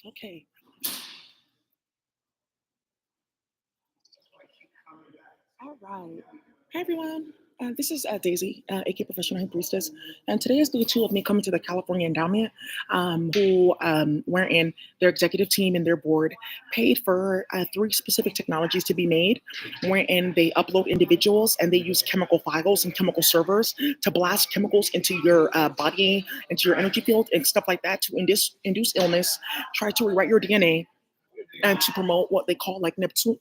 Okay. All right. Hi, everyone. This is Daisy, aka Professional High Priestess, and today is day two of me coming to the California Endowment, wherein their executive team and their board paid for three specific technologies to be made, wherein they upload individuals and they use chemical files and chemical servers to blast chemicals into your body, into your energy field, and stuff like that to induce illness, try to rewrite your DNA, and to promote what they call like Neptune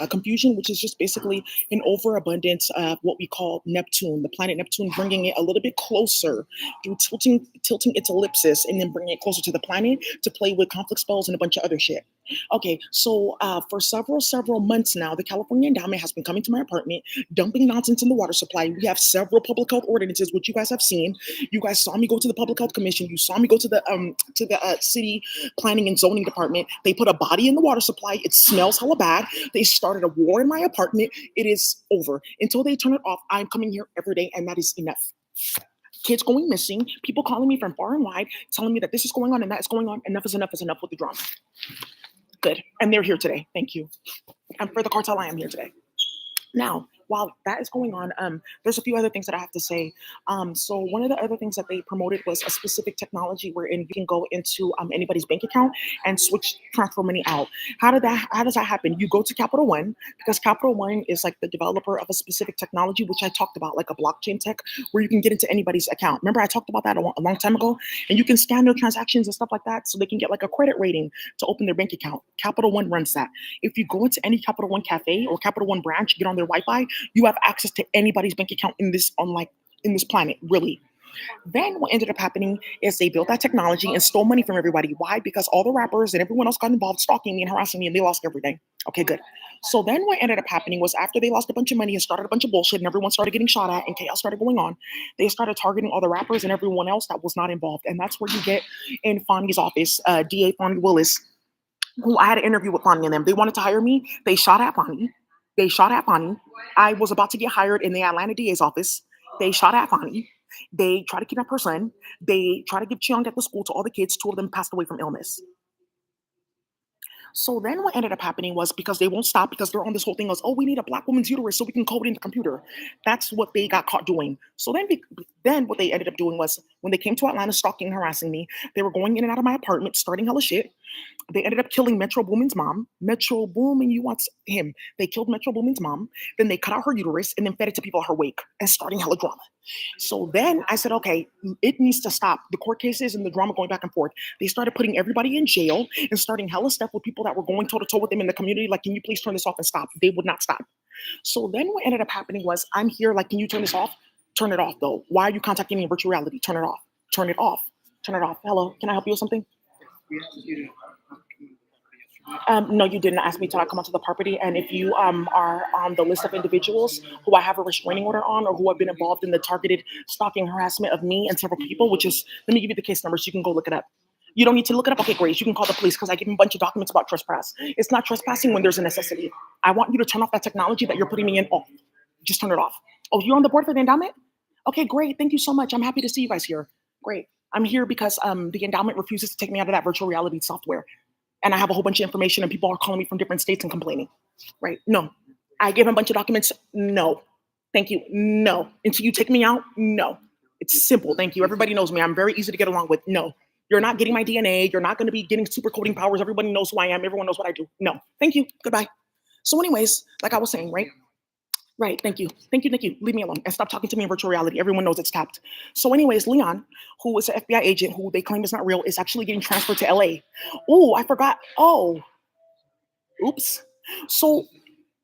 confusion, which is just basically an overabundance of what we call Neptune, the planet Neptune, bringing it a little bit closer through tilting its ellipsis and then bringing it closer to the planet to play with conflict spells and a bunch of other shit. Okay, so for several months now, the California Endowment has been coming to my apartment, dumping nonsense in the water supply. We have several public health ordinances, which you guys have seen. You guys saw me go to the public health commission. You saw me go to the city planning and zoning department. They put a body in the water supply. It smells hella bad. They started a war in my apartment. It is over. Until they turn it off, I'm coming here every day, and that is enough. Kids going missing, people calling me from far and wide, telling me that this is going on and that is going on. Enough is enough with the drama. Good. And they're here today. Thank you. And for the cartel, I am here today. Now, while that is going on, there's a few other things that I have to say. So one of the other things that they promoted was a specific technology wherein you can go into anybody's bank account and transfer money out. How does that happen? You go to Capital One because Capital One is like the developer of a specific technology, which I talked about, like a blockchain tech, where you can get into anybody's account. Remember, I talked about that a long time ago, and you can scan their transactions and stuff like that, so they can get like a credit rating to open their bank account. Capital One runs that. If you go into any Capital One cafe or Capital One branch, get on their Wi-Fi, you have access to anybody's bank account in this planet, really. Then what ended up happening is they built that technology and stole money from everybody. Why? Because all the rappers and everyone else got involved stalking me and harassing me, and they lost everything. Okay, good. So then what ended up happening was after they lost a bunch of money and started a bunch of bullshit and everyone started getting shot at and chaos started going on, they started targeting all the rappers and everyone else that was not involved. And that's where you get in Fonny's office, DA Fonny Willis, who I had an interview with Fonny and them. They wanted to hire me. They shot at Fonny. They shot at Fonny. I was about to get hired in the Atlanta DA's office. They shot at Fonny. They tried to kidnap her son. They tried to give Cheong at the school to all the kids. Two of them passed away from illness. So then what ended up happening was because they won't stop because they're on this whole thing was, oh, we need a black woman's uterus so we can code it in the computer. That's what they got caught doing. So then what they ended up doing was when they came to Atlanta stalking and harassing me, they were going in and out of my apartment, starting hella shit. They ended up killing Metro Boomin's mom. Metro Boomin, you want him. They killed Metro Boomin's mom. Then they cut out her uterus and then fed it to people at her wake and starting hella drama. So then I said, okay, it needs to stop. The court cases and the drama going back and forth. They started putting everybody in jail and starting hella stuff with people that were going toe to toe with them in the community. Like, can you please turn this off and stop? They would not stop. So then what ended up happening was I'm here, like, can you turn this off? Turn it off though. Why are you contacting me in virtual reality? Turn it off. Turn it off. Turn it off. Hello, can I help you with something? No, you didn't ask me till I come onto the property. And if you are on the list of individuals who I have a restraining order on or who have been involved in the targeted stalking harassment of me and several people, which is, let me give you the case number so you can go look it up. You don't need to look it up. Okay, great. You can call the police because I give them a bunch of documents about trespass. It's not trespassing when there's a necessity. I want you to turn off that technology that you're putting me in off. Just turn it off. Oh, you're on the board for the endowment? Okay, great. Thank you so much. I'm happy to see you guys here. Great. I'm here because the endowment refuses to take me out of that virtual reality software, and I have a whole bunch of information and people are calling me from different states and complaining. Right? No. I give them a bunch of documents. No. Thank you. No. Until you take me out, no. It's simple. Thank you. Everybody knows me. I'm very easy to get along with. No. You're not getting my DNA. You're not going to be getting super coding powers. Everybody knows who I am. Everyone knows what I do. No. Thank you. Goodbye. So, anyways, like I was saying, right? Right. Thank you. Thank you. Thank you. Leave me alone and stop talking to me in virtual reality. Everyone knows it's tapped. So, anyways, Leon, who is an FBI agent who they claim is not real, is actually getting transferred to LA. Oh, I forgot. Oh, oops. So,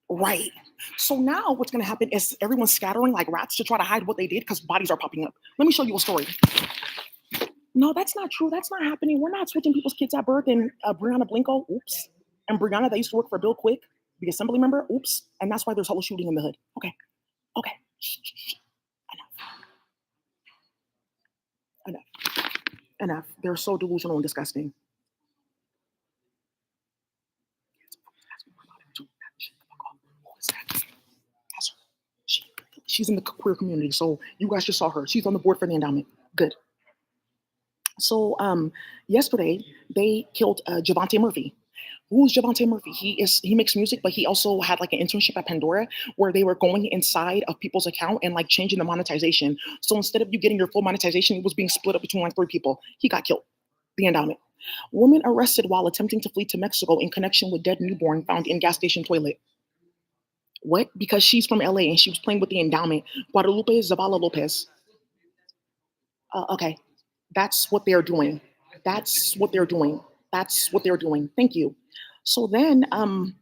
right. So now what's going to happen is everyone's scattering like rats to try to hide what they did because bodies are popping up. Let me show you a story. No, that's not true. That's not happening. We're not switching people's kids at birth. And Brianna Blinko, oops. And Brianna, that used to work for Bill Quick, the assembly member, oops. And that's why there's whole shooting in the hood. Okay. Okay. Shh, shh, shh. Enough. Enough. They're so delusional and disgusting. That's her. She's in the queer community. So you guys just saw her. She's on the board for the endowment. Good. So yesterday they killed Javante Murphy. Who's Javante Murphy? He makes music, but he also had like an internship at Pandora where they were going inside of people's account and like changing the monetization. So instead of you getting your full monetization, it was being split up between like three people. He got killed. The endowment. Woman arrested while attempting to flee to Mexico in connection with dead newborn found in gas station toilet. What? Because she's from LA and she was playing with the endowment. Guadalupe Zavala Lopez. Okay, that's what they're doing. That's what they're doing. That's what they're doing. Thank you. So then, some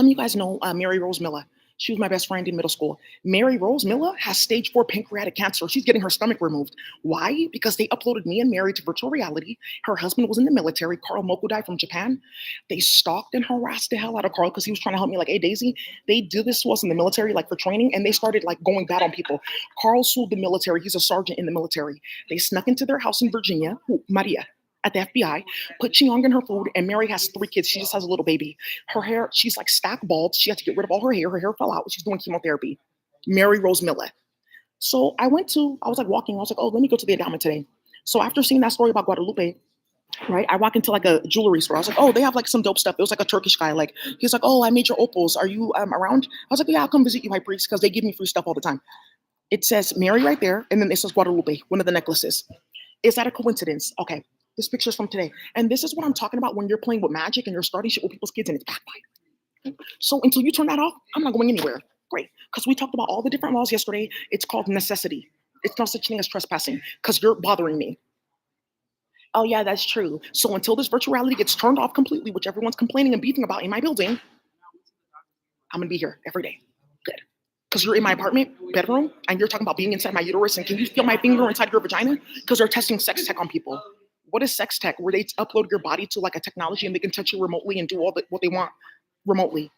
of you guys know Mary Rose Miller. She was my best friend in middle school. Mary Rose Miller has stage 4 pancreatic cancer. She's getting her stomach removed. Why? Because they uploaded me and Mary to virtual reality. Her husband was in the military, Carl Mokudai from Japan. They stalked and harassed the hell out of Carl because he was trying to help me. Like, hey, Daisy, they do this to us in the military, like for training, and they started like going bad on people. Carl sued the military. He's a sergeant in the military. They snuck into their house in Virginia, Maria, at the FBI, put Cheong in her food, and Mary has 3 kids. She just has a little baby. Her hair, she's like stack bald. She had to get rid of all her hair. Her hair fell out. She's doing chemotherapy. Mary Rose Miller. So I was like walking. I was like, oh, let me go to the endowment today. So after seeing that story about Guadalupe, right, I walk into like a jewelry store. I was like, oh, they have like some dope stuff. It was like a Turkish guy. Like, he's like, oh, I made your opals. Are you around? I was like, yeah, I'll come visit you, my priest, because they give me free stuff all the time. It says Mary right there, and then it says Guadalupe, one of the necklaces. Is that a coincidence? Okay. This picture's from today. And this is what I'm talking about when you're playing with magic and you're starting shit with people's kids and it's backfired. So until you turn that off, I'm not going anywhere. Great. Because we talked about all the different laws yesterday. It's called necessity. It's no such thing as trespassing because you're bothering me. Oh, yeah, that's true. So until this virtual reality gets turned off completely, which everyone's complaining and beefing about in my building, I'm going to be here every day. Good. Because you're in my apartment bedroom and you're talking about being inside my uterus and can you feel my finger inside your vagina? Because they're testing sex tech on people. What is sex tech? Where they upload your body to like a technology and they can touch you remotely and do what they want remotely.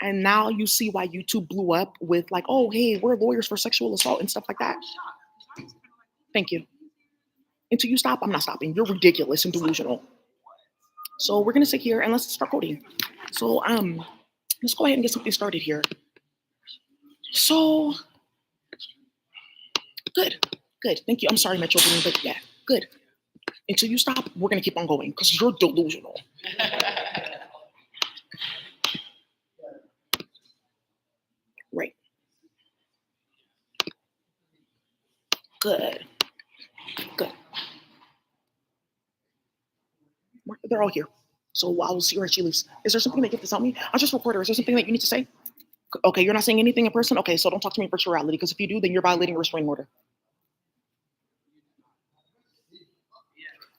And now you see why YouTube blew up with like, oh, hey, we're lawyers for sexual assault and stuff like that. Thank you. Until you stop, I'm not stopping. You're ridiculous and delusional. So we're gonna sit here and let's start coding. So let's go ahead and get something started here. So good, good. Thank you. I'm sorry, Metro Boomin, but yeah, good. Until you stop, we're gonna keep on going because you're delusional. Right. Good. Good. They're all here. So I'll see her as she leaves. Is there something that you have to tell me? I'll just record her. Is there something that you need to say? Okay, you're not saying anything in person? Okay, so don't talk to me in virtual reality because if you do, then you're violating a restraining order.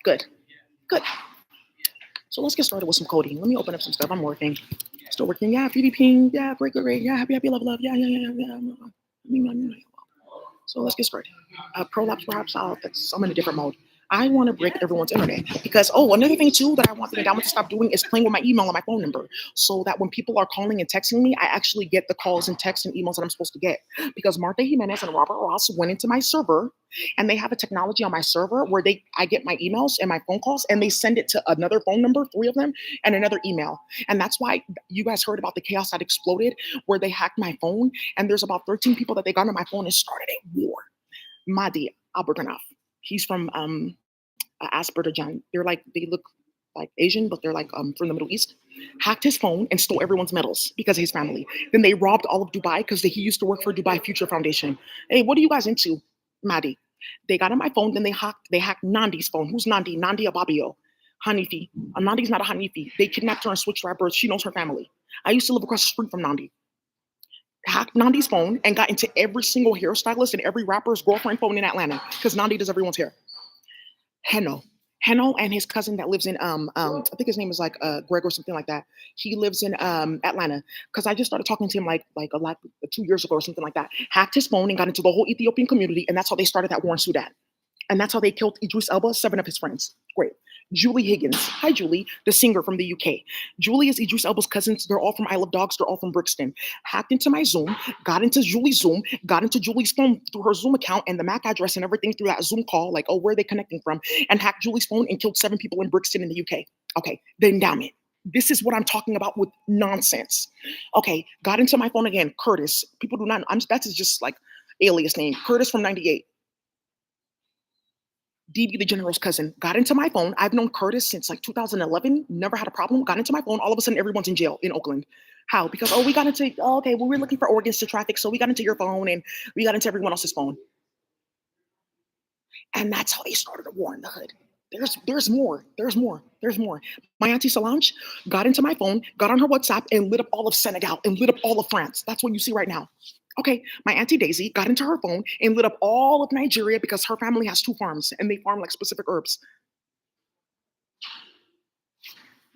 Good. Good. So let's get started with some coding. Let me open up some stuff. I'm working. Still working. Yeah, PvP. Yeah, great, great, great. Yeah, happy, happy, love, love. Yeah, yeah, yeah, yeah. Yeah. So let's get started. Prolapse, perhaps. I'm in a different mode. I want to break everyone's internet because, oh, another thing too that I want the endowment to stop doing is playing with my email and my phone number so that when people are calling and texting me, I actually get the calls and texts and emails that I'm supposed to get. Because Martha Jimenez and Robert Ross went into my server and they have a technology on my server where I get my emails and my phone calls and they send it to another phone number, 3 of them, and another enow. And that's why you guys heard about the chaos that exploded where they hacked my phone and there's about 13 people that they got on my phone and started a war. Mahdi Alberganov. He's from Azerbaijan. They look like Asian, but they're like from the Middle East. Hacked his phone and stole everyone's medals because of his family. Then they robbed all of Dubai because he used to work for Dubai Future Foundation. Hey, what are you guys into, Mahdi? They got on my phone, then they hacked Nandi's phone. Who's Nandi? Nandi Ababio. Hanifi. Nandi's not a Hanifi. They kidnapped her and switched her at birth. She knows her family. I used to live across the street from Nandi. Hacked Nandi's phone and got into every single hairstylist and every rapper's girlfriend phone in Atlanta because Nandi does everyone's hair. Heno. Heno and his cousin that lives in I think his name is like Greg or something like that. He lives in Atlanta because I just started talking to him like a lot 2 years ago or something like that. Hacked his phone and got into the whole Ethiopian community, and that's how they started that war in Sudan. And that's how they killed Idris Elba, 7 of his friends. Great. Julie Higgins. Hi, Julie, the singer from the UK. Julie is Idris Elba's cousins. They're all from I Love Dogs. They're all from Brixton. Hacked into my Zoom, got into Julie's Zoom, got into Julie's phone through her Zoom account and the MAC address and everything through that Zoom call, like, oh, where are they connecting from? And hacked Julie's phone and killed 7 people in Brixton in the UK. Okay, the endowment. This is what I'm talking about with nonsense. Okay, got into my phone again. Curtis. People do not, that's just like alias name. Curtis from 98. DB, the general's cousin, got into my phone. I've known Curtis since like 2011, never had a problem. Got into my phone. All of a sudden, everyone's in jail in Oakland. How? Because, oh, we got into, oh, okay, well, we're looking for organs to traffic. So we got into your phone and we got into everyone else's phone. And that's how they started a war in the hood. There's more. There's more. There's more. My auntie Solange got into my phone, got on her WhatsApp, and lit up all of Senegal and lit up all of France. That's what you see right now. Okay, my auntie Daisy got into her phone and lit up all of Nigeria because her family has two farms and they farm like specific herbs.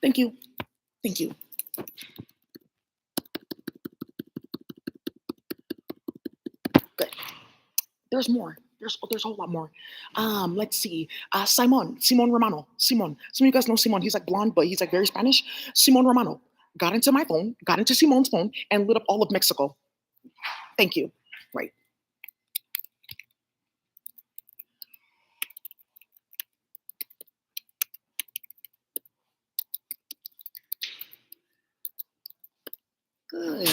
Thank you. Thank you. Good. There's more. There's a whole lot more. Let's see. Simon Romano. Simon. Some of you guys know Simon. He's like blonde, but he's like very Spanish. Simon Romano got into my phone, got into Simon's phone, and lit up all of Mexico. Thank you. Right. Good.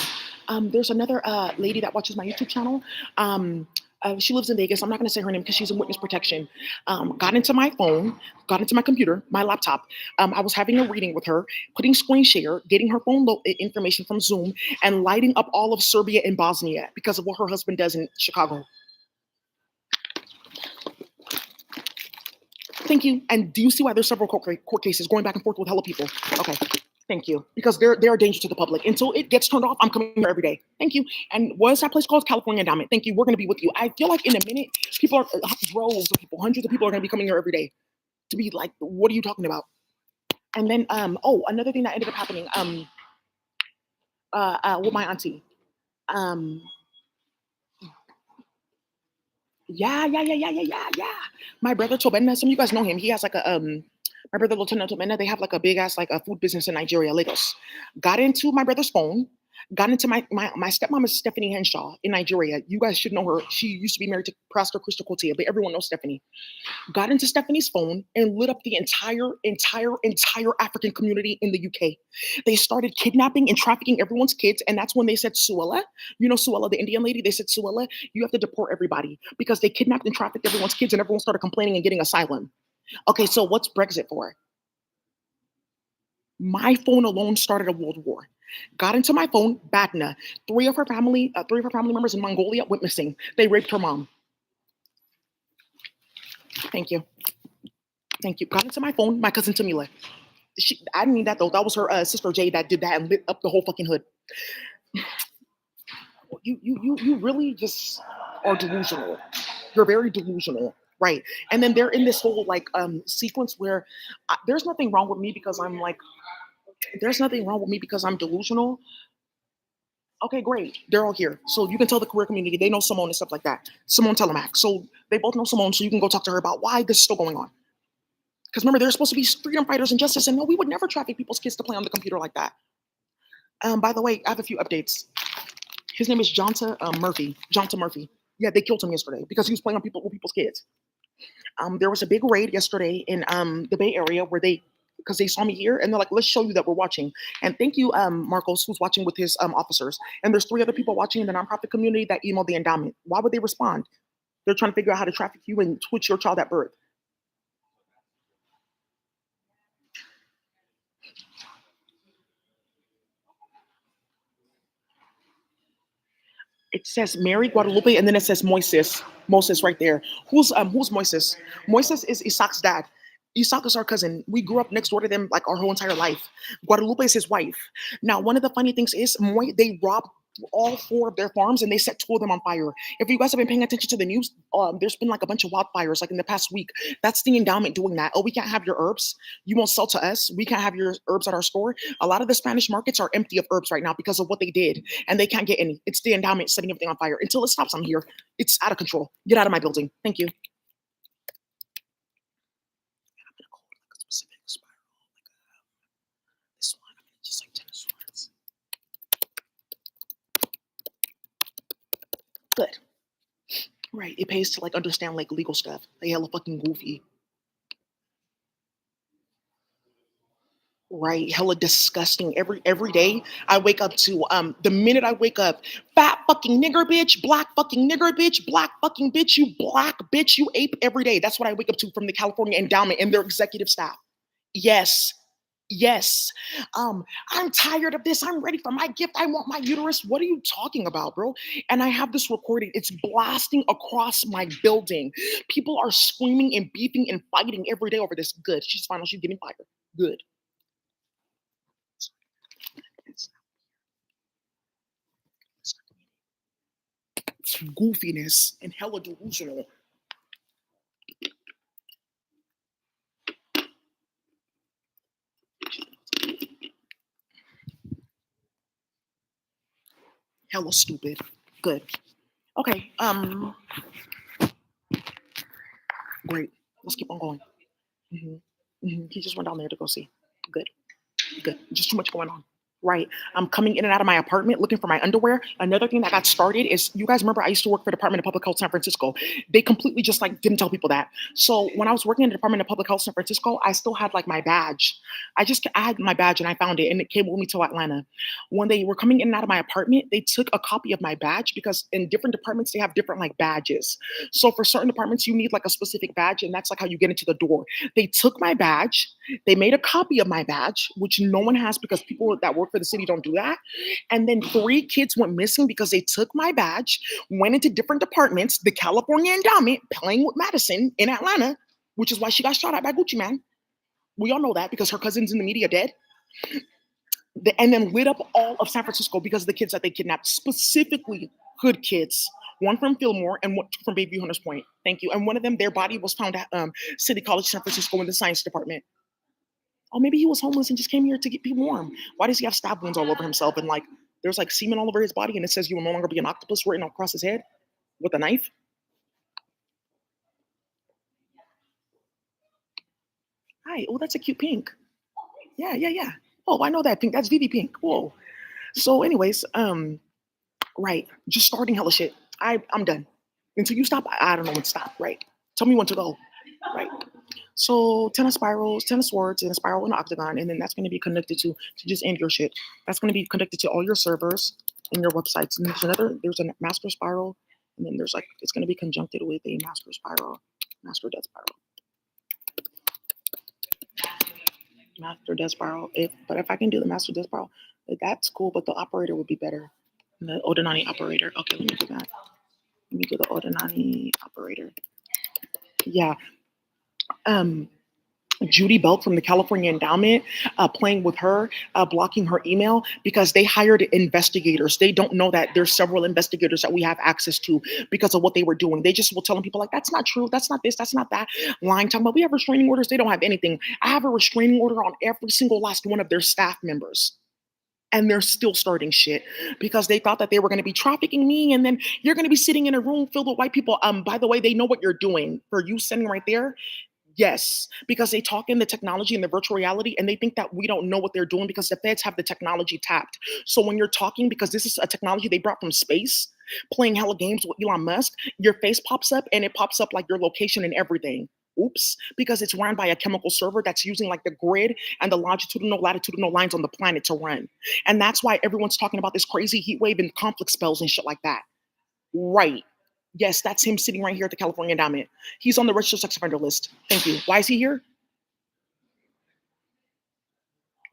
There's another lady that watches my YouTube channel. She lives in Vegas. I'm not going to say her name because she's in witness protection. Got into my phone, got into my computer, my laptop. I was having a reading with her, putting screen share, getting her phone information from Zoom, and lighting up all of Serbia and Bosnia because of what her husband does in Chicago. Thank you. And do you see why there's several court cases going back and forth with hella people? Okay. Thank you. Because they're a danger to the public. Until it gets turned off, I'm coming here every day. Thank you. And what is that place called? California Endowment. Thank you. We're going to be with you. I feel like in a minute, people are droves of people, hundreds of people are going to be coming here every day to be like, what are you talking about? And then, another thing that ended up happening, with my auntie. Um, yeah. My brother Tobena, some of you guys know him. He has like a my brother Lieutenant Tobena, they have like a big ass like a food business in Nigeria, Lagos. Got into my brother's phone, got into my stepmom is Stephanie Henshaw in Nigeria. You guys should know her. She used to be married to Pastor Crystal Cotia, but everyone knows Stephanie. Got into Stephanie's phone and lit up the entire African community in the UK. They started kidnapping and trafficking everyone's kids, and that's when they said, Suella, you know Suella, the Indian lady, they said, Suella, you have to deport everybody because they kidnapped and trafficked everyone's kids, and everyone started complaining and getting asylum. Okay, so what's Brexit for? My phone alone started a world war. Got into my phone, Batna. Three of her family members in Mongolia went missing. They raped her mom. Thank you. Thank you. Got into my phone, my cousin Tamila. I didn't need that though. That was her sister Jay that did that and lit up the whole fucking hood. You really just are delusional. You're very delusional, right? And then they're in this whole like sequence where there's nothing wrong with me because I'm like, there's nothing wrong with me because I'm delusional. Okay, great. They're all here. So you can tell the queer community, they know Simone and stuff like that. Simone Telemac. So they both know Simone, so you can go talk to her about why this is still going on. Because remember, they're supposed to be freedom fighters and justice, and no, we would never traffic people's kids to play on the computer like that. By the way, I have a few updates. His name is Jonta Murphy. Jonta Murphy. Yeah, they killed him yesterday because he was playing on people's kids. There was a big raid yesterday in the Bay Area where because they saw me here and they're like, let's show you that we're watching. And thank you, Marcos, who's watching with his officers. And there's three other people watching in the nonprofit community that emailed the endowment. Why would they respond? They're trying to figure out how to traffic you and twitch your child at birth. It says Mary Guadalupe, and then it says Moises. Moses right there. Who's Moises? Moises is Isaac's dad. Isaac is our cousin. We grew up next door to them like our whole entire life. Guadalupe is his wife. Now, one of the funny things is they robbed all four of their farms and they set two of them on fire. If you guys have been paying attention to the news, there's been like a bunch of wildfires like in the past week. That's the endowment doing that. Oh, we can't have your herbs. You won't sell to us. We can't have your herbs at our store. A lot of the Spanish markets are empty of herbs right now because of what they did, and they can't get any. It's the endowment setting everything on fire. Until it stops, I'm here. It's out of control. Get out of my building. Thank you. This one, just like tennis swords. Good. Right. It pays to like understand like legal stuff. They hella fucking goofy. Right, hella disgusting. Every day I wake up to the minute I wake up, fat fucking nigger bitch, black fucking nigger bitch, black fucking bitch, you black bitch, you ape every day. That's what I wake up to from the California Endowment and their executive staff. Yes. Yes. I'm tired of this. I'm ready for my gift. I want my uterus. What are you talking about, bro? And I have this recording. It's blasting across my building. People are screaming and beefing and fighting every day over this. Good. She's fine. She's getting fired. Good. Goofiness and hella delusional. Hella stupid. Good. Okay. Great. Let's keep on going. He just went down there to go see. Good. Good. Just too much going on. Right. I'm coming in and out of my apartment looking for my underwear. Another thing that got started is you guys remember I used to work for the Department of Public Health San Francisco. They completely just like didn't tell people that. So when I was working in the Department of Public Health San Francisco, I still had like my badge. I had my badge and I found it and it came with me to Atlanta. When they were coming in and out of my apartment, they took a copy of my badge because in different departments they have different like badges. So for certain departments you need like a specific badge and that's like how you get into the door. They took my badge, they made a copy of my badge, which no one has because people that work for the city don't do that. And then three kids went missing because they took my badge, went into different departments, the California Endowment, playing with Madison in Atlanta, which is why she got shot at by Gucci Man. We all know that because her cousin's in the media dead. And then lit up all of San Francisco because of the kids that they kidnapped, specifically good kids. One from Fillmore and one from Bayview Hunters Point. Thank you. And one of them, their body was found at City College San Francisco in the science department. Oh, maybe he was homeless and just came here to get be warm. Why does he have stab wounds all over himself and like there's like semen all over his body and it says you will no longer be an octopus written across his head with a knife? Hi. Oh, that's a cute pink. Yeah, yeah, yeah. Oh, I know that pink. That's Vivi pink. Whoa. So, anyways, right. Just starting hella shit. I'm done. Until you stop, I don't know when to stop. Right. Tell me when to go. Right. So 10 of spirals, 10 of swords, and a spiral and octagon, and then that's going to be connected to just end your shit. That's going to be connected to all your servers and your websites. And there's a master spiral, and then there's like it's going to be conjuncted with a master spiral, master death spiral, master death spiral. If I can do the master death spiral, that's cool. But the operator would be better. The Odinani operator. Okay, let me do that. Let me do the Odinani operator. Yeah. Judy Belk from the California Endowment, playing with her, blocking her email because they hired investigators. They don't know that there's several investigators that we have access to because of what they were doing. They just will telling people like, that's not true. That's not this. That's not that. Lying, talking about we have restraining orders. They don't have anything. I have a restraining order on every single last one of their staff members. And they're still starting shit because they thought that they were going to be trafficking me. And then you're going to be sitting in a room filled with white people. By the way, they know what you're doing for you sitting right there. Yes, because they talk in the technology and the virtual reality, and they think that we don't know what they're doing because the feds have the technology tapped. So when you're talking, because this is a technology they brought from space, playing hella games with Elon Musk, your face pops up and it pops up like your location and everything. Oops, because it's run by a chemical server that's using like the grid and the longitudinal, latitudinal lines on the planet to run. And that's why everyone's talking about this crazy heat wave and conflict spells and shit like that. Right. Yes, that's him sitting right here at the California Endowment. He's on the registered sex offender list. Thank you. Why is he here?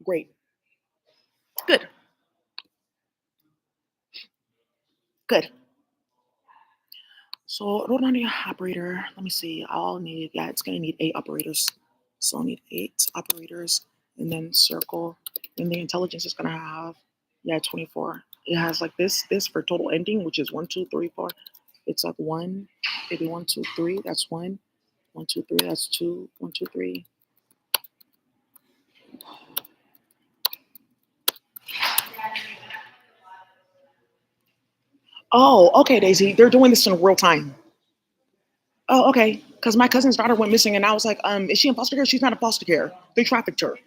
Great. Good. Good. So Rodani operator, let me see. I'll need, yeah, it's gonna need 8 operators. So I'll need 8 operators and then circle. And the intelligence is gonna have, yeah, 24. It has like this for total ending, which is 1, 2, 3, 4. It's like 1, maybe 1, 2, 3. That's 1. 1, 2, 3. That's 2. 1, 2, 3. Oh, okay, Daisy. They're doing this in real time. Oh, okay. Because my cousin's daughter went missing, and I was like, is she in foster care? She's not in foster care. They trafficked her.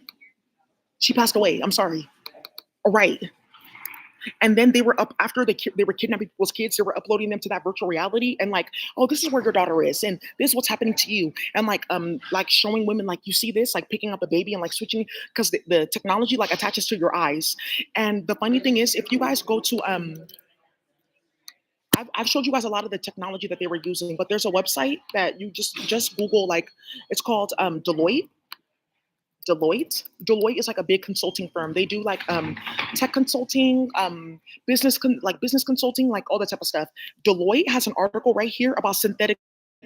She passed away. I'm sorry. Right. And then they were up after they were kidnapping people's kids. They were uploading them to that virtual reality and like, oh, this is where your daughter is, and this is what's happening to you, and like showing women like you see this, like picking up a baby and like switching because the technology like attaches to your eyes. And the funny thing is, if you guys go to I've showed you guys a lot of the technology that they were using, but there's a website that you just Google like it's called Deloitte. Deloitte is like a big consulting firm. They do like tech consulting, business consulting, like all that type of stuff. Deloitte has an article right here about synthetic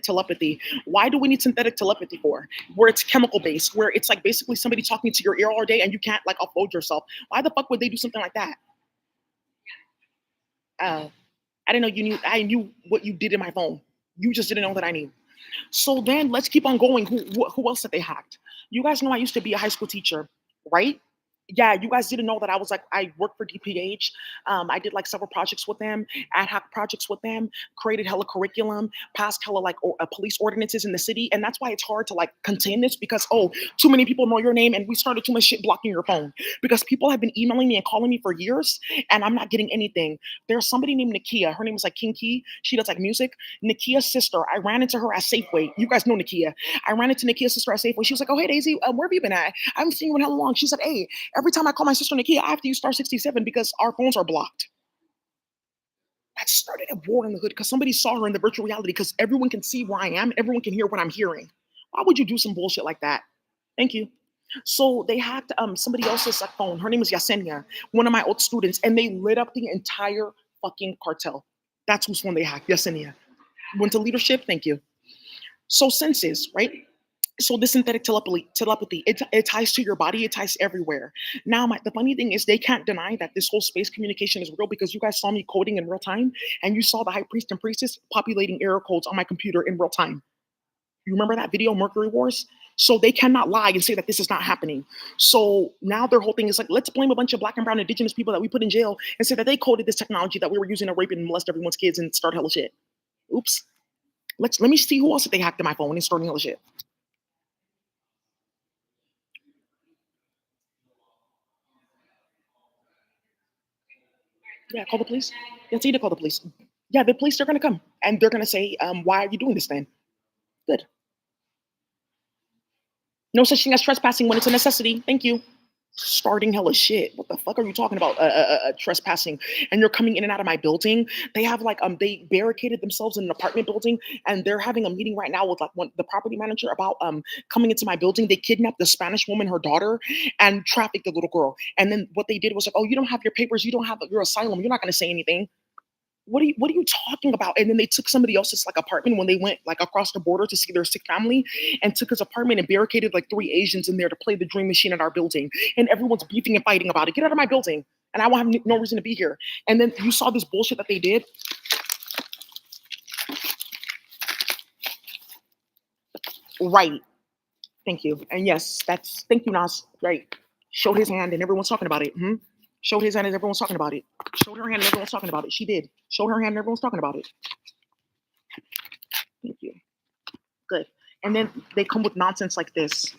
telepathy. Why do we need synthetic telepathy for? Where it's chemical based, where it's like basically somebody talking to your ear all day and you can't like upload yourself. Why the fuck would they do something like that? Uh, I didn't know you knew. I knew what you did in my phone. You just didn't know that I knew. So then let's keep on going. Who else that they hacked? You guys know I used to be a high school teacher, right? Yeah, you guys didn't know that I worked for DPH. I did like several projects with them, ad hoc projects with them, created hella curriculum, passed hella like police ordinances in the city, and that's why it's hard to like contain this because too many people know your name, and we started too much shit blocking your phone because people have been emailing me and calling me for years, and I'm not getting anything. There's somebody named Nakia. Her name is like King Key. She does like music. Nakia's sister. I ran into her at Safeway. You guys know Nakia. I ran into Nakia's sister at Safeway. She was like, "Oh hey Daisy, where have you been at? I haven't seen you in hella long." She said, "Hey, every time I call my sister Nakia, I have to use star 67 because our phones are blocked." That started a war in the hood because somebody saw her in the virtual reality because everyone can see where I am and everyone can hear what I'm hearing. Why would you do some bullshit like that? Thank you. So they hacked somebody else's like, phone. Her name is Yesenia, one of my old students, and they lit up the entire fucking cartel. That's whose phone they hacked. Yesenia went to leadership. Thank you. So senses, right? So the synthetic telepathy, it ties to your body, it ties everywhere. Now, the funny thing is they can't deny that this whole space communication is real because you guys saw me coding in real time, and you saw the high priest and priestess populating error codes on my computer in real time. You remember that video, Mercury Wars? So they cannot lie and say that this is not happening. So now their whole thing is like, let's blame a bunch of black and brown indigenous people that we put in jail and say that they coded this technology that we were using to rape and molest everyone's kids and start hella shit. Oops. Let me see who else did they hacked in my phone and starting hella shit. Yeah, call the police. It's easy to call the police. Yeah, the police are gonna come and they're gonna say, why are you doing this then? Good. No such thing as trespassing when it's a necessity. Thank you. Starting hella shit. What the fuck are you talking about? Trespassing, and you're coming in and out of my building. They have like they barricaded themselves in an apartment building, and they're having a meeting right now with like the property manager about coming into my building. They kidnapped the Spanish woman, her daughter, and trafficked the little girl. And then what they did was like, oh, you don't have your papers, you don't have your asylum, you're not gonna say anything. What are you talking about? And then they took somebody else's like apartment when they went like across the border to see their sick family and took his apartment and barricaded like three Asians in there to play the dream machine at our building. And everyone's beefing and fighting about it. Get out of my building. And I won't have no reason to be here. And then you saw this bullshit that they did. Right. Thank you. And yes, thank you, Nas. Right. Showed his hand and everyone's talking about it. Showed his hand and everyone's talking about it. Showed her hand and everyone's talking about it. She did. Showed her hand and everyone's talking about it. Thank you. Good. And then they come with nonsense like this.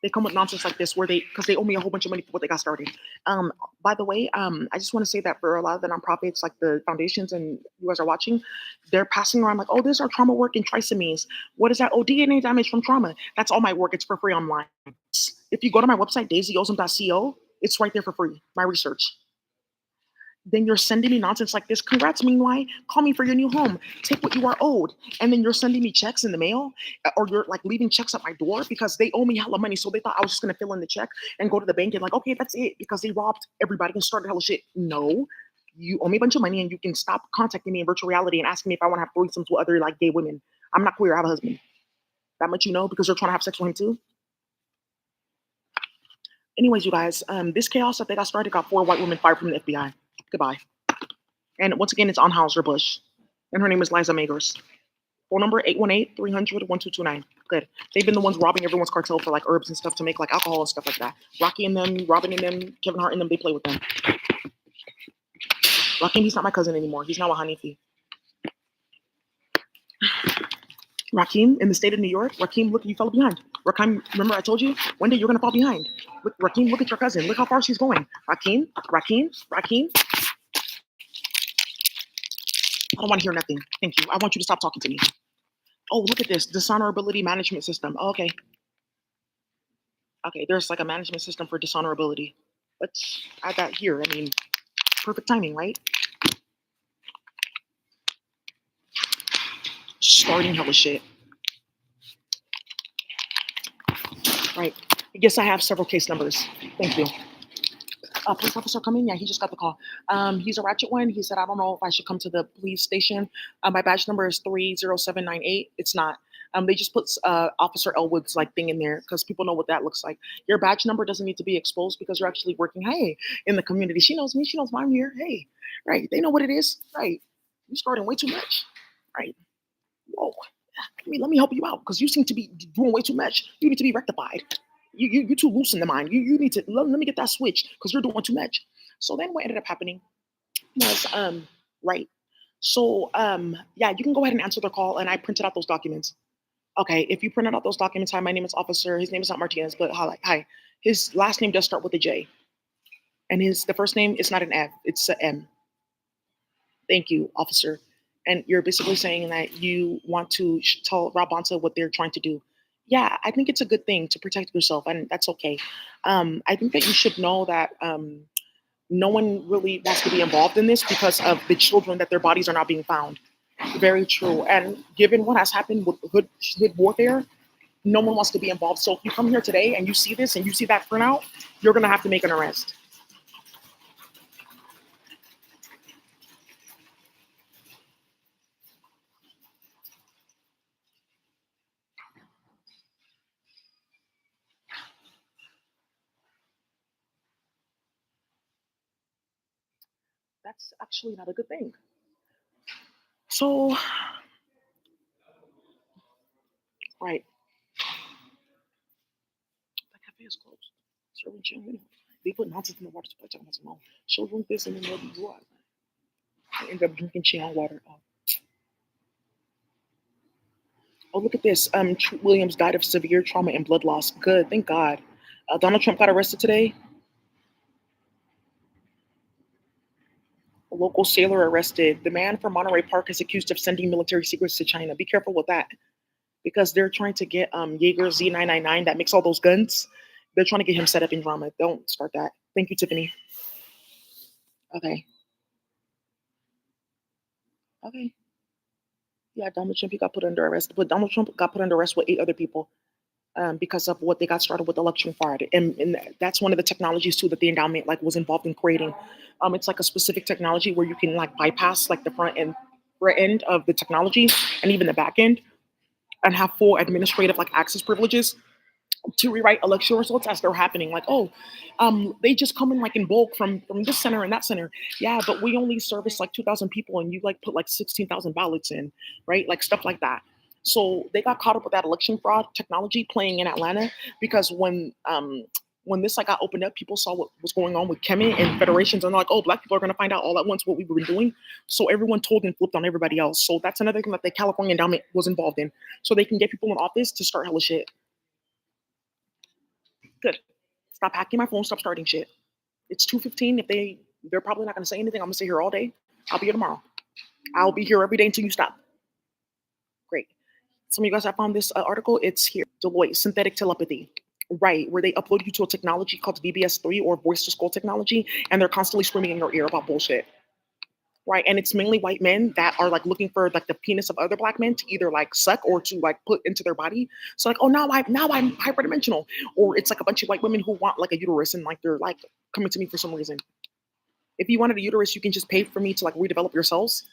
Where because they owe me a whole bunch of money for what they got started. By the way, I just want to say that for a lot of the nonprofits, like the foundations, and you guys are watching, they're passing around like, oh, this is our trauma work in trisomies. What is that? Oh, DNA damage from trauma. That's all my work. It's for free online. If you go to my website, daisyozum.co, it's right there for free. My research. Then you're sending me nonsense like this. Congrats, meanwhile. Call me for your new home. Take what you are owed. And then you're sending me checks in the mail, or you're like leaving checks at my door because they owe me hella money. So they thought I was just gonna fill in the check and go to the bank and like, okay, that's it, because they robbed everybody and started hella shit. No, you owe me a bunch of money and you can stop contacting me in virtual reality and asking me if I want to have threesomes with other like gay women. I'm not queer. I have a husband. That much you know because you're trying to have sex with him too. Anyways, you guys, this chaos that they got started got 4 white women fired from the FBI. Goodbye. And once again, it's on Bush. And her name is Liza Magers. Phone number 818-300-1229. Good. They've been the ones robbing everyone's cartel for like herbs and stuff to make like alcohol and stuff like that. Rocky and them, Robin and them, Kevin Hart and them, they play with them. Rakim, he's not my cousin anymore. He's now a Hanifi. Rakim, in the state of New York, Rakim, look, you fell behind. Rakim, remember I told you? One day you're going to fall behind. Look, Rakim, look at your cousin. Look how far she's going. Rakim. I don't want to hear nothing. Thank you. I want you to stop talking to me. Oh, look at this dishonorability management system. Oh, okay. Okay, there's like a management system for dishonorability. Let's add that here. I mean, perfect timing, right? Starting hella shit. Right. Yes, I have several case numbers. Thank you. Police officer coming? Yeah, he just got the call. He's a ratchet one. He said, I don't know if I should come to the police station. My badge number is 30798. It's not. They just put Officer Elwood's like thing in there because people know what that looks like. Your badge number doesn't need to be exposed because you're actually working. Hey, in the community, she knows me. She knows why I'm here. Hey, right? They know what it is. Right? You starting way too much. Right? Whoa. Let me help you out because you seem to be doing way too much. You need to be rectified. You're too loose in the mind. You need to let me get that switch because you're doing too much. So then what ended up happening was right. So yeah, you can go ahead and answer the call, and I printed out those documents. Okay, if you printed out those documents, hi, my name is Officer. His name is not Martinez, but hi. His last name does start with a J, and his the first name is not an F, it's a M. Thank you, officer. And you're basically saying that you want to tell Rob Bonta what they're trying to do. Yeah, I think it's a good thing to protect yourself, and that's okay. I think that you should know that no one really wants to be involved in this because of the children that their bodies are not being found. Very true. And given what has happened with hood warfare, no one wants to be involved. So if you come here today and you see this and you see that printout, you're going to have to make an arrest. That's actually not a good thing. So, right. The cafe is closed. Serving children. They put nonsense in the water supply. Talking about some children this and then they'll be dry. I end up drinking Cheon water. Oh, look at this. Williams died of severe trauma and blood loss. Good, thank God. Donald Trump got arrested today. A local sailor arrested. The man from Monterey Park is accused of sending military secrets to China. Be careful with that because they're trying to get Jaeger Z999 that makes all those guns. They're trying to get him set up in drama. Don't start that. Thank you, Tiffany. Okay. Okay. Yeah, Donald Trump he got put under arrest, but Donald Trump got put under arrest with 8 other people because of what they got started with election fraud, and that's one of the technologies too that the endowment like was involved in creating. It's like a specific technology where you can like bypass like the front end of the technology and even the back end and have full administrative like access privileges to rewrite election results as they're happening. Like, oh, they just come in like in bulk from this center and that center. Yeah, but we only service like 2,000 people, and you like put like 16,000 ballots in, right? Like stuff like that. So they got caught up with that election fraud technology playing in Atlanta because when this like got opened up, people saw what was going on with Kemet and federations, and they're like, oh, black people are going to find out all at once what we've been doing. So everyone told and flipped on everybody else. So that's another thing that the California endowment was involved in. So they can get people in office to start hella shit. Good. Stop hacking my phone. Stop starting shit. It's 2:15. If they're probably not gonna say anything. I'm gonna sit here all day. I'll be here tomorrow. I'll be here every day until you stop. Great. Some of you guys have found this article. It's here. Deloitte synthetic telepathy. Right, where they upload you to a technology called VBS3 or voice to skull technology, and they're constantly screaming in your ear about bullshit. Right, and it's mainly white men that are like looking for like the penis of other black men to either like suck or to like put into their body. So like, oh, now I'm hyperdimensional, or it's like a bunch of white women who want like a uterus and like they're like coming to me for some reason. If you wanted a uterus, you can just pay for me to like redevelop your cells.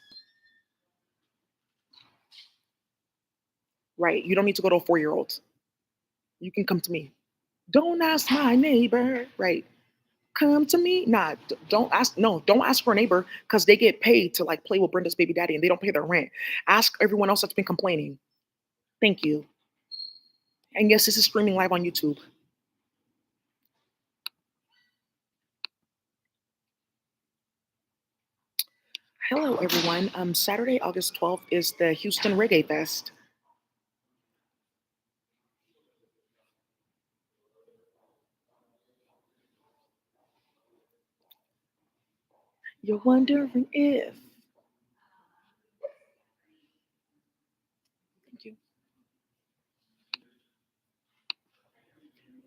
Right, you don't need to go to a 4-year-old. You can come to me. Don't ask my neighbor. Right, come to me. Nah, don't ask. No, don't ask for a neighbor because they get paid to like play with Brenda's baby daddy and they don't pay their rent. Ask everyone else that's been complaining. Thank you. And yes, this is streaming live on YouTube. Hello, everyone. Saturday, August 12th is the Houston Reggae Fest. You're wondering if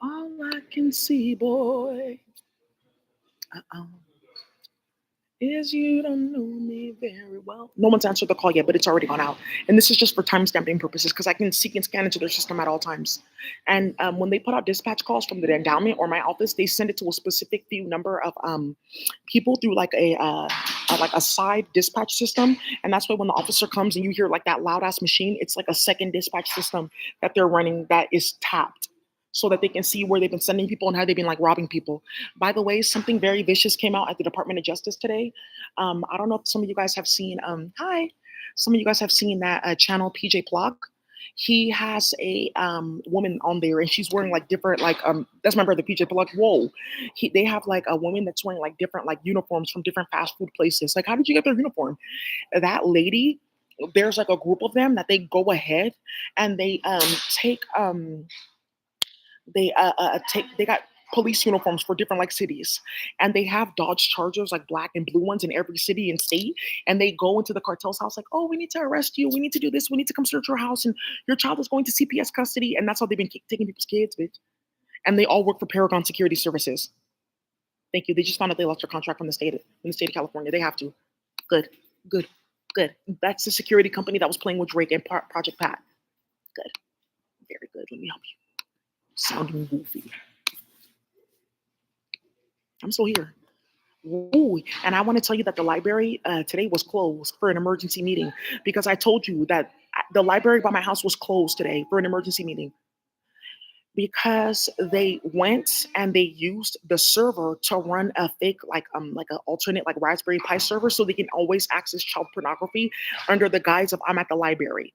All I can see, boy. Uh-oh. Is you don't know me very well. No one's answered the call yet, but it's already gone out. And this is just for time stamping purposes because I can seek and scan into their system at all times. And when they put out dispatch calls from the endowment or my office, they send it to a specific few number of people through like a side dispatch system. And that's why when the officer comes and you hear like that loud ass machine, it's like a second dispatch system that they're running that is tapped so that they can see where they've been sending people and how they've been like robbing people. By the way, something very vicious came out at the Department of Justice today. I don't know if some of you guys have seen. Hi, some of you guys have seen that channel PJ Block. He has a woman on there, and she's wearing like different like That's my brother PJ Block. Whoa, they have like a woman that's wearing like different like uniforms from different fast food places. Like, how did you get their uniform? That lady. There's like a group of them that they go ahead and they take they got police uniforms for different like cities, and they have Dodge Chargers like black and blue ones in every city and state, and they go into the cartel's house like, oh, we need to arrest you, we need to do this, we need to come search your house, and your child is going to CPS custody. And that's how they've been taking people's kids, bitch. And they all work for Paragon Security Services. Thank you. They just found out they lost their contract from the state of California. They have to. Good, good, good. That's the security company that was playing with Drake and Project Pat. Good, very good. Let me help you. Sounding goofy. I'm still here. Ooh, and I want to tell you that the library today was closed for an emergency meeting because I told you that the library by my house was closed today for an emergency meeting because they went and they used the server to run a fake like an alternate like Raspberry Pi server so they can always access child pornography under the guise of I'm at the library.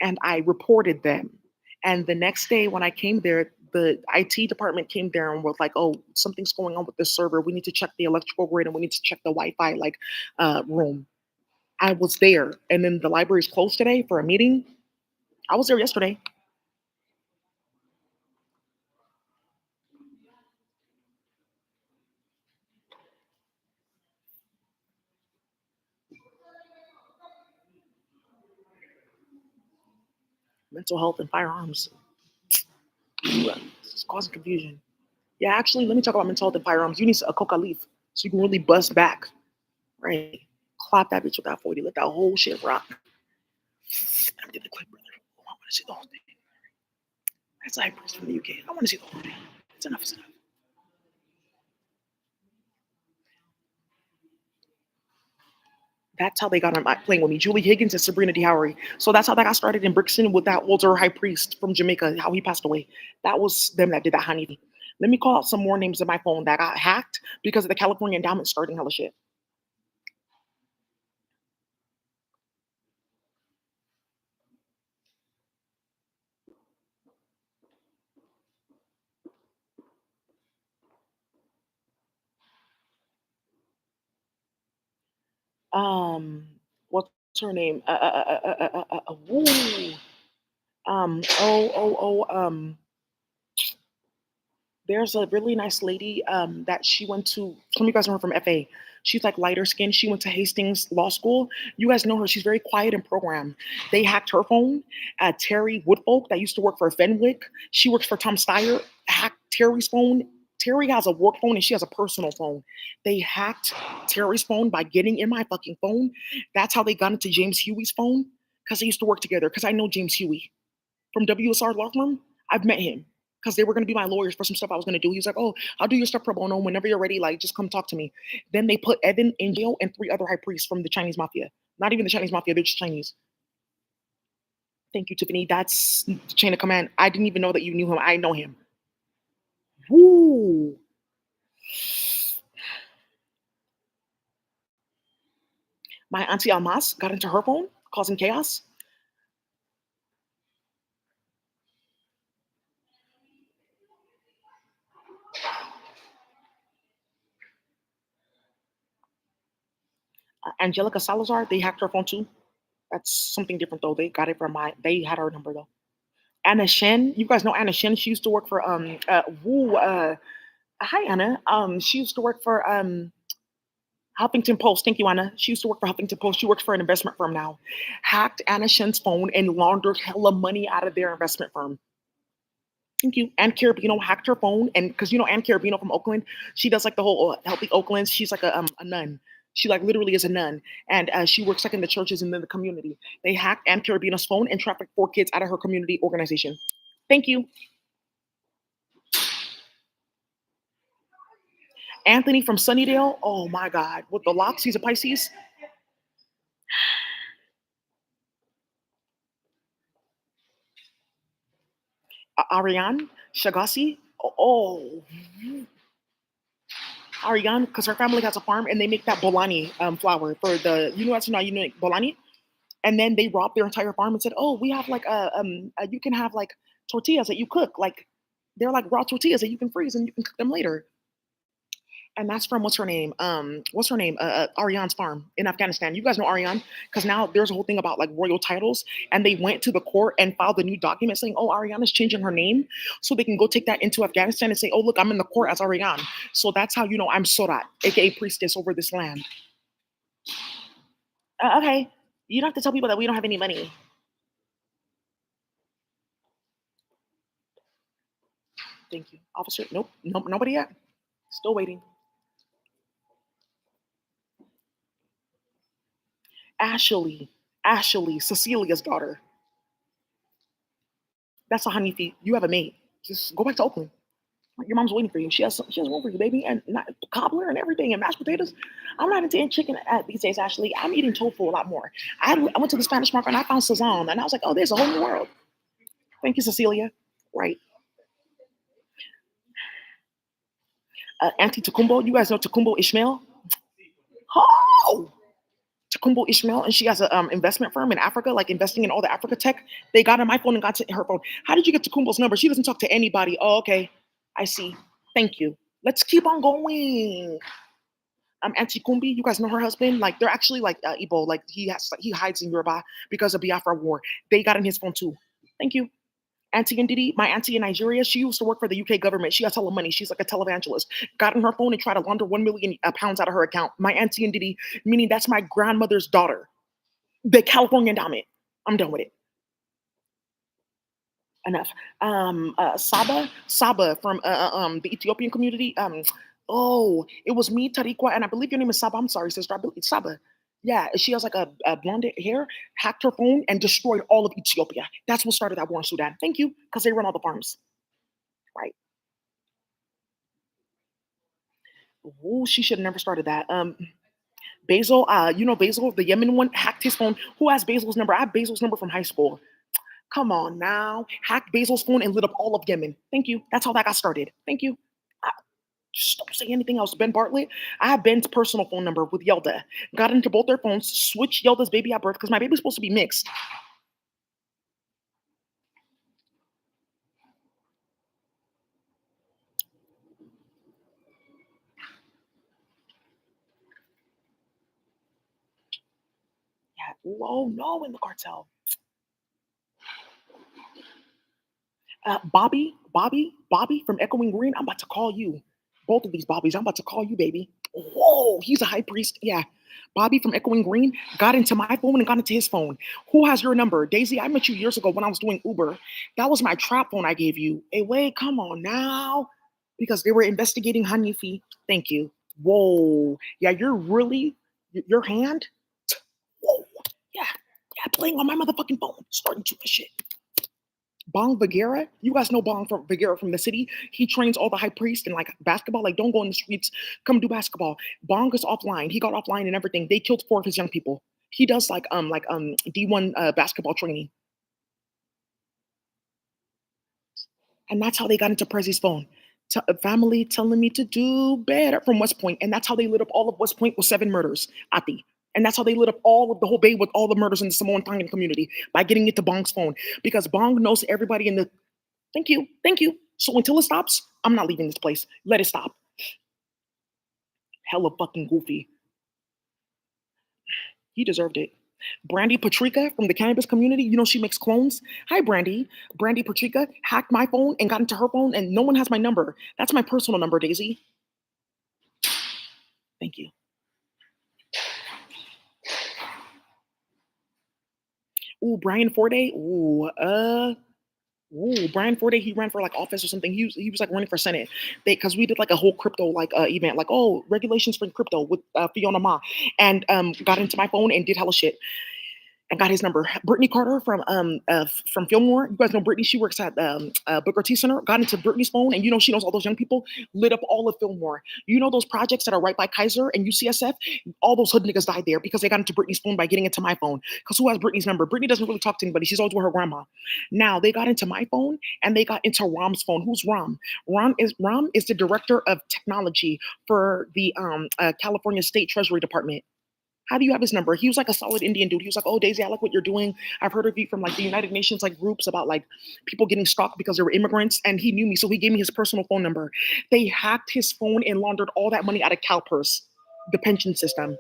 And I reported them. And the next day when I came there, the IT department came there and was like, "Oh, something's going on with the server. We need to check the electrical grid and we need to check the Wi-Fi like room." I was there, and then the library's closed today for a meeting. I was there yesterday. Mental health and firearms. It's causing confusion. Yeah, actually, let me talk about mental health and firearms. You need a coca leaf so you can really bust back, right? Clap that bitch with that 40. Let that whole shit rock. I'm gonna clip, brother. Oh, I want to see the whole thing. That's Cypress from the UK. I want to see the whole thing. It's enough. It's enough. That's how they got on playing with me. Julie Higgins and Sabrina DeHowery. So that's how that got started in Brixton with that older high priest from Jamaica, how he passed away. That was them that did that, honey. Let me call out some more names in my phone that got hacked because of the California endowment starting hella shit. Um, what's her name? Ooh. There's a really nice lady that she went to. Some of you guys know her from FA. She's like lighter skin. She went to Hastings Law School. You guys know her. She's very quiet and programmed. They hacked her phone. Terry Woodfolk, that used to work for Fenwick. She works for Tom Steyer. Hacked Terry's phone. Terry has a work phone and she has a personal phone. They hacked Terry's phone by getting in my fucking phone. That's how they got into James Huey's phone because they used to work together. Because I know James Huey from WSR Law Firm. I've met him because they were going to be my lawyers for some stuff I was going to do. He was like, "Oh, I'll do your stuff pro bono whenever you're ready. Like, just come talk to me." Then they put Evan in jail and three other high priests from the Chinese mafia. Not even the Chinese mafia; they're just Chinese. Thank you, Tiffany. That's the chain of command. I didn't even know that you knew him. I know him. Woo! My auntie Almas got into her phone, causing chaos. Angelica Salazar, they hacked her phone too. That's something different though. They got it from my. They had her number though. Anna Shen, you guys know Anna Shen. She used to work for hi Anna. She used to work for Huffington Post. Thank you, Anna. She used to work for Huffington Post. She works for an investment firm now. Hacked Anna Shen's phone and laundered hella money out of their investment firm. Thank you. Ann Carabino hacked her phone, and because you know Ann Carabino from Oakland, she does like the whole healthy Oaklands. She's like a nun. She like literally is a nun, and she works like in the churches and in the community. They hacked Ann Carabino's phone and trafficked 4 kids out of her community organization. Thank you, Anthony from Sunnydale. Oh my God, with the locks, he's a Pisces. Ariane Shagasi. Oh, Ariane, because her family has a farm and they make that Bolani flour for the you know what's not you know Bolani, and then they robbed their entire farm and said, "Oh, we have like you can have like tortillas that you cook like they're like raw tortillas that you can freeze and you can cook them later." And that's from what's her name? What's her name? Ariane's farm in Afghanistan. You guys know Ariane because now there's a whole thing about like royal titles, and they went to the court and filed a new document saying, "Oh, Ariane is changing her name," so they can go take that into Afghanistan and say, "Oh, look, I'm in the court as Ariane." So that's how you know I'm Sorat, aka priestess over this land. Okay, you don't have to tell people that we don't have any money. Thank you, officer. Nope, nope, nobody yet. Still waiting. Ashley, Ashley, Cecilia's daughter. That's a honeybee. You have a mate. Just go back to Oakland. Your mom's waiting for you. She has room for you, baby, and not cobbler and everything and mashed potatoes. I'm not into chicken these days, Ashley. I'm eating tofu a lot more. I went to the Spanish market and I found sazam, and I was like, oh, there's a whole new world. Thank you, Cecilia. Right, Auntie Takumbo. You guys know Takumbo Ishmael? Oh, Takumbo Ishmael, and she has a investment firm in Africa, like investing in all the Africa tech. They got on my phone and got to her phone. How did you get Takumbo's number? She doesn't talk to anybody. Oh, okay, I see. Thank you. Let's keep on going. Auntie Kumbi, you guys know her husband. Like they're actually like Igbo. Like he hides in Yoruba because of Biafra War. They got in his phone too. Thank you. Auntie Ndidi, my auntie in Nigeria, she used to work for the UK government. She has hella money. She's like a televangelist. Got in her phone and tried to launder 1 million pounds out of her account. My auntie Ndidi, meaning that's my grandmother's daughter. The California endowment. I'm done with it. Enough. Saba from the Ethiopian community. Oh, it was me, Tariqua, and I believe your name is Saba. I'm sorry, sister. I believe it's Saba. Yeah, she has like a blonde hair, hacked her phone, and destroyed all of Ethiopia. That's what started that war in Sudan. Thank you, because they run all the farms. Right. Oh, she should have never started that. Basil, you know Basil, the Yemen one, hacked his phone. Who has Basil's number? I have Basil's number from high school. Come on now. Hacked Basil's phone and lit up all of Yemen. Thank you. That's how that got started. Thank you. I, just don't say anything else. Ben Bartlett. I have Ben's personal phone number with Yelda. Got into both their phones, switched Yelda's baby at birth because my baby's supposed to be mixed. Yeah. Oh no, in the cartel. Bobby from Echoing Green. I'm about to call you. Both of these Bobbies. I'm about to call you, baby. Whoa, he's a high priest. Yeah. Bobby from Echoing Green got into my phone and got into his phone. Who has your number? Daisy, I met you years ago when I was doing Uber. That was my trap phone I gave you. Hey, wait, come on now. Because they were investigating Hanifi. Thank you. Whoa. Yeah, you're really, your hand? Whoa. Yeah. Yeah, playing on my motherfucking phone. Starting to shit. Bong Vigera, you guys know Bong from Vigera from the city. He trains all the high priests in like basketball. Like, don't go in the streets, come do basketball. Bong is offline. He got offline and everything. They killed 4 of his young people. He does like D1 basketball training, and that's how they got into Prezi's phone. Family telling me to do better from West Point, and that's how they lit up all of West Point with 7 murders. Ati. And that's how they lit up all of the whole bay with all the murders in the Samoan Tongan community by getting it to Bong's phone because Bong knows everybody in the. Thank you. Thank you. So until it stops, I'm not leaving this place. Let it stop. Hella fucking goofy. He deserved it. Brandy Patrica from the cannabis community, you know she makes clones. Hi, Brandy. Brandy Patrica hacked my phone and got into her phone, and no one has my number. That's my personal number, Daisy. Thank you. Ooh, Brian Forday. Ooh, Ooh, Brian Forte, he ran for like office or something. He was like running for Senate. Because we did like a whole crypto like event, like oh regulations for crypto with Fiona Ma, and got into my phone and did hella shit. I got his number. Brittany Carter from Fillmore. You guys know Brittany. She works at Booker T Center. Got into Brittany's phone, and you know she knows all those young people. Lit up all of Fillmore. You know those projects that are right by Kaiser and UCSF. All those hood niggas died there because they got into Brittany's phone by getting into my phone. Because who has Brittany's number? Brittany doesn't really talk to anybody. She's always with her grandma. Now they got into my phone and they got into Rom's phone. Who's Rom? Rom is the director of technology for the California State Treasury Department. How do you have his number? He was like a solid Indian dude. He was like, "Oh, Daisy, I like what you're doing. I've heard of you from like the United Nations like groups about like people getting stalked because they were immigrants." And he knew me, so he gave me his personal phone number. They hacked his phone and laundered all that money out of CalPERS, the pension system.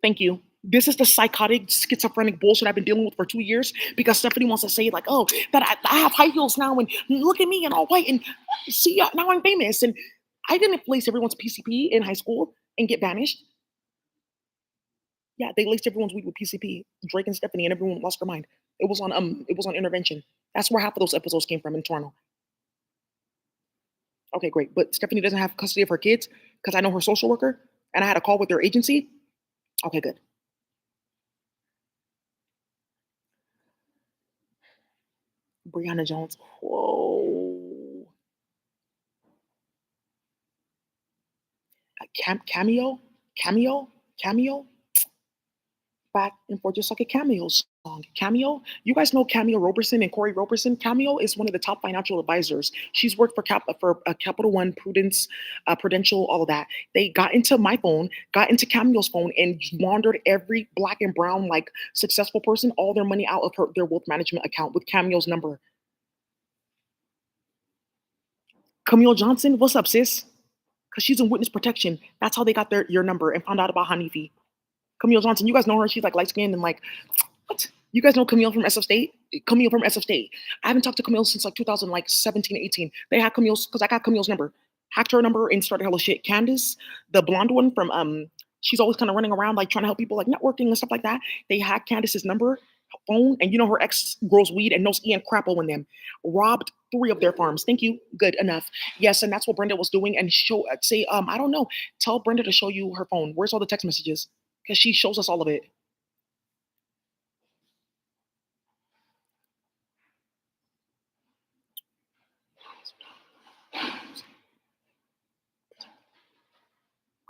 Thank you. This is the psychotic, schizophrenic bullshit I've been dealing with for 2 years because Stephanie wants to say like, "Oh, that I have high heels now and look at me and all white and see now I'm famous." And I didn't place everyone's PCP in high school and get banished. Yeah, they laced everyone's weed with PCP. Drake and Stephanie and everyone lost their mind. It was on intervention. That's where half of those episodes came from in Toronto. Okay, great. But Stephanie doesn't have custody of her kids because I know her social worker and I had a call with their agency. Okay, good. Brianna Jones. Whoa. A cameo? Cameo? Cameo? Back and forth just like a Cameo song. Cameo, you guys know Cameo Roberson and Corey Roberson. Cameo is one of the top financial advisors. She's worked for Capital One, Prudential, all of that. They got into my phone, got into Cameo's phone, and laundered every black and brown like successful person all their money out of their wealth management account with Cameo's number. Camille Johnson, what's up, sis? Because she's in witness protection. That's how they got your number and found out about Hanifi. Camille Johnson, you guys know her. She's like light skinned and like, what? You guys know Camille from SF State? Camille from SF State. I haven't talked to Camille since like 2017, 18. They had Camille's because I got Camille's number, hacked her number and started hella shit. Candace, the blonde one from she's always kind of running around like trying to help people like networking and stuff like that. They hacked Candace's number, phone, and you know her ex grows weed and knows Ian Crapo in them. Robbed three of their farms. Thank you. Good enough. Yes, and that's what Brenda was doing. And say I don't know. Tell Brenda to show you her phone. Where's all the text messages? Because she shows us all of it.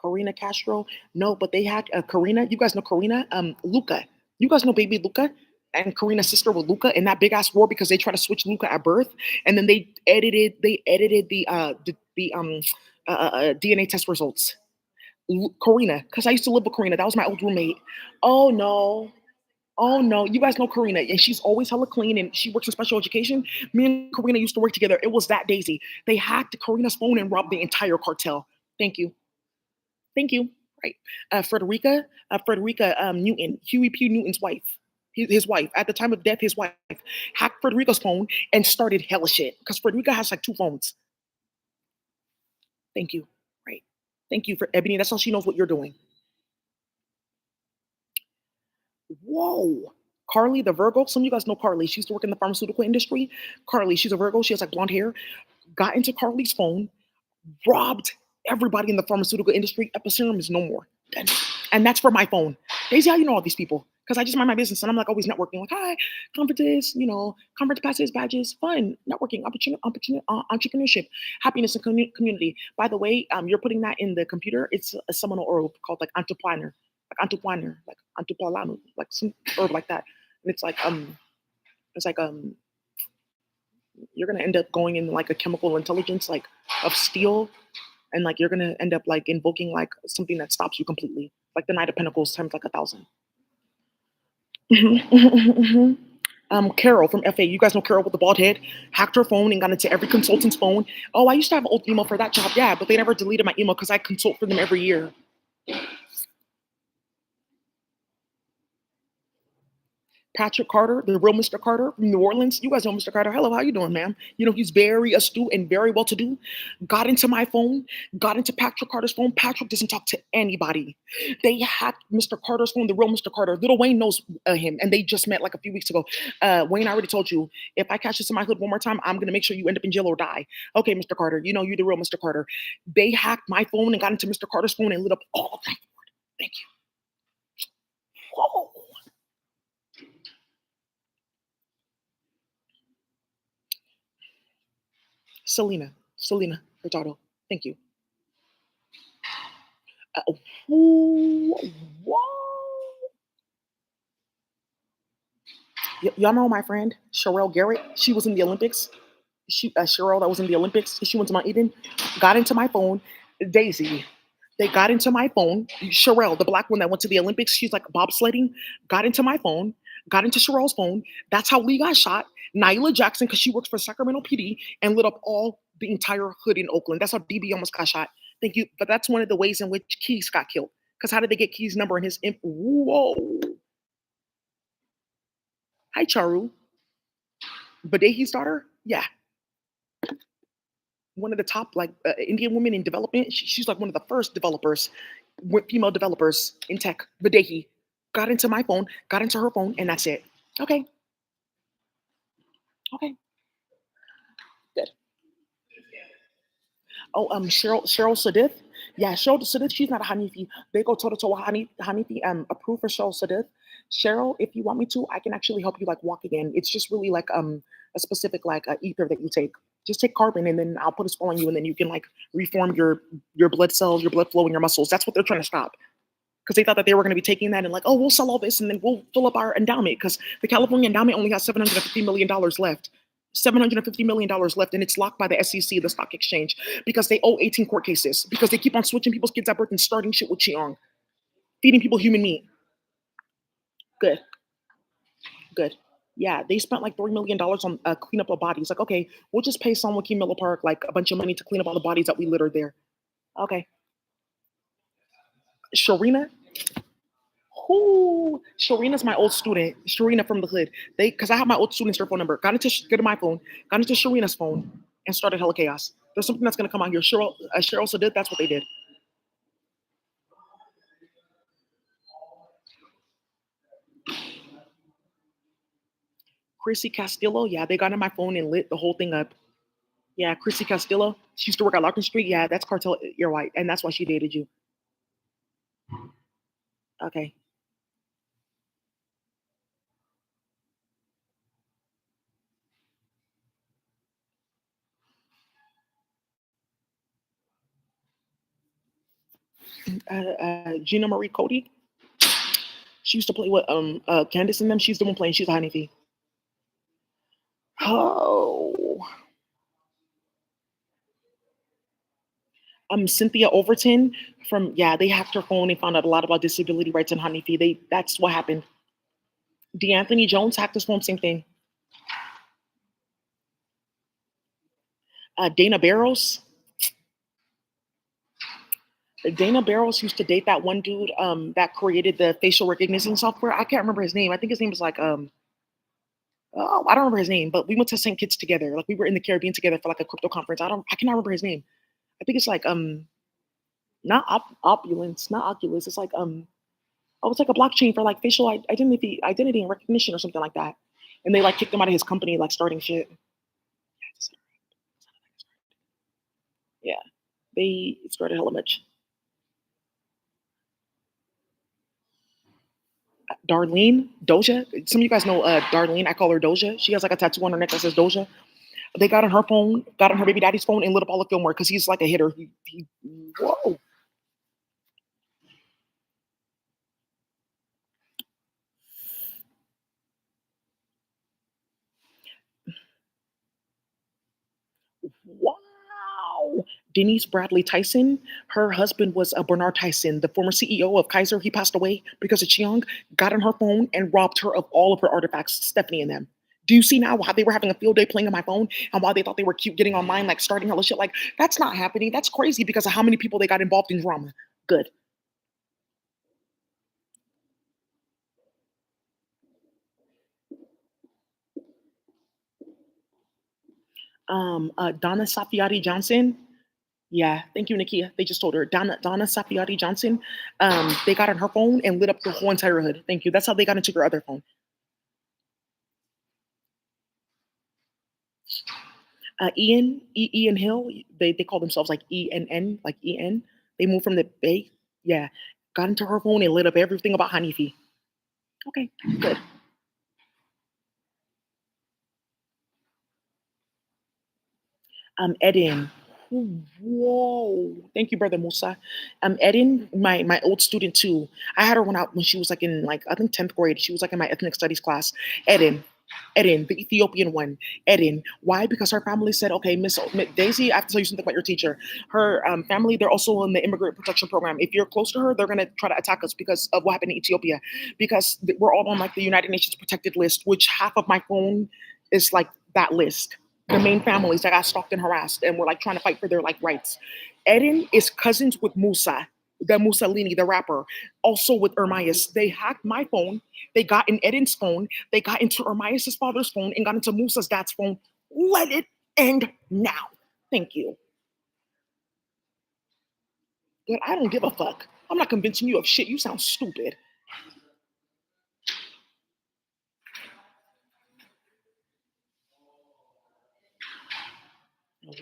Karina Castro. No, but they had Karina. You guys know Karina. Luca. You guys know baby Luca and Karina's sister with Luca in that big ass war because they tried to switch Luca at birth, and then they edited the DNA test results. Karina, because I used to live with Karina. That was my old roommate. Oh no. Oh no, you guys know Karina, and she's always hella clean, and she works in special education. Me and Karina used to work together. It was that Daisy. They hacked Karina's phone and robbed the entire cartel. Thank you. Thank you. Right. Frederica Newton, Huey P. Newton's wife, his wife, at the time of death, his wife hacked Frederica's phone and started hella shit because Frederica has like two phones. Thank you. Right. Thank you for Ebony. That's how she knows what you're doing. Whoa. Carly, the Virgo. Some of you guys know Carly. She used to work in the pharmaceutical industry. Carly, she's a Virgo. She has like blonde hair. Got into Carly's phone, robbed everybody in the pharmaceutical industry. Episerum is no more. And that's for my phone. Daisy, how you know all these people? Because I just mind my business and I'm like always networking. Like, hi, conferences, conference passes, badges, fun, networking, entrepreneurship, happiness, and community. By the way, you're putting that in the computer. It's a Seminole herb called like like antupalano, like some herb like that. And it's like you're gonna end up going in like a chemical intelligence like of steel, and like you're gonna end up like invoking like something that stops you completely, like the Knight of Pentacles times like 1,000. Carol from FA. You guys know Carol with the bald head. Hacked her phone and got into every consultant's phone. Oh, I used to have an old email for that job. Yeah, but they never deleted my email because I consult for them every year. Patrick Carter, the real Mr. Carter from New Orleans. You guys know Mr. Carter. Hello, how you doing, ma'am? You know, he's very astute and very well to do. Got into my phone, got into Patrick Carter's phone. Patrick doesn't talk to anybody. They hacked Mr. Carter's phone, the real Mr. Carter. Little Wayne knows him, and they just met like a few weeks ago. Wayne, I already told you, if I catch this in my hood one more time, I'm gonna make sure you end up in jail or die. Okay, Mr. Carter, you know you're the real Mr. Carter. They hacked my phone and got into Mr. Carter's phone and lit up all of that. Thank you. Whoa. Selena Hurtado. Thank you. Uh, whoo, whoa. Y'all know my friend Sherelle Garrett. She was in the Olympics. Cheryl that was in the Olympics. She went to Mount Eden. Got into my phone. Daisy. They got into my phone. Sherelle, the black one that went to the Olympics, she's like bobsledding. Got into my phone. Got into Sherelle's phone. That's how Lee got shot. Nyla Jackson, because she works for Sacramento PD, and lit up all the entire hood in Oakland. That's how DB almost got shot. Thank you. But that's one of the ways in which Keys got killed. Because how did they get Keys' number and his info? Whoa. Hi, Charu. Badehi's daughter? Yeah. One of the top like Indian women in development. She's like one of the first developers, female developers in tech. Videhi got into my phone, got into her phone, and that's it. Okay, okay, good. Oh, Cheryl Sadith. Yeah, Cheryl Sadith. She's not a Hanifi. They go toe to toe with Hanifi. Approved for Cheryl Sadith. Cheryl, if you want me to, I can actually help you like walk again. It's just really like a specific like ether that you take. Just take carbon and then I'll put a spell on you and then you can like reform your blood cells, your blood flow in your muscles. That's what they're trying to stop. Because they thought that they were going to be taking that and like, oh, we'll sell all this and then we'll fill up our endowment because the California endowment only has $750 million left. $750 million left, and it's locked by the SEC, the stock exchange, because they owe 18 court cases because they keep on switching people's kids at birth and starting shit with Chiong, feeding people human meat. Good, good. Yeah, they spent like $3 million on cleanup of bodies. Like, okay, we'll just pay someone Key Miller Park like a bunch of money to clean up all the bodies that we littered there. Okay. Sharina, who? Sharina's my old student. Sharina from the hood. Because I have my old student's phone number. Get to my phone, got into Sharina's phone, and started hella chaos. There's something that's gonna come out here. Cheryl also did. That's what they did. Chrissy Castillo. Yeah, they got in my phone and lit the whole thing up. Yeah, Chrissy Castillo. She used to work at Larkin Street. Yeah, that's Cartel You're white, and that's why she dated you. Okay. Gina Marie Cody. She used to play with Candace and them. She's the one playing. She's a honeybee. Oh. Cynthia Overton from they hacked her phone and found out a lot about disability rights and honeybee. That's what happened. DeAnthony Jones hacked his phone. Same thing. Dana Barrows. Dana Barrows used to date that one dude that created the facial recognition software. I can't remember his name. I think his name was like oh, I don't remember his name, but we went to St. Kitts together. Like we were in the Caribbean together for like a crypto conference. I cannot remember his name. I think it's like not opulence, not Oculus. It's like oh, it's like a blockchain for like facial identity and recognition or something like that. And they like kicked him out of his company, like starting shit. Yeah, they started hella much. Darlene, Doja. Some of you guys know Darlene. I call her Doja. She has like a tattoo on her neck that says Doja. They got on her phone, got on her baby daddy's phone, and lit up all of Fillmore because he's like a hitter. Whoa. Wow. Denise Bradley Tyson, her husband was Bernard Tyson, the former CEO of Kaiser. He passed away because of Chiang, got on her phone and robbed her of all of her artifacts, Stephanie and them. Do you see now how they were having a field day playing on my phone and why they thought they were cute getting online, like starting hella shit? Like, that's not happening. That's crazy because of how many people they got involved in drama. Good. Donna Safiati Johnson. Yeah, thank you, Nakia. They just told her Donna Safiati Johnson. They got on her phone and lit up the whole entire hood. Thank you. That's how they got into her other phone. Ian Hill. They call themselves like ENN, like EN. They moved from the Bay. Yeah, got into her phone and lit up everything about Hanifi. Okay, good. Edin. Whoa. Thank you, brother Musa. Edin, my old student too. I had her when she was like in like I think 10th grade. She was like in my ethnic studies class. Edin. Edin, the Ethiopian one. Edin. Why? Because her family said, okay, Miss Daisy, I have to tell you something about your teacher. Her family, they're also in the immigrant protection program. If you're close to her, they're gonna try to attack us because of what happened in Ethiopia. Because we're all on like the United Nations protected list, which half of my phone is like that list, the main families that got stalked and harassed and were like trying to fight for their like rights. Eden is cousins with Musa, the Mussolini, the rapper, also with Ermias. They hacked my phone. They got in Eden's phone. They got into Ermias's father's phone and got into Musa's dad's phone. Let it end now. Thank you. Good. I don't give a fuck. I'm not convincing you of shit. You sound stupid.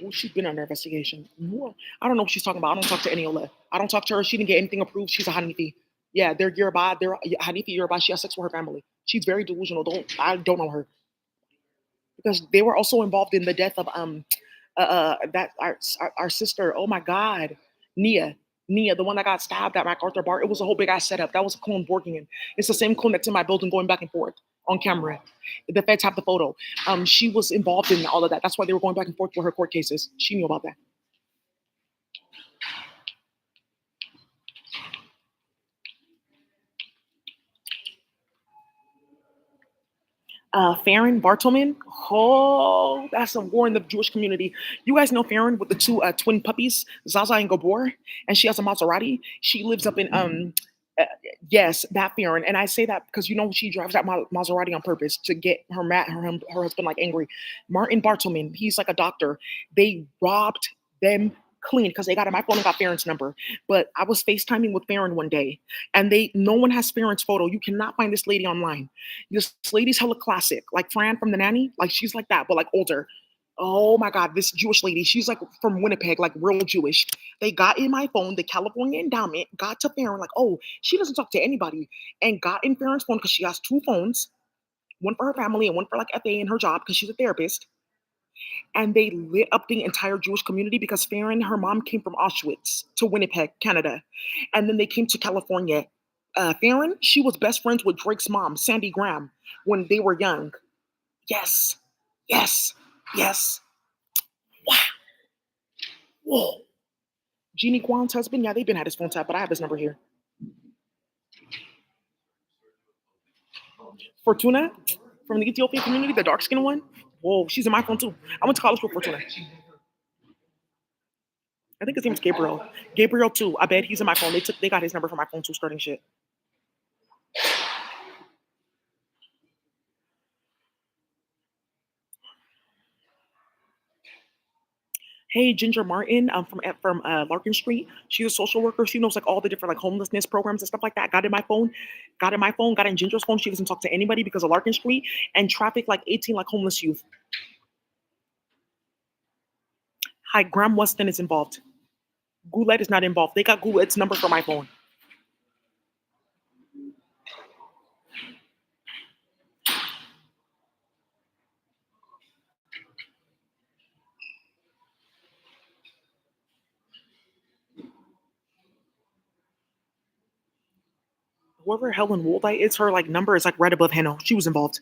Well, she's been under investigation. I don't know what she's talking about. I don't talk to Eniola. I don't talk to her. She didn't get anything approved. She's a Hanifi. Yeah, they're Yoruba. They're Hanifi Yoruba. She has sex with her family. She's very delusional. I don't know her because they were also involved in the death of that our sister. Oh my God, Nia. Nia, the one that got stabbed at MacArthur Bar. It was a whole big ass setup. That was a clone working in. It's the same clone that's in my building going back and forth on camera. The feds have the photo. She was involved in all of that. That's why they were going back and forth with her court cases. She knew about that. Farron Bartleman. Oh, that's a war in the Jewish community. You guys know Farron with the two twin puppies, Zaza and Gabor, and she has a Maserati. She lives up in uh, yes, that Farron. And I say that because you know she drives that Maserati on purpose to get her husband like angry. Martin Bartleman, he's like a doctor. They robbed them clean because they got in my phone and got Farron's number. But I was FaceTiming with Farron one day, and no one has Farron's photo. You cannot find this lady online. This lady's hella classic, like Fran from The Nanny. Like she's like that, but like older. Oh my God, this Jewish lady. She's like from Winnipeg, like real Jewish. They got in my phone, the California endowment, got to Farron, like, oh, she doesn't talk to anybody, and got in Farron's phone because she has two phones, one for her family and one for like FA and her job because she's a therapist. And they lit up the entire Jewish community because Farron, her mom came from Auschwitz to Winnipeg, Canada. And then they came to California. Farron, she was best friends with Drake's mom, Sandy Graham, when they were young. Yes, yes, yes. Wow. Whoa. Jeannie Kwan's husband, yeah, they've been at his phone tap, but I have his number here. Fortuna from the Ethiopian community, the dark skinned one. Whoa, she's in my phone too. I went to college with Fortuna. I think his name's Gabriel. Gabriel too. I bet he's in my phone. They got his number from my phone too, starting shit. Hey, Ginger Martin, from Larkin Street. She's a social worker. She knows like all the different like homelessness programs and stuff like that. Got in my phone, got in my phone, got in Ginger's phone. She doesn't talk to anybody because of Larkin Street and traffic like 18 like homeless youth. Hi, Graham Weston is involved. Goulet is not involved. They got Goulet's number for my phone. Whoever Helen Woldite is, her like number is like right above Heno. She was involved.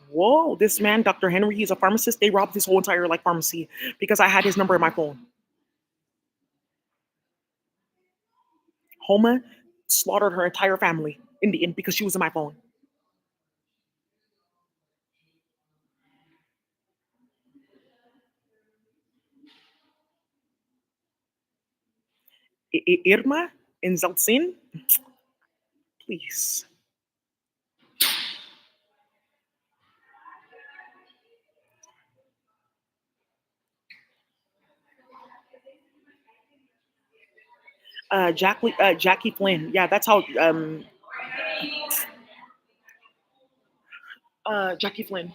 Whoa, this man, Dr. Henry, he's a pharmacist. They robbed his whole entire like pharmacy because I had his number in my phone. Homa slaughtered her entire family in the end because she was in my phone. Irma and Zeltsin, please. Jackie Flynn. Yeah, that's how. Jackie Flynn.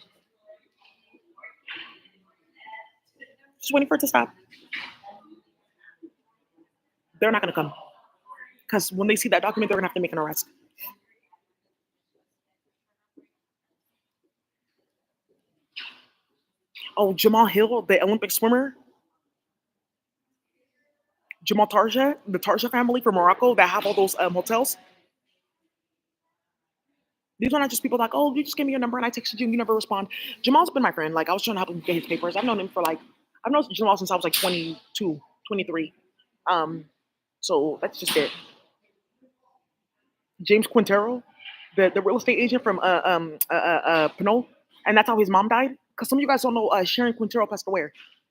Just waiting for it to stop. They're not gonna come because when they see that document, they're gonna have to make an arrest. Oh, Jamal Hill, the Olympic swimmer, Jamal Tarja, the Tarja family from Morocco that have all those hotels. These are not just people like, oh, you just gave me your number and I texted you and you never respond. Jamal's been my friend. Like, I was trying to help him get his papers. I've known him for like, I've known Jamal since I was like 22, 23. Um, so that's just it. James Quintero, the real estate agent from Pinole, and that's how his mom died. Because some of you guys don't know, Sharon Quintero passed away.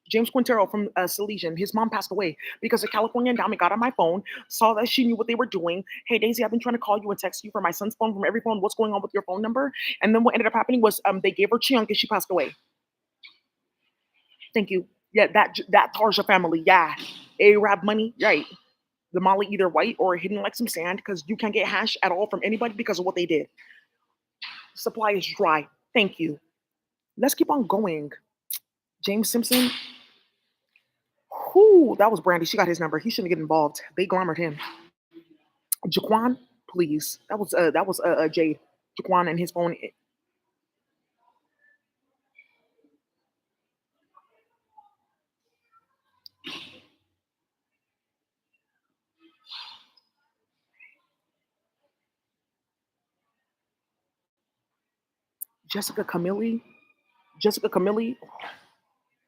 James Quintero from Salesian, his mom passed away because a California endowment got on my phone, saw that she knew what they were doing. Hey Daisy, I've been trying to call you and text you from my son's phone, from every phone. What's going on with your phone number? And then what ended up happening was they gave her Chianca, she passed away. Thank you. Yeah, that Tarja family, yeah. Arab money, right. The Molly either white or hidden like some sand because you can't get hash at all from anybody because of what they did. Supply is dry. Thank you. Let's keep on going. James Simpson. Whoo, that was Brandy. She got his number. He shouldn't get involved. They glamored him. Jaquan, please. That was Jade. Jaquan and his phone. Jessica Camille. Jessica Camille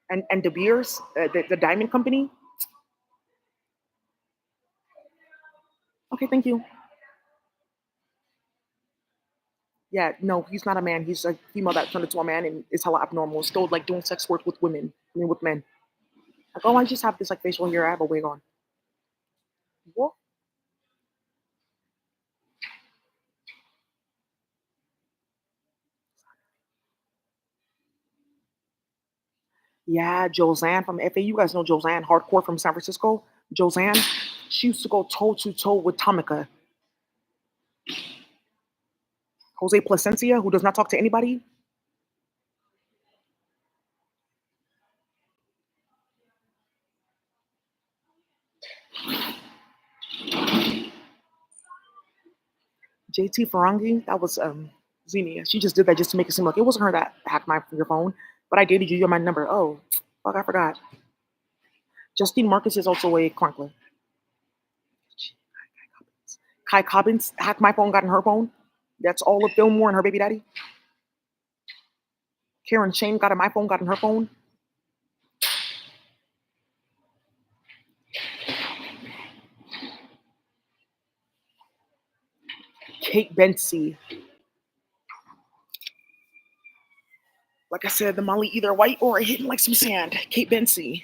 and De Beers, the diamond company. Okay, thank you. Yeah, no, he's not a man. He's a female that turned into a man and is hella abnormal. Still like doing sex work with women. I mean with men. Like, oh, I just have this like facial hair. I have a wig on. What? Yeah, Josanne from FA. You guys know Josanne, hardcore from San Francisco. Josanne, she used to go toe to toe with Tomica. Jose Placencia, who does not talk to anybody. JT Ferangi, that was Xenia. She just did that just to make it seem like it wasn't her that hacked your phone, but I dated you. You're my number. Oh, fuck, I forgot. Justine Marcus is also a chronicler. Kai Cobbins hacked my phone, got in her phone. That's all of Fillmore and her baby daddy. Karen Shane got in my phone, got in her phone. Kate Bensey. Like I said, the Molly either white or hidden like some sand. Kate Bensey.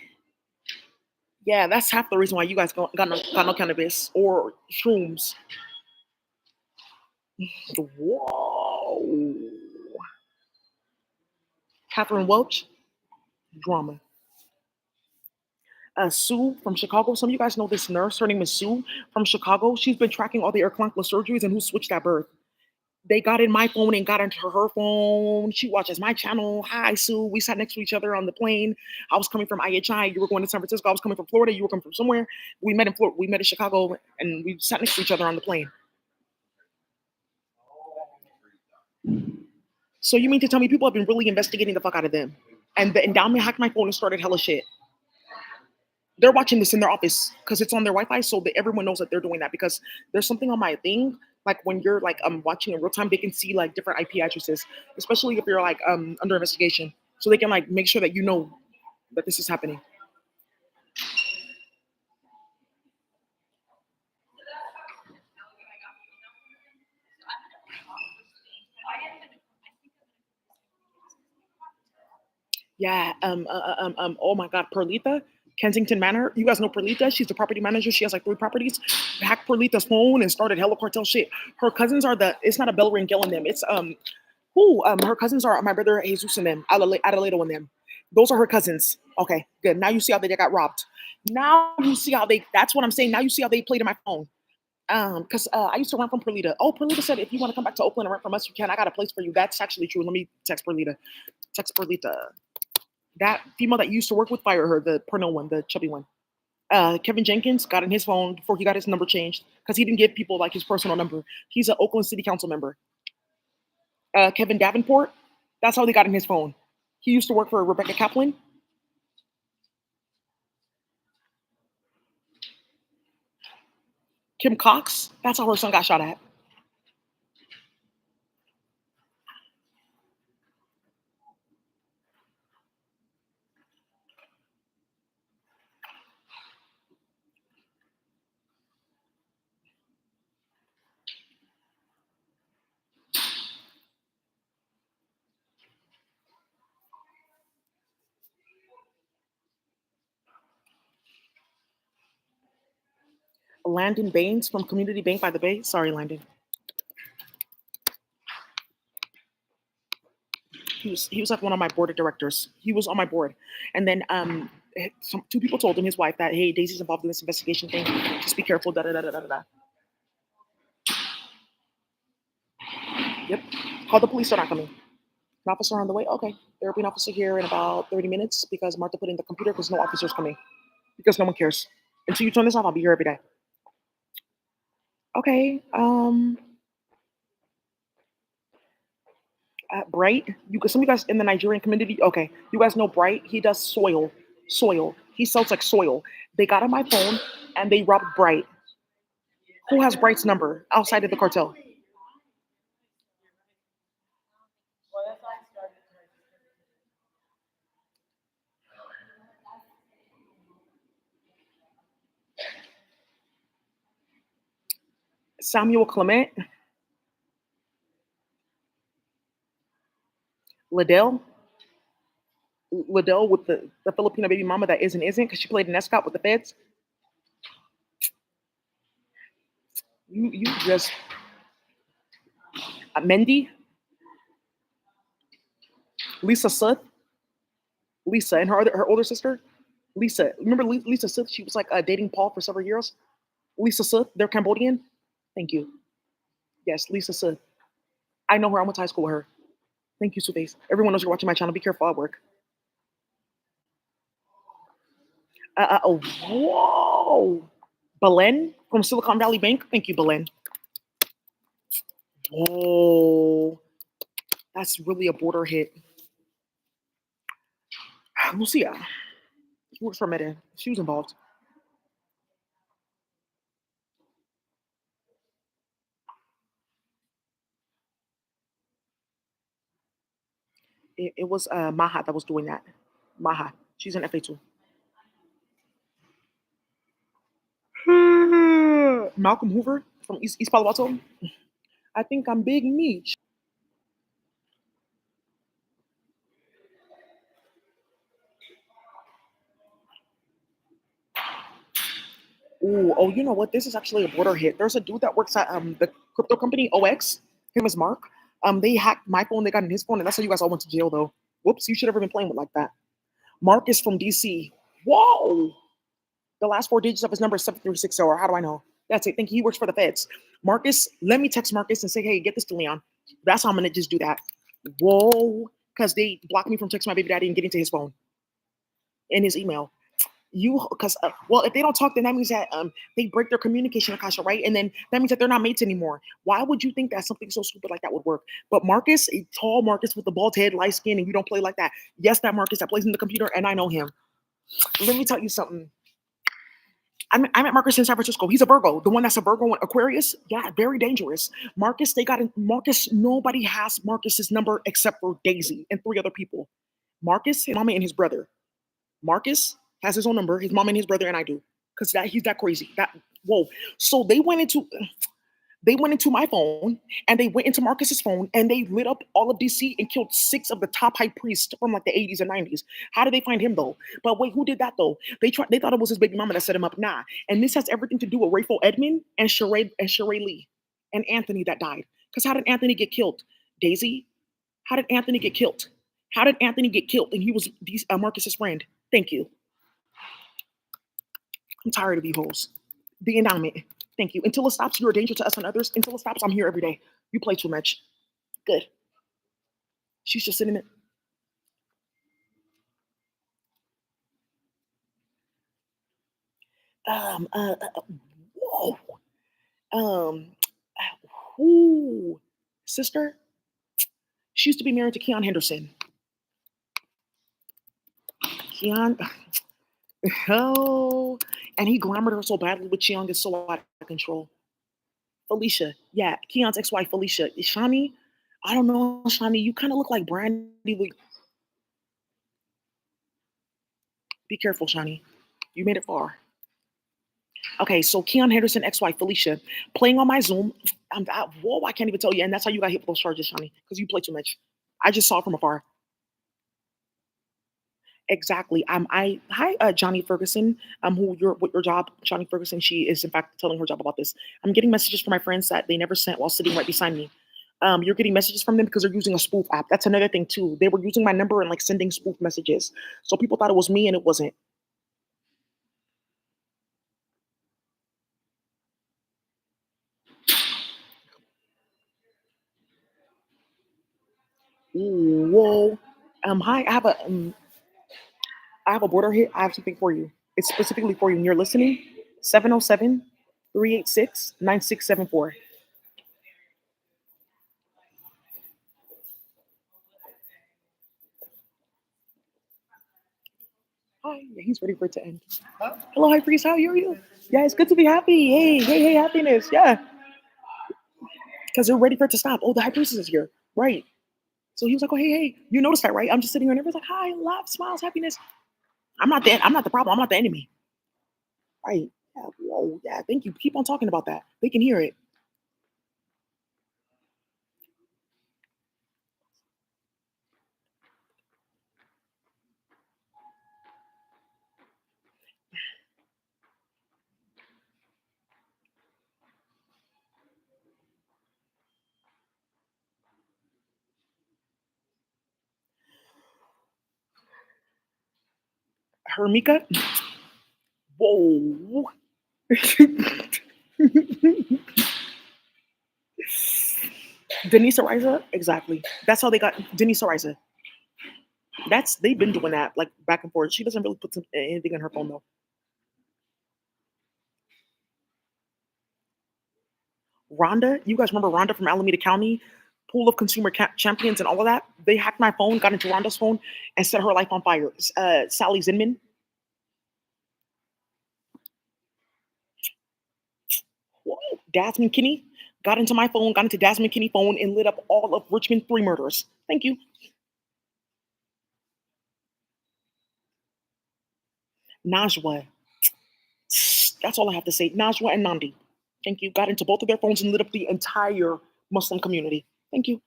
Yeah, that's half the reason why you guys got no cannabis or shrooms. Whoa. Catherine Welch, drama. Sue from Chicago. Some of you guys know this nurse. Her name is Sue from Chicago. She's been tracking all the Erklankel surgeries and who switched at birth. They got in my phone and got into her phone. She watches my channel. Hi, Sue. We sat next to each other on the plane. I was coming from IHI. You were going to San Francisco. I was coming from Florida. You were coming from somewhere. We met in Florida. We met in Chicago, and we sat next to each other on the plane. So you mean to tell me people have been really investigating the fuck out of them? And the endowment hacked my phone and started hella shit. They're watching this in their office because it's on their Wi-Fi, so that everyone knows that they're doing that because there's something on my thing. Like when you're like watching in real time, they can see like different IP addresses, especially if you're like under investigation, so they can like make sure that you know that this is happening. Yeah. Oh my God, Perlita, Kensington Manor. You guys know Perlita? She's the property manager. She has like 3 properties. Hacked Perlita's phone and started hella cartel shit. Her cousins are the. It's not a Bell Ring Gill in them. It's who her cousins are my brother Jesus and them, Adelaide and them. Those are her cousins. Okay, good. Now you see how they got robbed. Now you see how they. That's what I'm saying. Now you see how they played in my phone. Because I used to rent from Perlita. Oh, Perlita said if you want to come back to Oakland and rent from us, you can. I got a place for you. That's actually true. Let me text Perlita. Text Perlita. That female that you used to work with, fire her. The porno one, the chubby one. Kevin Jenkins got in his phone before he got his number changed because he didn't give people like his personal number. He's an Oakland City Council member. Kevin Davenport, that's how they got in his phone. He used to work for Rebecca Kaplan. Kim Cox, that's how her son got shot at. Landon Baines from Community Bank by the Bay. Sorry, Landon. He was like one of my board of directors. He was on my board, and then two people told him, his wife, that hey, Daisy's involved in this investigation thing. Just be careful. Da da da da da da. Yep. Call the police. They're not coming. An officer on the way. Okay, there will be an officer here in about 30 minutes because Martha put in the computer because no officer's coming because no one cares. Until you turn this off, I'll be here every day. Okay. Bright. Some of you guys in the Nigerian community. Okay, you guys know Bright. He does soil. Soil. He sells like soil. They got on my phone and they robbed Bright. Who has Bright's number outside of the cartel? Samuel Clement, Liddell, Liddell with the Filipino baby mama that isn't because she played an escort with the feds. You just Mendy, Lisa Suth, Lisa and her older sister, Lisa. Remember Lisa Suth? She was like dating Paul for several years. Lisa Suth, they're Cambodian. Thank you. Yes, Lisa Suth. I know her. I went to high school with her. Thank you, Suface. Everyone knows you're watching my channel. Be careful at work. Oh, whoa. Belen from Silicon Valley Bank. Thank you, Belen. Oh, that's really a border hit. Lucia, she works for Meta. She was involved. It was Maha that was doing that. Maha. She's an FA2. Malcolm Hoover from East Palo Alto. I think I'm Big Meech. Ooh, oh, you know what? This is actually a border hit. There's a dude that works at the crypto company OX. Him is Mark. They hacked my phone. They got in his phone, and that's how you guys all went to jail, though. Whoops! You should never been playing with like that. Mark is from DC. Whoa! The last four digits of his number is 7360. Or how do I know? That's it. Think he works for the feds. Marcus, let me text Marcus and say, hey, get this to Leon. That's how I'm gonna just do that. Whoa! Because they blocked me from texting my baby daddy and getting to his phone and his email. Because well, if they don't talk, then that means that they break their communication, Akasha, right? And then that means that they're not mates anymore. Why would you think that something so stupid like that would work? But Marcus, a tall Marcus with the bald head, light skin, and you don't play like that. Yes, that Marcus that plays in the computer, and I know him. Let me tell you something. I met Marcus in San Francisco. He's a Virgo. The one that's a Virgo and Aquarius. Yeah, very dangerous. Marcus, they got in, Marcus. Nobody has Marcus's number except for Daisy and three other people. Marcus, his mama, and his brother. Marcus has his own number, his mom and his brother, and I do. Because that he's that crazy. That whoa. So they went into my phone and they went into Marcus's phone and they lit up all of DC and killed six of the top high priests from like the 80s and 90s. How did they find him though? But wait, who did that though? They thought it was his baby mama that set him up. Nah. And this has everything to do with Rayful Edmond and Sheree Lee and Anthony that died. Because how did Anthony get killed? Daisy, how did Anthony get killed? How did Anthony get killed? And he was Marcus's friend. Thank you. I'm tired of you hoes. The endowment. Thank you. Until it stops, you're a danger to us and others. Until it stops, I'm here every day. You play too much. Good. She's just sitting there. Um, uh, uh, uh, whoa. Um, who? Sister? She used to be married to Keon Henderson. Keon, oh, and he glamored her so badly with Cheong is so out of control. Felicia, yeah, Keon's ex-wife Felicia. Shani, I don't know, Shani, you kind of look like Brandy. Be careful, Shani. You made it far. Okay, so Keon Henderson, ex-wife Felicia, playing on my Zoom. Whoa, I can't even tell you, and that's how you got hit with those charges, Shani, because you play too much. I just saw it from afar. Exactly. I hi Johnny Ferguson. Who your what your job, Johnny Ferguson. She is in fact telling her job about this. I'm getting messages from my friends that they never sent while sitting right beside me. You're getting messages from them because they're using a spoof app. That's another thing too. They were using my number and like sending spoof messages. So people thought it was me and it wasn't. Ooh, whoa. Hi. I have a border hit. I have something for you. It's specifically for you. And you're listening. 707-386-9674. Hi. Yeah, he's ready for it to end. Hello, High Priest. How are you? Yeah, it's good to be happy. Hey, hey, hey, happiness. Yeah, because they're ready for it to stop. Oh, the High Priestess is here. Right. So he was like, oh, hey, hey. You noticed that, right? I'm just sitting here and everyone's like, hi, laugh, smiles, happiness. I'm not the problem. I'm not the enemy. Right. Yeah. Whoa. Yeah. Thank you. Keep on talking about that. They can hear it. Hermika. Whoa. Denise Ariza. Exactly. That's how they got Denise Ariza. They've been doing that like back and forth. She doesn't really put anything on her phone though. Rhonda, you guys remember Rhonda from Alameda County, pool of consumer champions and all of that? They hacked my phone, got into Rhonda's phone, and set her life on fire. Sally Zinman, whoa, Dasmond Kinney, got into my phone, got into Dasmond Kinney phone, and lit up all of Richmond 3 murders. Thank you. Najwa, that's all I have to say. Najwa and Nandi, thank you. Got into both of their phones and lit up the entire Muslim community. Thank you.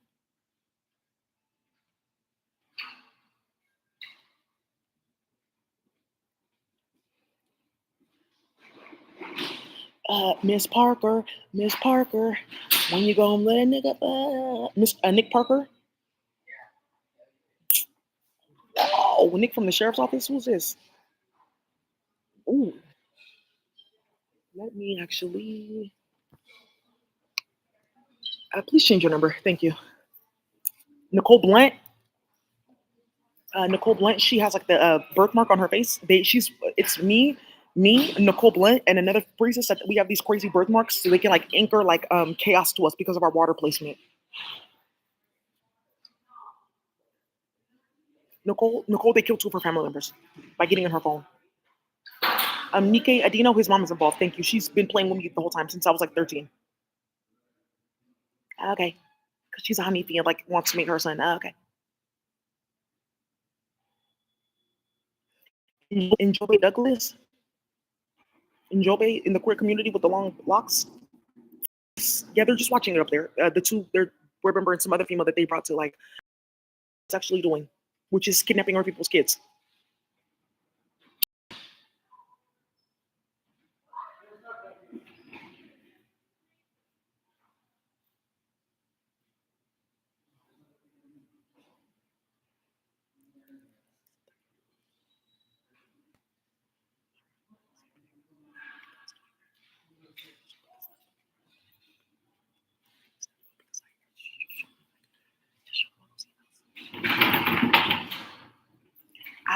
Miss Parker, Miss Parker, when you gonna let a nigga, Miss Nick Parker, oh, Nick from the sheriff's office. Who's this? Ooh, let me actually. Please change your number. Thank you. Nicole Blunt. Nicole Blunt. She has like the birthmark on her face. It's me, Nicole Blunt, and another priestess that we have these crazy birthmarks so they can like anchor like chaos to us because of our water placement. Nicole, they killed two of her family members by getting in her phone. Nike Adino, his mom is involved. Thank you. She's been playing with me the whole time since I was like 13. Okay, because she's a honeybee and like wants to meet her son. Okay. Enjoy Douglas. Njobe in the queer community with the long locks. Yeah, they're just watching it up there. The two, they're remembering some other female that they brought to like it's actually doing, which is kidnapping other people's kids.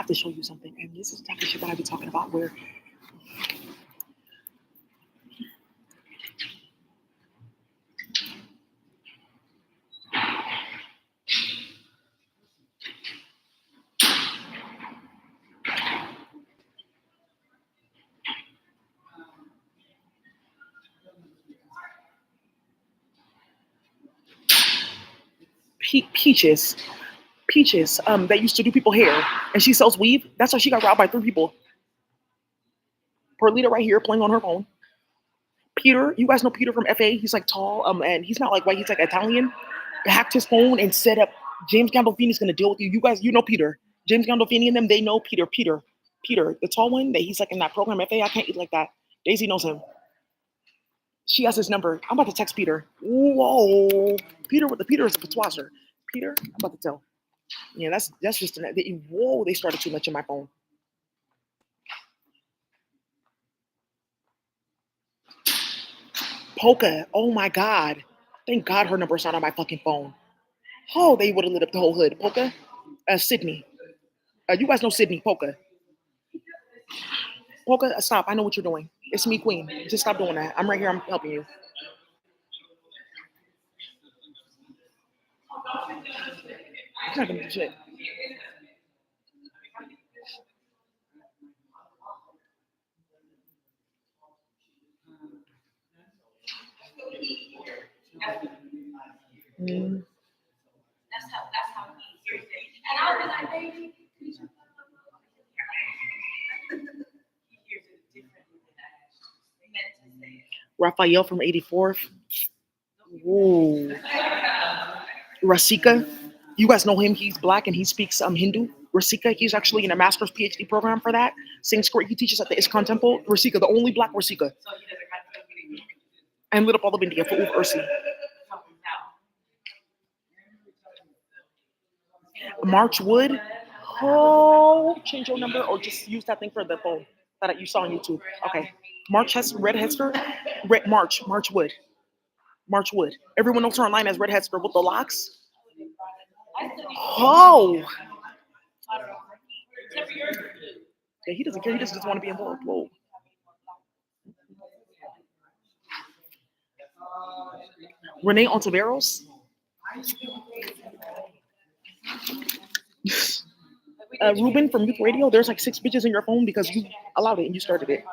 have to show you something, and this is the type of shit that I be talking about. Where Peaches, Peaches, that used to do people hair, and she sells weave. That's why she got robbed by 3 people. Perlita right here playing on her phone. Peter, you guys know Peter from FA. He's like tall, and he's not like white. He's like Italian. Hacked his phone and set up. James Gandolfini's gonna deal with you. You guys, you know Peter. James Gandolfini and them, they know Peter. Peter, the tall one that he's like in that program FA. I can't eat like that. Daisy knows him. She has his number. I'm about to text Peter. Whoa, Peter is a patoiser. Peter, I'm about to tell. Yeah, that's just whoa. They started too much in my phone. Polka. Oh my God. Thank God her number's not on my fucking phone. Oh, they would have lit up the whole hood. Polka. Sydney. You guys know Sydney. Polka. Polka. Stop. I know what you're doing. It's me, Queen. Just stop doing that. I'm right here. I'm helping you. It's not gonna do shit. Mm. Raphael from 84th. Ooh. Rasika. You guys know him. He's black and he speaks Hindu. Rasika, he's actually in a master's PhD program for that. Sanskrit, he teaches at the ISKCON temple. Rasika, the only black Rasika. And lit up all of India for Ursi. March Wood. Oh, change your number or just use that thing for the phone that you saw on YouTube. Okay. Red Hester. March Wood. March Wood. Everyone knows her online as Red Hester with the locks. Oh. Yeah, he doesn't care. He just want to be involved. Whoa. Renee Ontiveros. Ruben from Youth Radio. There's like 6 bitches in your phone because you allowed it and you started it.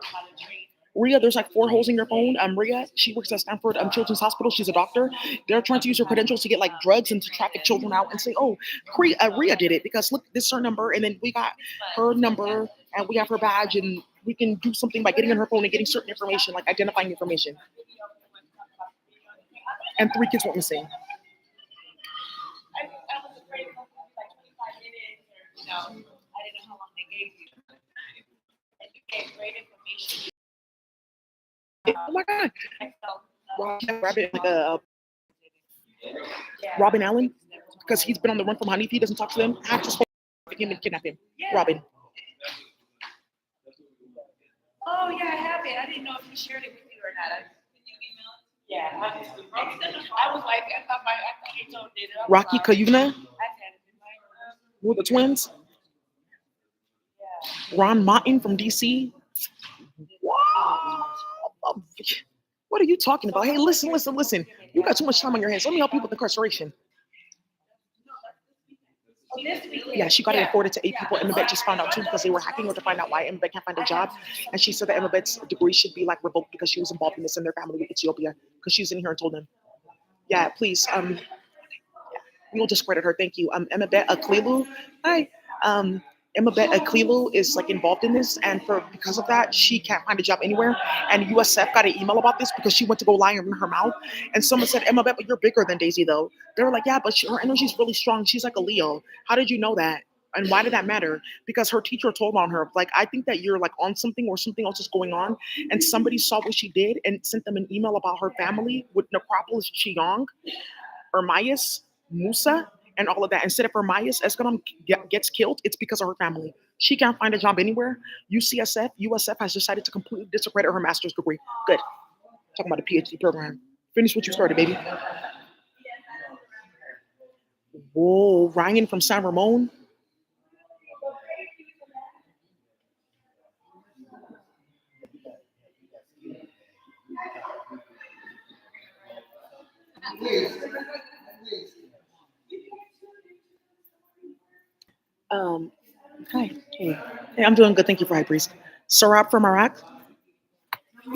Ria, there's like 4 holes in your phone. Ria, she works at Stanford Children's Hospital. She's a doctor. They're trying to use her credentials to get like drugs and to traffic children out and say, oh, Ria did it because look, this is her number. And then we got her number and we have her badge and we can do something by getting in her phone and getting certain information, like identifying information. And 3 kids went missing. Oh my God. Rabbit, like Robin Allen, because he's been on the run from Hanif. He doesn't talk to them. I just him and kidnap him. Robin. Oh yeah, I have it. I didn't know if he shared it with you or not. Yeah, I was like, I thought he told it. Rocky Kayuna. Who are the twins? Ron Martin from DC. Wow. What are you talking about? Hey, listen. You got too much time on your hands. Let me help you with incarceration. Yeah, she got it afforded to 8 people. Emmabet just found out too because they were hacking her to find out why Emmabet can't find a job. And she said that Emmabet's degree should be like revoked because she was involved in this in their family with Ethiopia. Because she's in here and told them. Yeah, please. We'll discredit her. Thank you. Emmabet Aklilu. Hi. Emmabet Aklilu is like involved in this, and because of that, she can't find a job anywhere. And USF got an email about this because she went to go lie in her mouth, and someone said, "Emmabet, but you're bigger than Daisy, though." They were like, "Yeah, but her energy's really strong. She's like a Leo. How did you know that? And why did that matter?" Because her teacher told on her, like, "I think that you're like on something or something else is going on," and somebody saw what she did and sent them an email about her family with Necropolis Chiyong, Ermias, Musa, and all of that. Instead of Ermias Escalon gets killed, it's because of her family. She can't find a job anywhere. USF has decided to completely discredit her master's degree. Good. Talking about a PhD program. Finish what you started, baby. Whoa, Ryan from San Ramon. Um, hi. Hey. Hey, I'm doing good. Thank you for High Priest. Sarab from Iraq. Who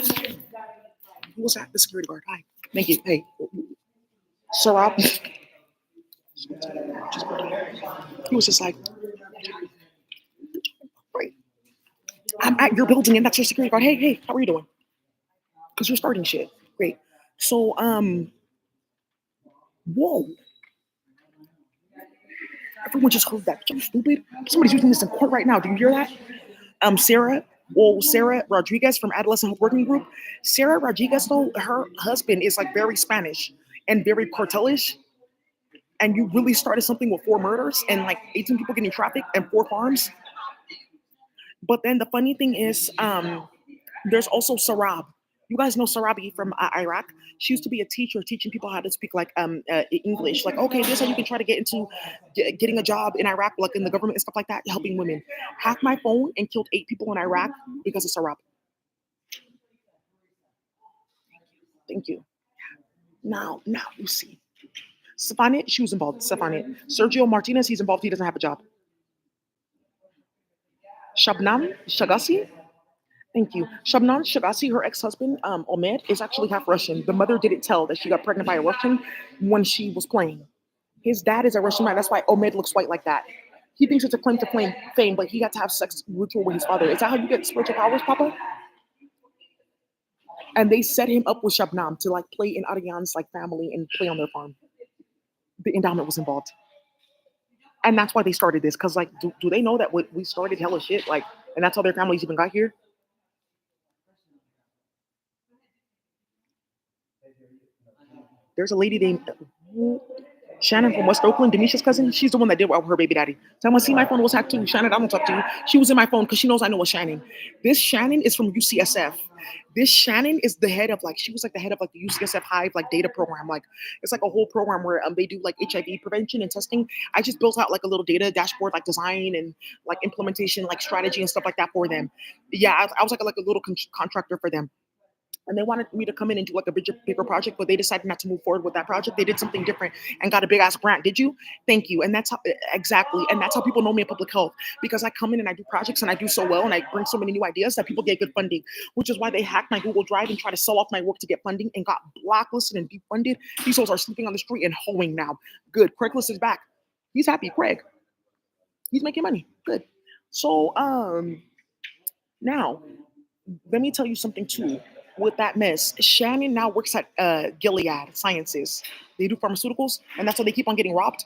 was that? The security guard. Hi. Thank you. Hey. Sarab. He was just like, right. I'm at your building and that's your security guard. Hey, hey, how are you doing? Because you're starting shit. Great. So, whoa. Everyone just heard that. You stupid. Somebody's using this in court right now. Do you hear that? Sarah Rodriguez from Adolescent Health Working Group. Sarah Rodriguez, though, her husband is like very Spanish and very cartelish. And you really started something with 4 murders and like 18 people getting trafficked and 4 farms. But then the funny thing is, there's also Sarab. You guys know Sarabi from Iraq. She used to be a teacher teaching people how to speak like English. Like, okay, this is how you can try to get into getting a job in Iraq, like in the government and stuff like that, helping women. Hacked my phone and killed 8 people in Iraq because of Sarab. Thank you. Now you see. Stefanet, she was involved. Stefanet. Sergio Martinez, he's involved. He doesn't have a job. Shabnam Shagasi, thank you. Shabnam Shagasi, her ex-husband, Ahmed, is actually half Russian. The mother didn't tell that she got pregnant by a Russian when she was playing. His dad is a Russian man. That's why Ahmed looks white like that. He thinks it's a claim to fame, but he got to have sex ritual with his father. Is that how you get spiritual powers, Papa? And they set him up with Shabnam to like play in Ariane's like family and play on their farm. The endowment was involved. And that's why they started this. Cause like, do they know that we started hella shit? Like, and that's how their families even got here? There's a lady named Shannon from West Oakland, Denisha's cousin. She's the one that did with her baby daddy. Someone see my phone was hacked too. Shannon, I don't talk to you. She was in my phone because she knows I know a Shannon. This Shannon is from UCSF. This Shannon is the head of like she was like the head of like the UCSF Hive like data program. Like it's like a whole program where they do like HIV prevention and testing. I just built out like a little data dashboard like design and like implementation like strategy and stuff like that for them. Yeah, I was like a little contractor for them and they wanted me to come in and do like a bigger project, but they decided not to move forward with that project. They did something different and got a big ass grant. Did you? Thank you. And that's how exactly, and that's how people know me in public health because I come in and I do projects and I do so well and I bring so many new ideas that people get good funding, which is why they hacked my Google Drive and try to sell off my work to get funding and got blacklisted and defunded. These souls are sleeping on the street and hoeing now. Good. Craigslist is back. He's happy. Craig. He's making money. Good. So now let me tell you something too. With that mess, Shannon now works at Gilead Sciences. They do pharmaceuticals, and that's why they keep on getting robbed.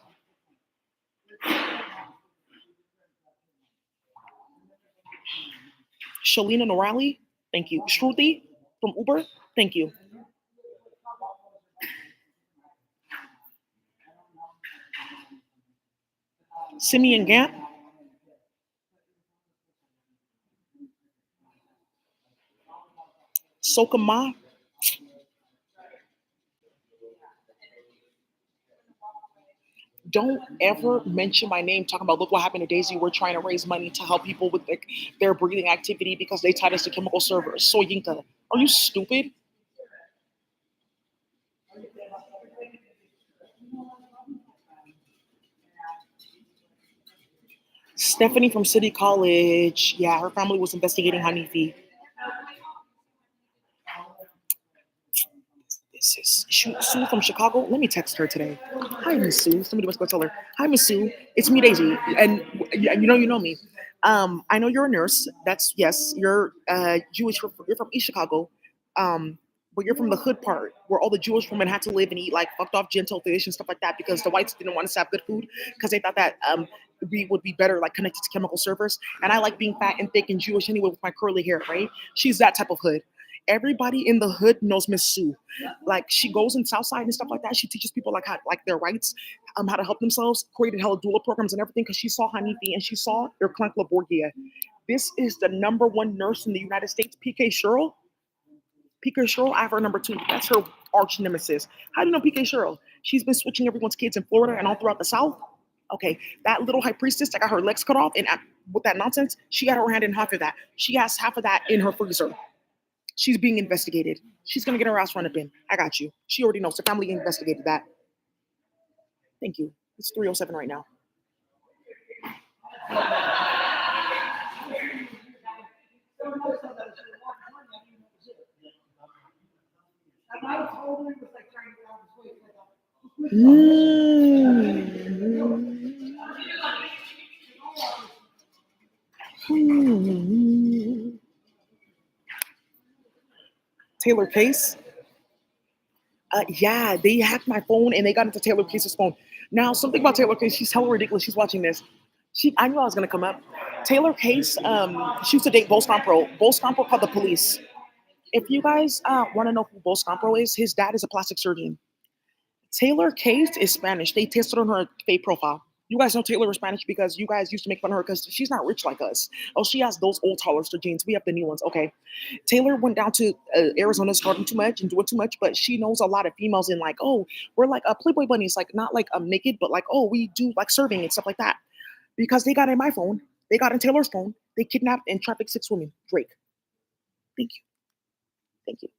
Shalina Norali, thank you. Shruti from Uber, thank you. Simeon Gant, Sokama. Don't ever mention my name talking about look what happened to Daisy. We're trying to raise money to help people with like, their breathing activity because they tied us to chemical servers. Soyinka, are you stupid? Stephanie from City College. Yeah, her family was investigating Hanifi. This is Sue from Chicago. Let me text her today. Hi, Miss Sue. Somebody must go tell her. Hi, Miss Sue. It's me, Daisy, and you know me. I know you're a nurse. That's yes. You're Jewish. You're from East Chicago. But you're from the hood part where all the Jewish women had to live and eat like fucked off Gentile fish and stuff like that because the whites didn't want us to have good food because they thought that we would be better like connected to chemical servers. And I like being fat and thick and Jewish anyway with my curly hair, right? She's that type of hood. Everybody in the hood knows Miss Sue. Like she goes in Southside and stuff like that. She teaches people like how like their rights, how to help themselves, created hella doula programs and everything because she saw Hanifi and she saw Erklank Laborgia. This is the number one nurse in the United States, PK Sherrill. PK Sherrill, I have her number two. That's her arch nemesis. How do you know PK Sherrill? She's been switching everyone's kids in Florida and all throughout the South. Okay, that little high priestess that got her legs cut off and with that nonsense, she got her hand in half of that. She has half of that in her freezer. She's being investigated. She's gonna get her ass run up in. I got you. She already knows. The family investigated that. Thank you. It's 3:07 right now. Mm. Hmm. Taylor Case. Yeah, they hacked my phone and they got into Taylor Case's phone. Now, something about Taylor Case, she's hella ridiculous. She's watching this. I knew I was gonna come up. Taylor Case, she used to date Bo Scampro. Bo Scampro called the police. If you guys want to know who Bo Scampro is, his dad is a plastic surgeon. Taylor Case is Spanish. They tested on her fake profile. You guys know Taylor is Spanish because you guys used to make fun of her because she's not rich like us. Oh, she has those old Hollister jeans. We have the new ones. Okay. Taylor went down to Arizona starting too much and doing too much, but she knows a lot of females in like, oh, we're like a Playboy bunnies, like not like naked, but like, oh, we do like serving and stuff like that. Because they got in my phone, they got in Taylor's phone, they kidnapped and trafficked 6 women. Drake. Thank you. Thank you.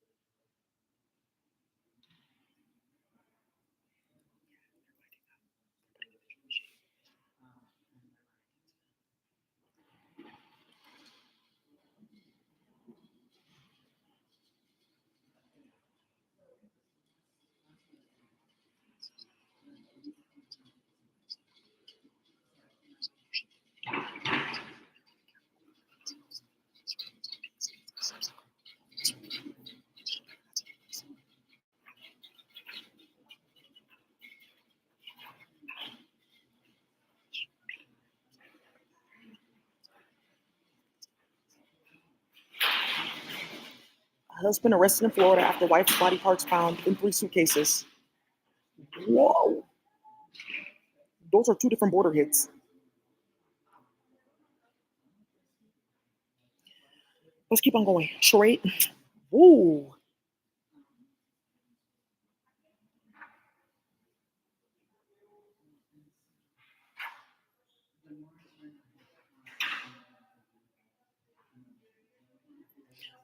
Husband arrested in Florida after wife's body parts found in 3 suitcases. Whoa. Those are 2 different border hits. Let's keep on going. Charade. Ooh.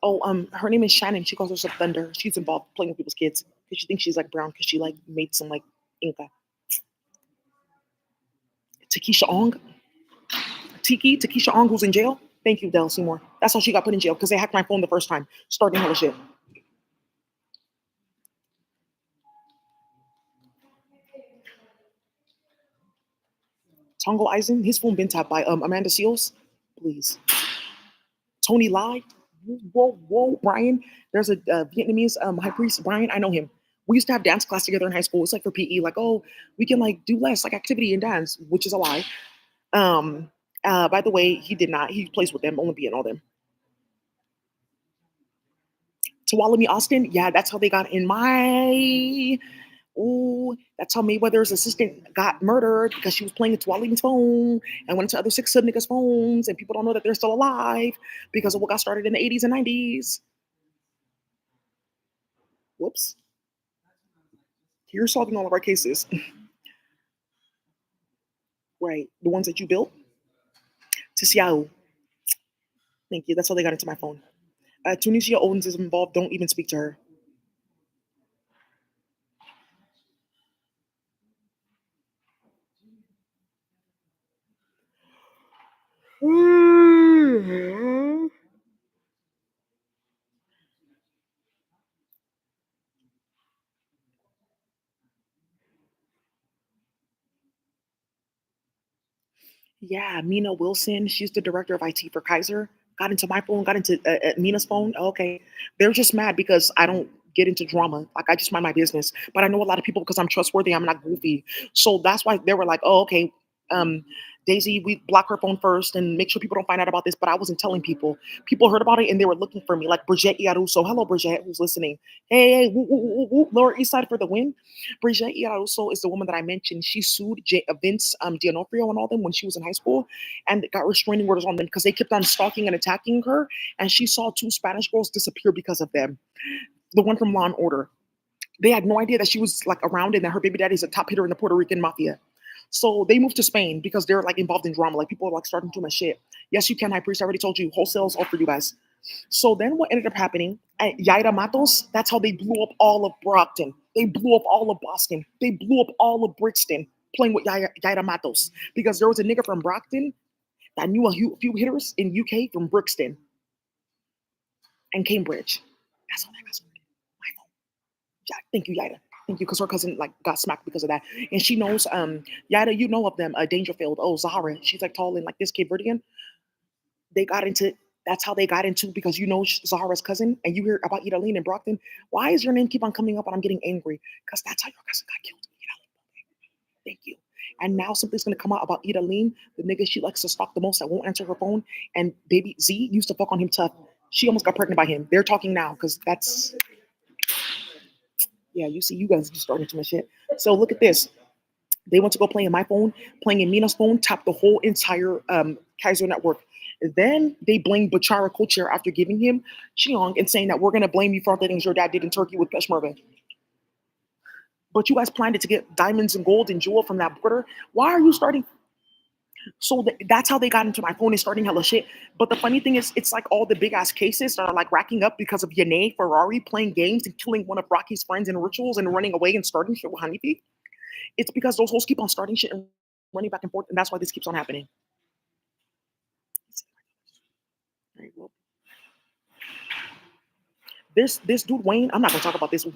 Oh, her name is Shannon. She calls herself Thunder. She's involved playing with people's kids because she thinks she's like brown because she like made some like Inca. Takesha Ong. Takesha Ong, who's in jail. Thank you, Del Seymour. That's how she got put in jail because they hacked my phone the first time, starting hella shit. Tongo Eisen, his phone been tapped by Amanda Seals. Please. Tony Lai. Whoa, whoa, Brian. There's a Vietnamese high priest, Brian. I know him. We used to have dance class together in high school. It's like for PE, like, oh, we can like do less like activity and dance, which is a lie. Um, by the way, he did not. He plays with them, Olympia and all them. Tuolumne Austin, yeah, that's how they got in my. Oh, that's how Mayweather's assistant got murdered because she was playing with Tuolumne's phone and went into other 6 sub niggas' phones, and people don't know that they're still alive because of what got started in the 80s and 90s. Whoops. You're solving all of our cases. Right. The ones that you built. Tisiao. Thank you. That's how they got into my phone. Tunisia Owens is involved. Don't even speak to her. Yeah, Mina Wilson. She's the director of IT for Kaiser. Got into my phone, got into Mina's phone. Okay. They're just mad because I don't get into drama. Like, I just mind my business. But I know a lot of people because I'm trustworthy. I'm not goofy. So that's why they were like, oh, okay. Um, Daisy, we block her phone first and make sure people don't find out about this. But I wasn't telling people. People heard about it and they were looking for me, like Brigitte Iaruso. Hello, Brigitte, who's listening. Hey, hey, woo, woo, woo, woo, Lower East Side for the win. Brigitte Iaruso is the woman that I mentioned. She sued Vince D'Onofrio and all them when she was in high school and got restraining orders on them because they kept on stalking and attacking her. And she saw 2 Spanish girls disappear because of them. The one from Law and Order. They had no idea that she was like around and that her baby daddy is a top hitter in the Puerto Rican mafia. So they moved to Spain because they're like involved in drama. Like people are like starting too much shit. Yes, you can, High Priest. I already told you. Wholesale's all for you guys. So then what ended up happening at Yaira Matos, that's how they blew up all of Brockton. They blew up all of Boston. They blew up all of Brixton playing with Yaira Matos because there was a nigga from Brockton that knew a few hitters in UK from Brixton. and Cambridge. That's how that got started. My phone. Yeah, thank you, Yida. Thank you, because her cousin like got smacked because of that, and she knows. Yida, you know of them. Dangerfield. Oh, Zahara. She's like tall and like this Cape Verdean. They got into. That's how they got into because you know Zahara's cousin, and you hear about Idalene and Brockton. Why is your name keep on coming up and I'm getting angry? Because that's how your cousin got killed. Thank you. And now something's gonna come out about Idalene, the nigga she likes to stalk the most that won't answer her phone. And baby Z used to fuck on him tough. She almost got pregnant by him. They're talking now because that's yeah. You see, you guys just starting too much shit. So look at this. They went to go play in my phone, playing in Mina's phone, tapped the whole entire Kaiser network. Then they blamed Bachara Kocher after giving him Cheong and saying that we're gonna blame you for all the things your dad did in Turkey with Peshmerga. But you guys planned it to get diamonds and gold and jewel from that border. Why are you starting? So that's how they got into my phone and starting hella shit. But the funny thing is, it's like all the big ass cases are like racking up because of Yane Ferrari playing games and killing one of Rocky's friends in rituals and running away and starting shit with Hanifi. It's because those hoes keep on starting shit and running back and forth, and that's why this keeps on happening. All right, well, this dude Wayne, I'm not gonna talk about this.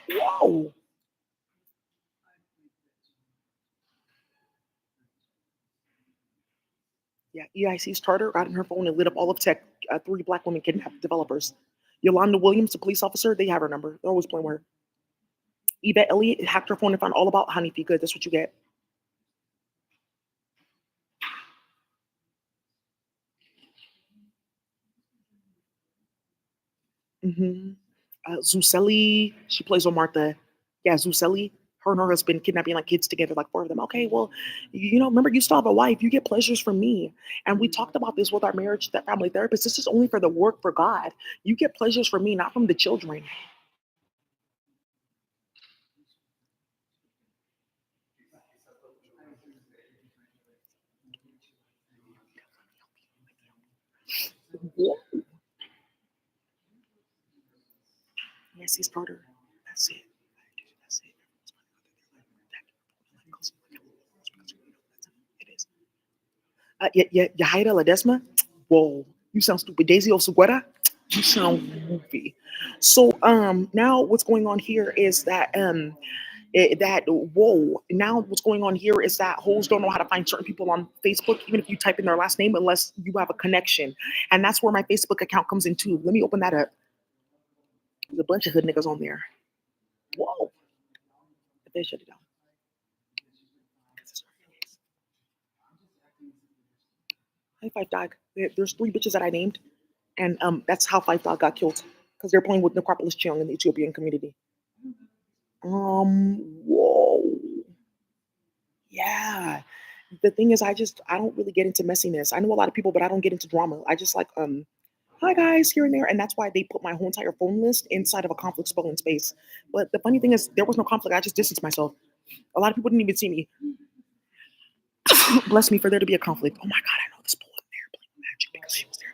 Whoa. Yeah, EIC's charter got in her phone and lit up all of tech. Three black women kidnapped developers. Yolanda Williams, the police officer, they have her number. They're always playing with her. Yvette Elliott hacked her phone and found all about Hanifi. Good, that's what you get. Mm-hmm. Zuccelli, she plays with Martha. Yeah, Zuccelli, her and her husband kidnapping like kids together, like four of them. Okay, well, you know, remember you still have a wife. You get pleasures from me. And we talked about this with our marriage, that family therapist. This is only for the work for God. You get pleasures from me, not from the children. Yeah. Yes, he's starter. That's it. That's it. It is. Yahaira Ledesma, whoa, you sound stupid. Daisy Osuguera, you sound goofy. So now what's going on here is that that whoa, now what's going on here is that hoes don't know how to find certain people on Facebook, even if you type in their last name, unless you have a connection, and that's where my Facebook account comes in too. Let me open that up. There's a bunch of hood niggas on there. Whoa, if they shut it down. High Five Dog. There's three bitches that I named, and that's how Five Dog got killed because they're playing with Necropolis Cheong in the Ethiopian community. Whoa, yeah. The thing is, I don't really get into messiness. I know a lot of people, but I don't get into drama. I just like hi guys here and there, and that's why they put my whole entire phone list inside of a conflict spelling space. But the funny thing is, there was no conflict. I just distanced myself. A lot of people didn't even see me. Bless me for there to be a conflict. Oh my god, I know this bull in there playing magic because she was there.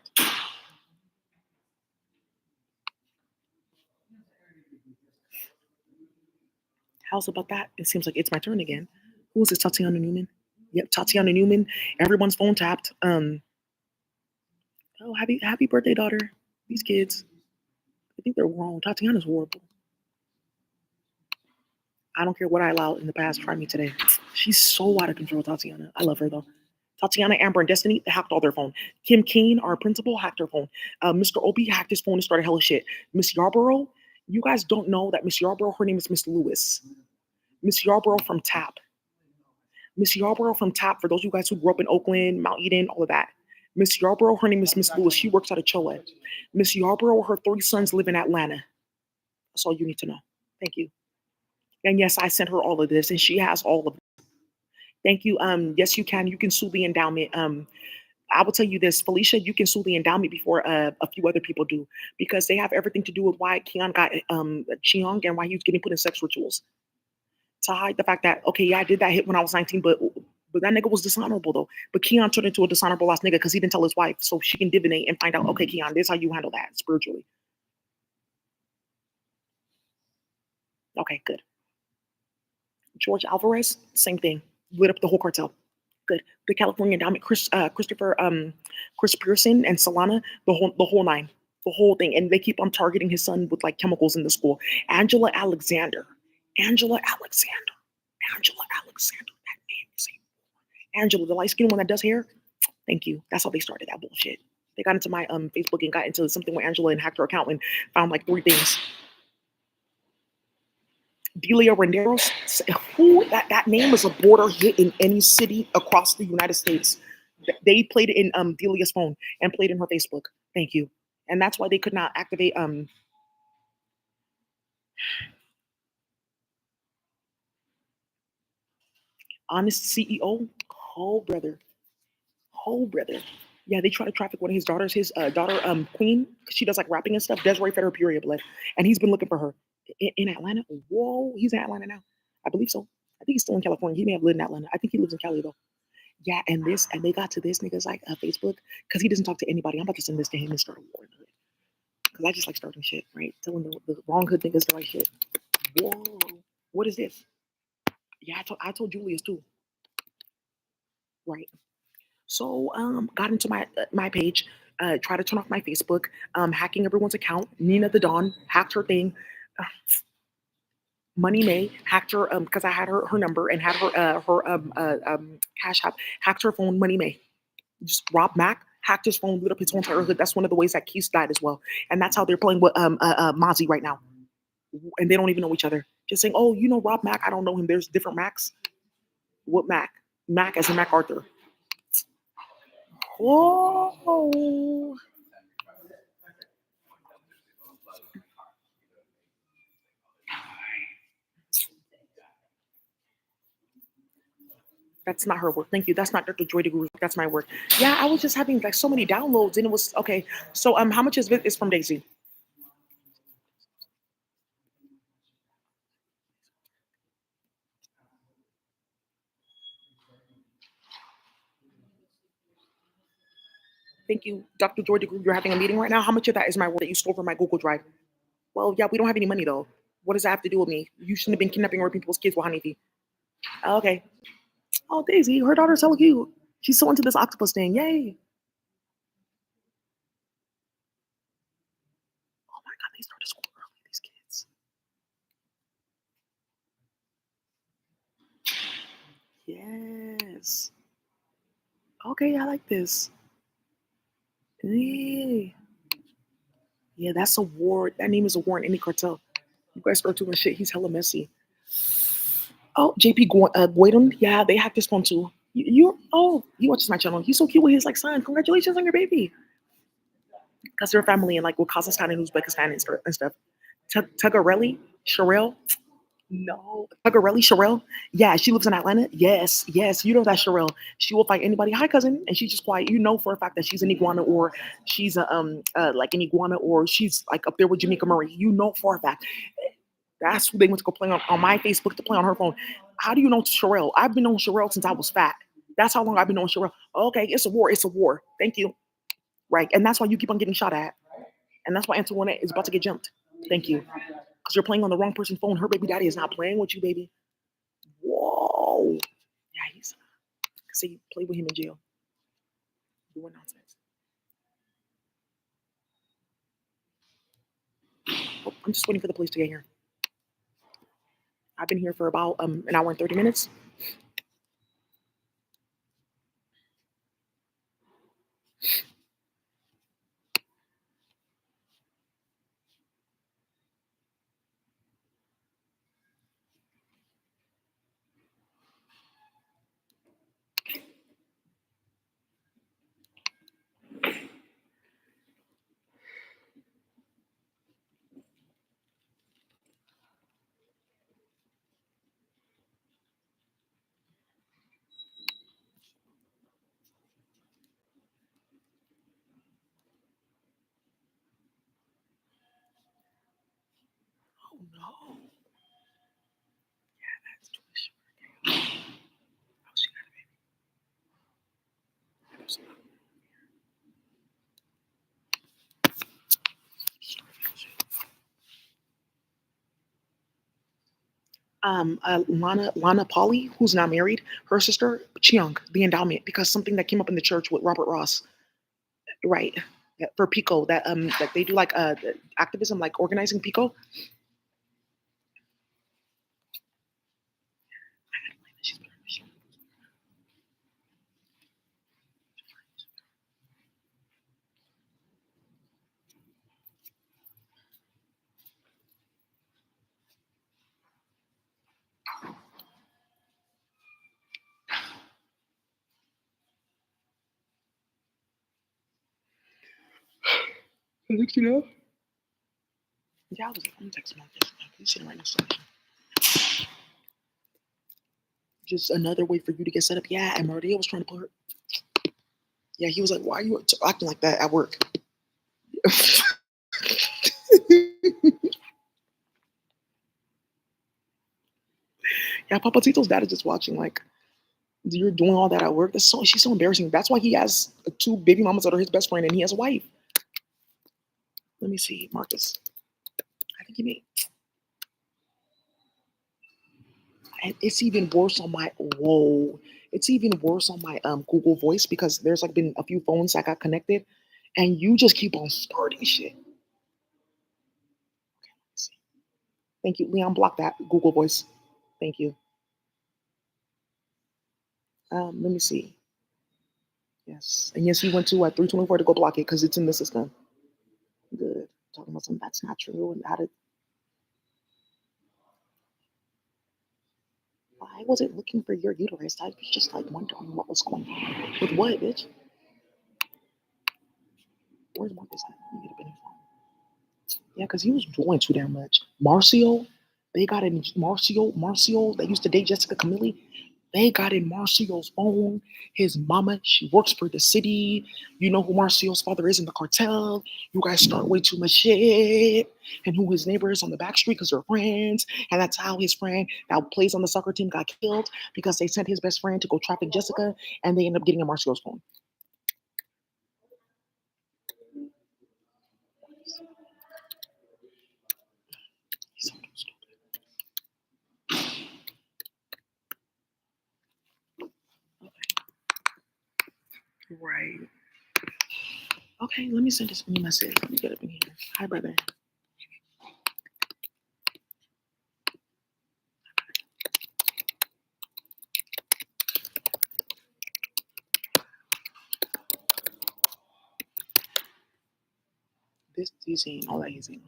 How's about that? It seems like it's my turn again. Who is this? Tatiana Newman. Yep, Tatiana Newman. Everyone's phone tapped. Oh, happy birthday, daughter. These kids. I think they're wrong. Tatiana's horrible. I don't care what I allowed in the past. Try me today. She's so out of control, Tatiana. I love her though. Tatiana, Amber, and Destiny, they hacked all their phone. Kim Kane, our principal, hacked her phone. Mr. Obi hacked his phone and started hella shit. Miss Yarborough, you guys don't know that Miss Yarborough, her name is Miss Lewis. Miss Yarborough from TAP. Miss Yarborough from TAP, for those of you guys who grew up in Oakland, Mount Eden, all of that. Miss Yarborough, her name is Miss Lewis. She works out of Choa. Miss Yarborough, her three sons live in Atlanta. That's all you need to know. Thank you. And yes, I sent her all of this, and she has all of it. Thank you. Yes, you can. You can sue the endowment. I will tell you this, Felicia, you can sue the endowment before a few other people do, because they have everything to do with why Keon got Cheong and why he was getting put in sex rituals. To hide the fact that, okay, yeah, I did that hit when I was 19, but that nigga was dishonorable though. But Keon turned into a dishonorable ass nigga because he didn't tell his wife, so she can divinate and find out, okay, Keon, this is how you handle that spiritually. Okay, good. George Alvarez, same thing. Lit up the whole cartel. Good. The California Endowment, Chris Pearson and Solana, the whole nine, the whole thing, and they keep on targeting his son with like chemicals in the school. Angela Alexander, Angela Alexander, Angela Alexander. That name is Angela, the light skinned one that does hair. Thank you. That's how they started that bullshit. They got into my Facebook and got into something with Angela and hacked her account and found like three things. Delia Renderos, who that name is a border hit in any city across the United States. They played it in Delia's phone and played in her Facebook. Thank you. And that's why they could not activate Honest CEO. Oh brother. Oh brother. Yeah, they try to traffic one of his daughters, his daughter Queen, because she does like rapping and stuff. Desiree fed her period blood. And he's been looking for her in Atlanta. Whoa, he's in Atlanta now. I believe so. I think he's still in California. He may have lived in Atlanta. I think he lives in Cali though. Yeah, and they got to this nigga's like Facebook because he doesn't talk to anybody. I'm about to send this to him and start a war in the hood because I just like starting shit, right? Telling the wrong hood niggas the right shit. Whoa, what is this? Yeah, I told Julius too, right? So got into my page, tried to turn off my Facebook, hacking everyone's account. Nina the Dawn hacked her thing. Uh, Money May hacked her because I had her number and had her cash app. Hacked her phone. Money May just Rob Mack hacked his phone, lit up his whole entire hood. That's one of the ways that Keith died as well. And that's how they're playing with Mozzie right now. And they don't even know each other. Just saying, oh, you know Rob Mack? I don't know him. There's different Macs. What Mac? Mac as in Mac Arthur. Whoa. That's not her work. Thank you. That's not Dr. Joy DeGuru. That's my work. Yeah, I was just having like so many downloads and it was okay. So how much is it is from Daisy? Thank you, Dr. Joy DeGuru. You're having a meeting right now. How much of that is my work that you stole from my Google Drive? Well, yeah, we don't have any money though. What does that have to do with me? You shouldn't have been kidnapping or raping people's kids with Hanifi. Okay. Oh, Daisy, her daughter's so cute. She's so into this octopus thing. Yay. Oh my God, they started school early, these kids. Yes. Okay, I like this. Yay. Yeah, that's a war. That name is a war in any cartel. You guys start doing shit. He's hella messy. Oh, Boydon. Yeah, they hacked his phone too. He watches my channel. He's so cute with his like son. Congratulations on your baby. Because they're family and like with Kazakhstan and Uzbekistan and stuff. Tuggarelli, Sherelle. No, Tuggarelli, Sherelle. Yeah, she lives in Atlanta. Yes, yes, you know that Sherelle. She will fight anybody. Hi, cousin, and she's just quiet. You know for a fact that she's an iguana or she's a like an iguana or she's like up there with Jamaica Murray. You know for a fact. That's who they went to go play on my Facebook to play on her phone. How do you know Sherelle? I've been on Sherelle since I was fat. That's how long I've been on Sherelle. Okay, it's a war. It's a war. Thank you. Right, and that's why you keep on getting shot at, and that's why Antoinette is about to get jumped. Thank you. Because you're playing on the wrong person's phone. Her baby daddy is not playing with you, baby. Whoa. Yeah, he's see, play with him in jail. Doing nonsense. Oh, I'm just waiting for the police to get here. I've been here for about an hour and 30 minutes. Oh no. Yeah, that's too short. Oh, she got a baby. Lana Polly, who's now married, her sister Chiang, the endowment, because something that came up in the church with Robert Ross, right? Yeah, for Pico, that they do like activism, like organizing Pico. You know? Yeah, I was like, I'm texting my this. He's sitting right next to me. Just another way for you to get set up. Yeah, and Maria was trying to put her. Yeah, he was like, "Why are you acting like that at work?" Yeah, Papacito's dad is just watching. Like, you're doing all that at work. That's so she's so embarrassing. That's why he has two baby mamas that are his best friend, and he has a wife. Let me see, Marcus. I think he made. And it's even worse on my whoa. It's even worse on my Google Voice because there's like been a few phones that got connected, and you just keep on starting shit. Thank you, Leon. Block that Google Voice. Thank you. Let me see. Yes, and yes, he went to 324 to go block it because it's in the system. Good. Talking about something that's not true and how to. I wasn't looking for your uterus. I was just like wondering what was going on. With what, bitch? Where's Marcus at? Let me get a Benny phone. Yeah, because he was doing too damn much. Marcio, they got in Marcio, that used to date Jessica Camille. They got in Marcio's phone. His mama, she works for the city. You know who Marcio's father is in the cartel. You guys start way too much shit. And who his neighbor is on the back street because they're friends. And that's how his friend that plays on the soccer team got killed because they sent his best friend to go traffic Jessica and they end up getting in Marcio's phone. He's so stupid. Right. Okay, let me send this new message. Let me get up in here. Hi, brother. This he's saying all that he's saying.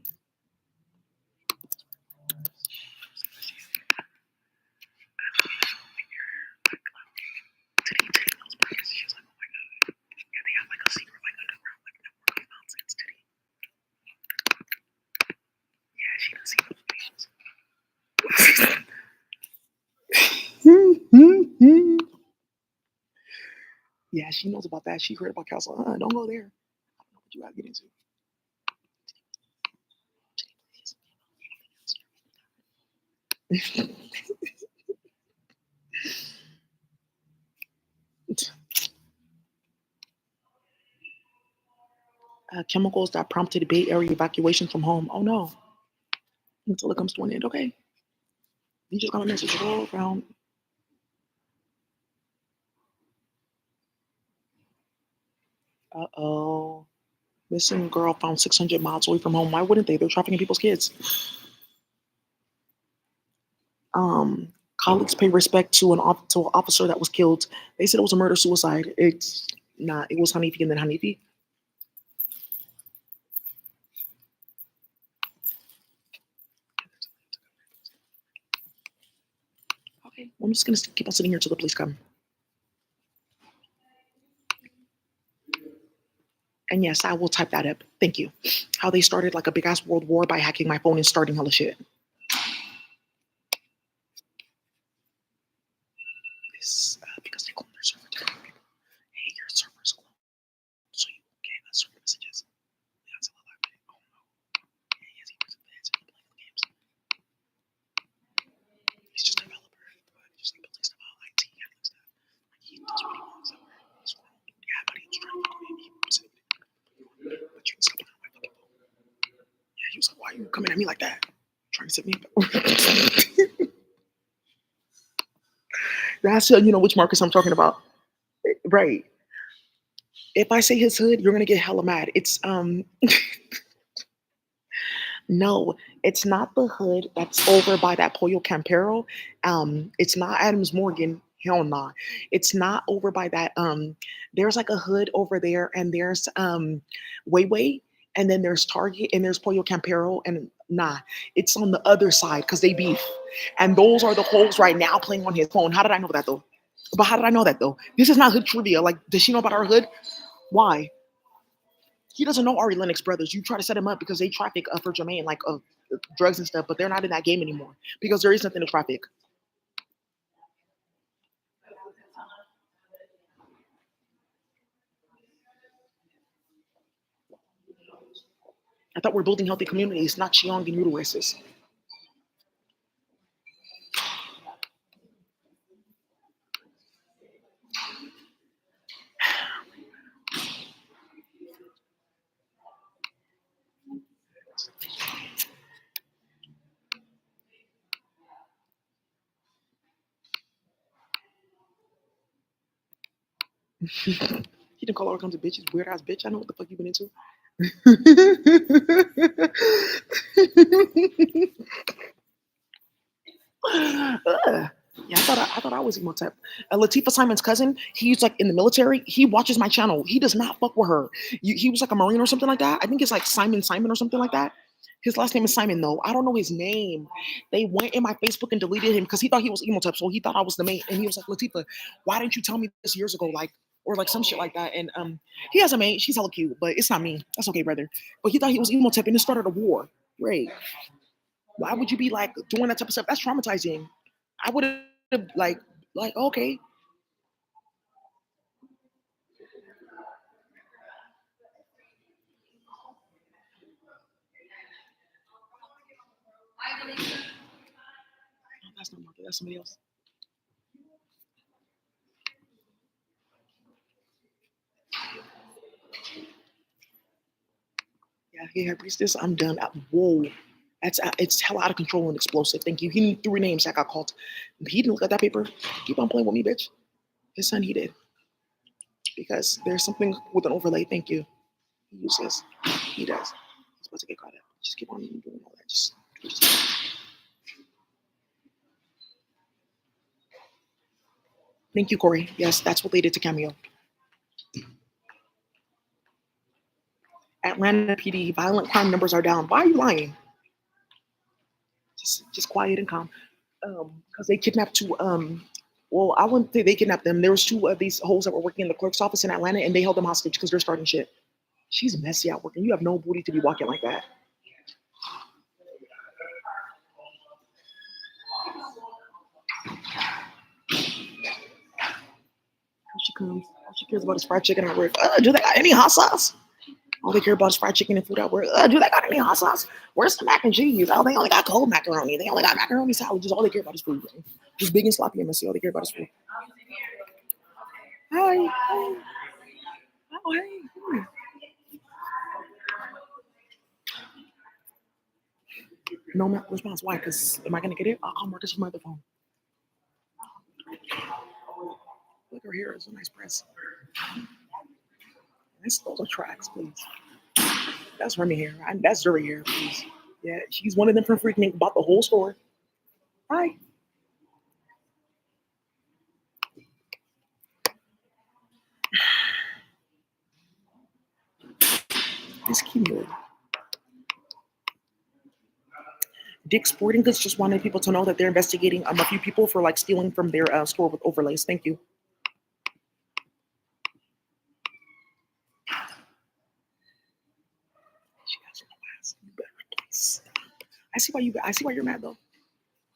Today knows Marcus. She was like, oh my god. Yeah, they have like a secret, like underground, like network of nonsense today. Yeah, she doesn't see those videos. Yeah, she knows about that. She heard about Castle. Don't go there. I don't know what you gotta get into. Chemicals that prompted Bay Area evacuation from home. Oh no. Until it comes to an end. Okay. You just got a message all around. Uh-oh. Missing girl found 600 miles away from home. Why wouldn't they? They're trafficking people's kids. Colleagues pay respect to to an officer that was killed. They said it was a murder suicide. It's not. It was Hanifi and then Hanifi. Okay, well, I'm just gonna keep on sitting here till the police come. And yes, I will type that up. Thank you. How they started like a big ass world war by hacking my phone and starting hella shit. This because they clone their server to people. Hey, your server's cloned, so you won't get server messages. Yeah, it's a little like, oh no. Yeah, yes, he works at Feds and he plays games. He's just a developer, but he's just like building stuff out, IT, handling stuff. Like he does what he wants. He's grown. Yeah, but he was trying to go in. He was in it. But you can stop on my fucking phone. Yeah, he was like, why are you coming at me like that? Trying to set me up. That's you know which Marcus I'm talking about, right? If I say his hood, you're gonna get hella mad. It's no, it's not the hood that's over by that Pollo Campero. It's not Adams Morgan. Hell nah. It's not over by that. There's like a hood over there, and there's Wayway, and then there's Target, and there's Pollo Campero, and nah, it's on the other side because they beef. And those are the holes right now playing on his phone. How did I know that though? But how did I know that though? This is not hood trivia. Like, does she know about our hood? Why? He doesn't know Ari Lennox brothers. You try to set him up because they traffic for Jermaine, like drugs and stuff, but they're not in that game anymore because there is nothing to traffic. I thought we're building healthy communities, not Chiong and uteruses. He didn't call all kinds of bitches weird ass bitch. I know what the fuck you been into. Ugh. Yeah, I thought I was emo type. Latifah Simon's cousin, he's like in the military. He watches my channel. He does not fuck with her. He was like a marine or something like that. I think it's like Simon or something like that. His last name is Simon though. I don't know his name. They went in my Facebook and deleted him because he thought he was emo type. So he thought I was the mate, and he was like, Latifah, why didn't you tell me this years ago? Like or like some shit like that. And he has a mate. She's hella cute, but it's not me. That's okay, brother. But he thought he was emo type, and it started a war. Great. Why would you be like doing that type of stuff? That's traumatizing. I would have like okay. No, that's not Market. That's somebody else. Yeah, here, priestess. I'm done. Whoa, that's it's hell out of control and explosive. Thank you. He knew three names that got called. He didn't look at that paper. Keep on playing with me, bitch. His son, he did because there's something with an overlay. Thank you. He uses. He does. He's about to get caught up. Just keep on doing all that. Just thank you, Corey. Yes, that's what they did to Cameo. Atlanta PD violent crime numbers are down. Why are you lying? Just quiet and calm. Because they kidnapped two. Well, I wouldn't say they kidnapped them. There was two of these hoes that were working in the clerk's office in Atlanta, and they held them hostage because they're starting shit. She's messy out working. You have no booty to be walking like that. Here she comes. All she cares about is fried chicken at work. Do they got any hot sauce? All they care about is fried chicken and food at work. Do they got any hot sauce? Where's the mac and cheese? Oh, they only got cold macaroni. They only got macaroni salad. Just all they care about is food. Just big and sloppy and messy. All they care about is food. Hi. Hi. Oh, hey. Hmm. No response. Why? Because am I gonna get it? I'll call Marcus from my other phone. Look, her hair is a nice press. That's those are tracks, please. That's Remy hair. That's Zuri hair, please. Yeah, she's one of them from freaking bought the whole store. Hi. This cute. Dick's Sporting Goods just wanted people to know that they're investigating a few people for like stealing from their store with overlays. Thank you. She has no ass. You better please. I see why you're mad though.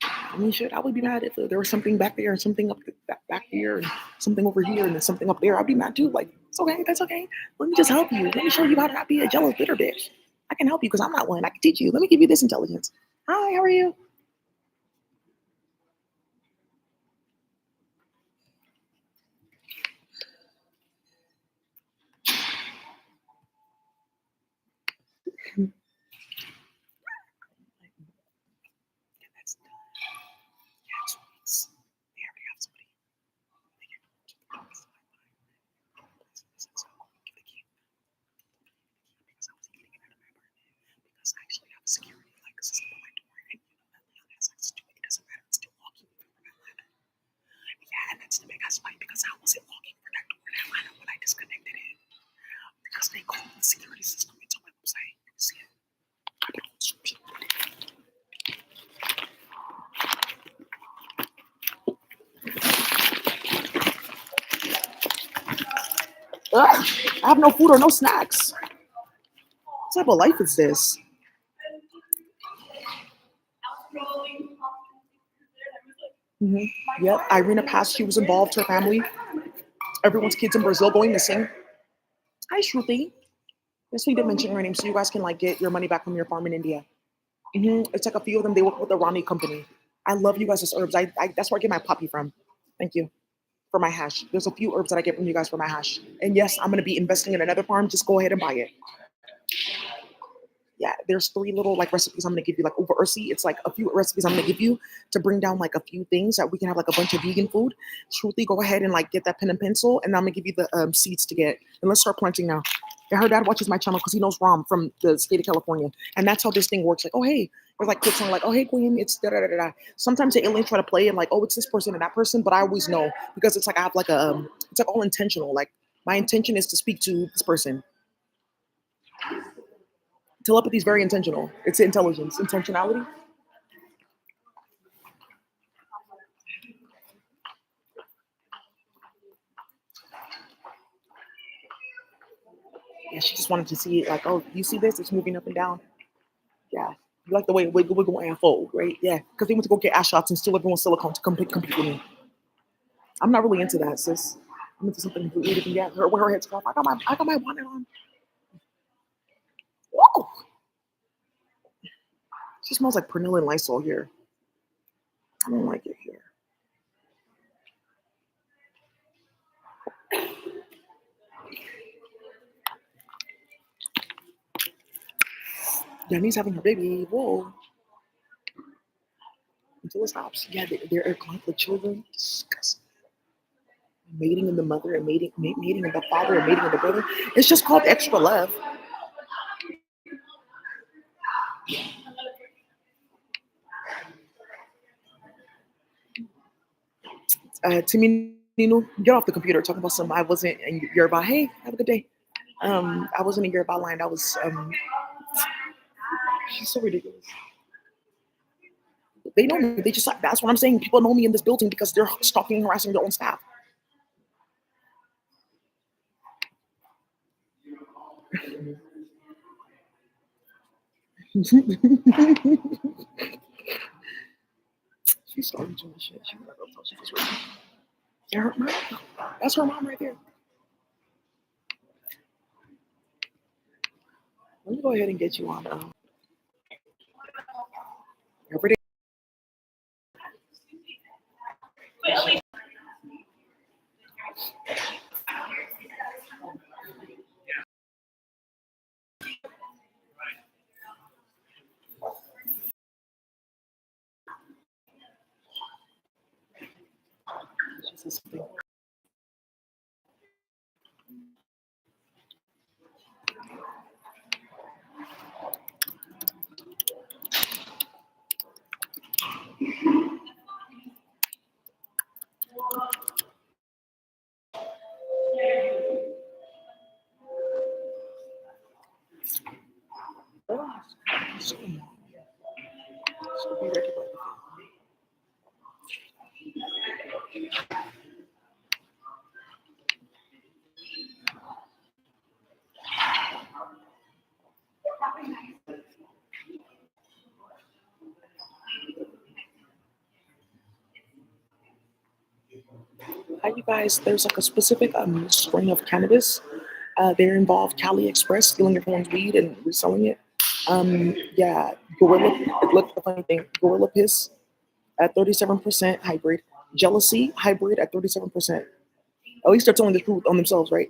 I mean, shit, I would be mad if there was something back there and something back here and something over here and then something up there. I'd be mad too. Like, it's okay, that's okay. Let me just help you. Let me show you how to not be a jealous bitter bitch. I can help you because I'm not one. I can teach you. Let me give you this intelligence. Hi, how are you? That's yeah, 2 weeks. They already have somebody. it's the biggest fight because I wasn't walking for that door in Atlanta when I disconnected it because they called the security system into my website. You can see it. I put a description. Ugh, I have no food or no snacks. What type of life is this? Mhm. Yep, Irina passed. She was involved. Her family, everyone's kids in Brazil going missing. Hi, Shruti. Yes, we did mention her name, so you guys can like get your money back from your farm in India. It's like a few of them. They work with the Rani company. I love you guys as herbs. I that's where I get my poppy from. Thank you for my hash. There's a few herbs that I get from you guys for my hash. And yes, I'm gonna be investing in another farm. Just go ahead and buy it. Yeah, there's three little like recipes I'm gonna give you, like over Ursi. It's like a few recipes I'm gonna give you to bring down like a few things that we can have like a bunch of vegan food. Shruti, go ahead and like get that pen and pencil, and I'm gonna give you the seeds to get. And let's start planting now. And her dad watches my channel because he knows Ram from the state of California, and that's how this thing works. Like, oh hey, there's like kids saying like, oh hey Queen, it's da da da da. Da. Sometimes the aliens try to play and like, oh it's this person and that person, but I always know because it's like I have like a it's like all intentional. Like my intention is to speak to this person. Telepathy is very intentional. It's intelligence, intentionality. Yeah, she just wanted to see it like, oh, you see this? It's moving up and down. Yeah. You like the way it wiggle and fold, right? Yeah. Because they went to go get ass shots and steal everyone's silicone to compete with me. I'm not really into that, sis. I'm into something completely different. Yeah, her with her head scarf. I got my bonnet on. Whoa! She smells like Pernilla and Lysol here. I don't like it here. Danny's having her baby. Whoa. Until it stops. Yeah, they're conflict children. Disgusting. Mating in the mother and mating in the father and mating in the brother. It's just called extra love. Timmy Nino, get off the computer talking about some I wasn't in Yoruba. Hey, have a good day. I wasn't in Yoruba line. I was she's so ridiculous. They know me. They just like that's what I'm saying. People know me in this building because they're stalking and harassing their own staff. She started doing shit. She was like, oh, she was right. Yeah, her mom. That's her mom right there. Let me go ahead and get you on every day. She says something. Oh, so be ready. Hi, you guys. There's like a specific strain of cannabis. They're involved Cali Express stealing everyone's weed and reselling it. Yeah, Gorilla. Look, the funny thing, Gorilla Piss at 37% hybrid. Jealousy hybrid at 37%. At least they're telling the truth on themselves, right?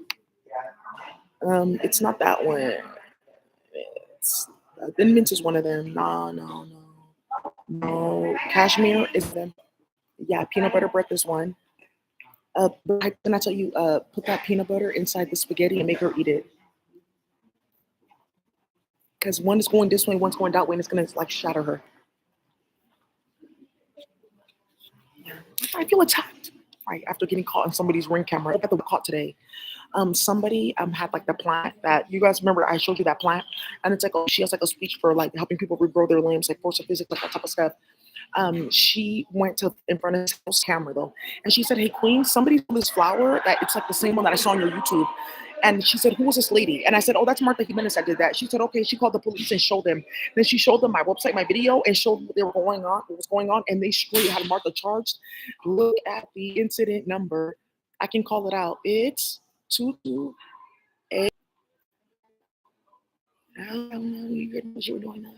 It's not that one. It's, Thin Mint is one of them. No, no, no, no. Cashmere is them. Yeah, peanut butter breath is one. But can I tell you, put that peanut butter inside the spaghetti and make her eat it. Because one is going this way, one's going that way, and it's gonna like shatter her. I feel attacked. right after getting caught on somebody's ring camera. I got the caught today. Somebody had like the plant that you guys remember I showed you that plant, and it's like oh she has like a speech for like helping people regrow their limbs, like force of physics, like that type of stuff. She went to in front of his house camera though, and she said, "Hey Queen, somebody sold this flower that it's like the same one that I saw on your YouTube." And she said, "Who was this lady?" And I said, "Oh, that's Martha Jimenez that did that." She said, "Okay." She called the police and showed them. Then she showed them my website, my video, and showed what they were going on, what was going on, and they straight had Martha charged. Look at the incident number. I can call it out. It's 228. I don't know. You didn't know what you were doing that.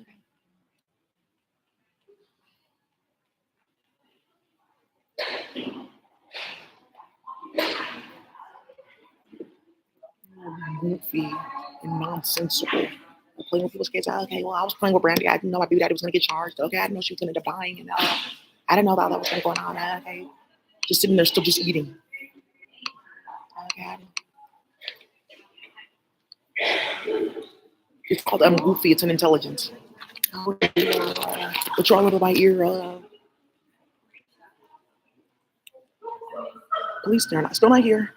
Goofy and nonsensical. Playing with people's kids. Okay, well, I was playing with Brandy. I didn't know my baby daddy was going to get charged. Okay, I didn't know she was going to end up dying. And I didn't know that was going to go on. Okay, just sitting there, still just eating. Okay, it's called goofy. It's an intelligence. What's wrong with my ear? Police, they're not still not here.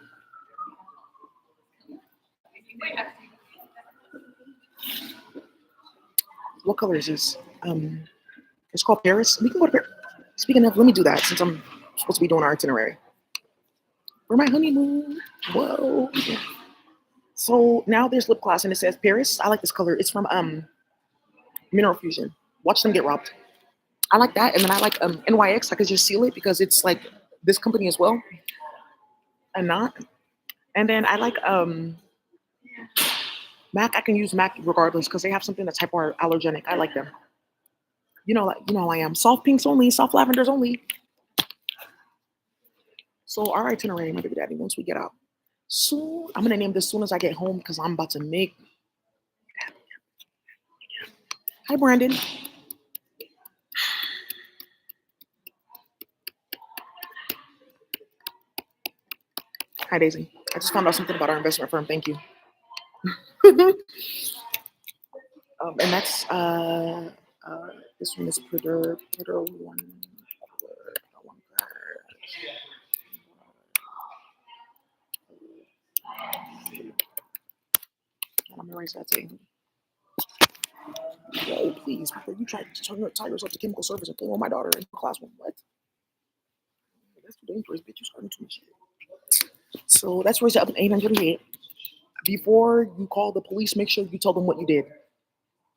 What color is this? It's called Paris. We can go to Paris. Speaking of, let me do that since I'm supposed to be doing our itinerary. For my honeymoon. Whoa. Yeah. So now there's lip gloss and it says Paris. I like this color. It's from Mineral Fusion. Watch them get robbed. I like that. And then I like NYX. I could just seal it because it's like this company as well. And not. And then I like MAC. I can use MAC regardless because they have something that's hypoallergenic. I like them. You know how I am. Soft pinks only, soft lavenders only. So our itinerary, my baby daddy, once we get out. So I'm gonna name this as soon as I get home because I'm about to make. Hi, Brandon. Hi, Daisy. I just found out something about our investment firm. Thank you. And that's this one is Purdue one. I'm gonna erase that too. Yo, please, before you try to tie yourself to chemical service and play on my daughter in the classroom. What? That's too dangerous, bitch. You're starting too much shit. So that's raised up in 808. Before you call the police, make sure you tell them what you did.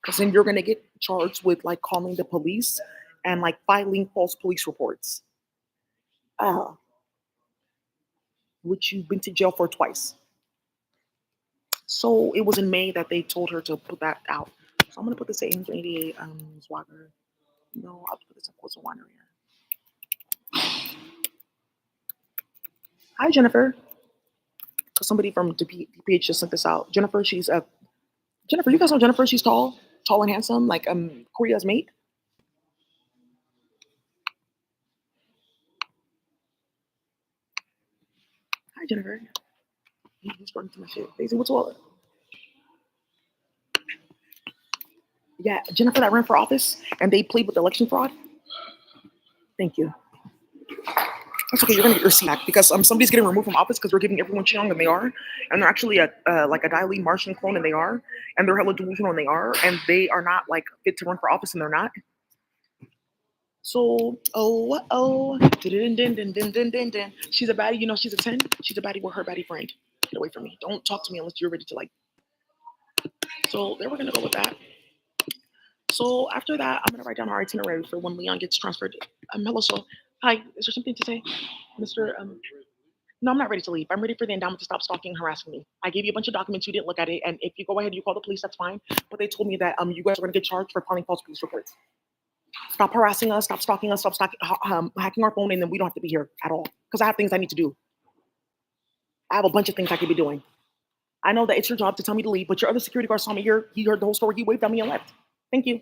Because then you're gonna get charged with like calling the police and like filing false police reports. Which you've been to jail for twice. So it was in May that they told her to put that out. So I'm gonna put this at 888 Swagger. No, I'll put this in Coastal Winery. Hi Jennifer. Somebody from DPH just sent this out. Jennifer, she's a Jennifer, you guys know Jennifer, she's tall and handsome, like Korea's mate. Hi Jennifer. He's starting to my shit. Daisy, what's all? Yeah, Jennifer that ran for office and they played with election fraud. Thank you. That's okay. You're gonna get your seat back because somebody's getting removed from office because they're giving everyone Cheong and they are, and they're actually like a Dailin Martian clone and they are, and they're hella delusional and they are, and they are not like fit to run for office and they're not. So she's a baddie. You know she's a 10. She's a baddie with her baddie friend. Get away from me. Don't talk to me unless you're ready to like. So there we're gonna go with that. So after that, I'm gonna write down our itinerary for when Leon gets transferred. Hello, so hi. Is there something to say, Mr. No, I'm not ready to leave. I'm ready for the endowment to stop stalking and harassing me. I gave you a bunch of documents. You didn't look at it, and if you go ahead, you call the police. That's fine. But they told me that you guys are gonna get charged for filing false police reports. Stop harassing us. Stop stalking us. Stop hacking our phone, and then we don't have to be here at all because I have things I need to do. I have a bunch of things I could be doing. I know that it's your job to tell me to leave, but your other security guard saw me here. He heard the whole story. He waved at me and left. Thank you.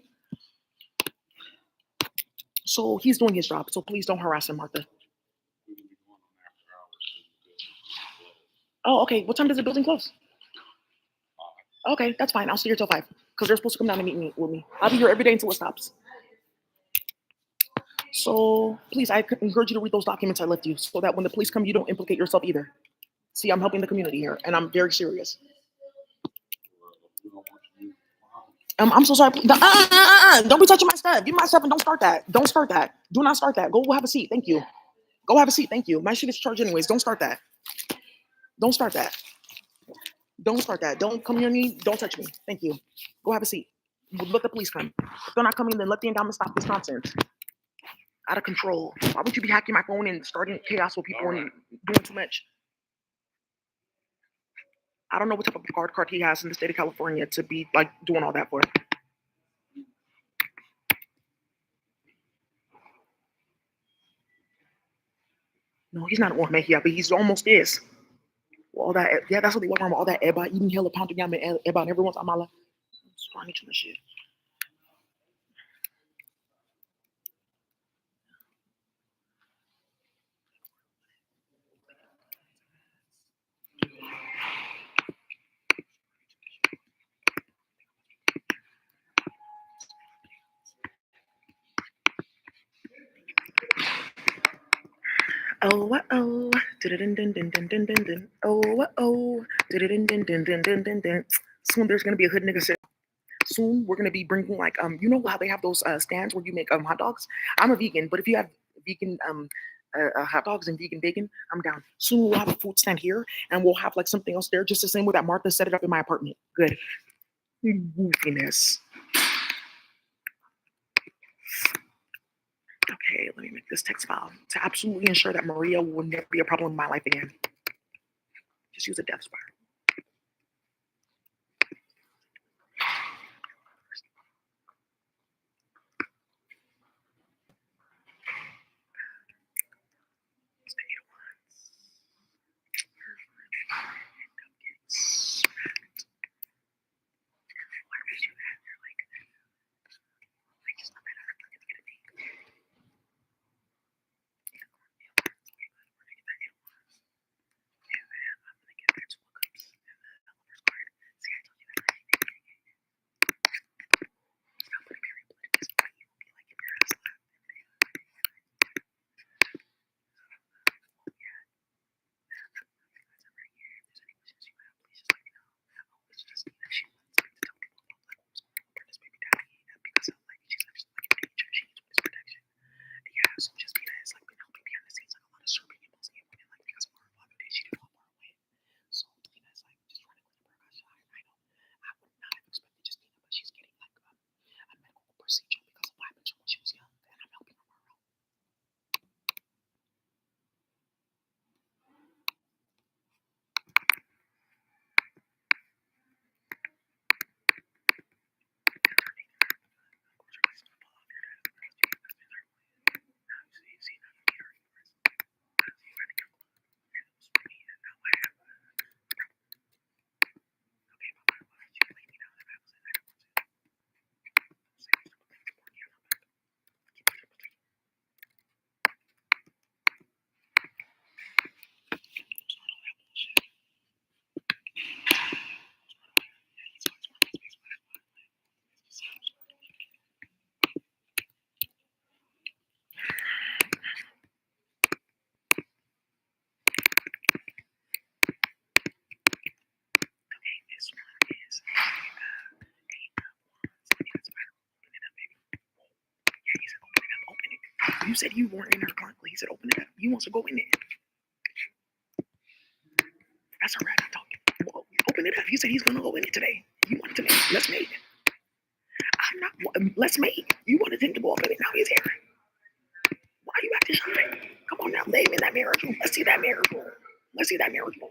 So he's doing his job. So please don't harass him, Martha. Oh, okay. What time does the building close? Okay, that's fine. I'll stay here till 5 because they're supposed to come down and meet me with me. I'll be here every day until it stops. So please, I encourage you to read those documents I left you so that when the police come, you don't implicate yourself either. See, I'm helping the community here, and I'm very serious. I'm so sorry. Don't be touching my stuff. Give me my stuff and don't start that. Don't start that. Do not start that. Go have a seat. Thank you. Go have a seat. Thank you. My shit is charged anyways. Don't start that. Don't start that. Don't start that. Don't come near me. Don't touch me. Thank you. Go have a seat. Let the police come. If they're not coming, then let the endowment stop this nonsense. Out of control. Why would you be hacking my phone and starting chaos with people and doing too much? I don't know what type of card he has in the state of California to be like doing all that for. No, he's not on Mejia, but he's almost is. All that, yeah, that's what they want from all that Eba eating hella pounding yam and Eba and everyone's amala. Strong each other shit. Oh, what, oh, oh, what, oh, soon there's gonna be a hood nigga sit. Soon we're gonna be bringing like you know how they have those stands where you make hot dogs. I'm a vegan, but if you have vegan hot dogs and vegan bacon, I'm down. Soon we'll have a food stand here, and we'll have like something else there, just the same way that Martha set it up in my apartment. Good. Goofiness. Okay, let me make this text file to absolutely ensure that Maria will never be a problem in my life again. Just use a death spiral. You said you weren't in her closet. He said, open it up. He wants to go in it. That's a rat talking. Well, open it up. He said he's going to go in it today. You wanted to make. Let's make. I'm not. Let's make. You wanted him to go up in it. Now he's here. Why are you acting shy? Come on now. Lay him in that marriage room. Let's see that marriage room. Let's see that marriage room.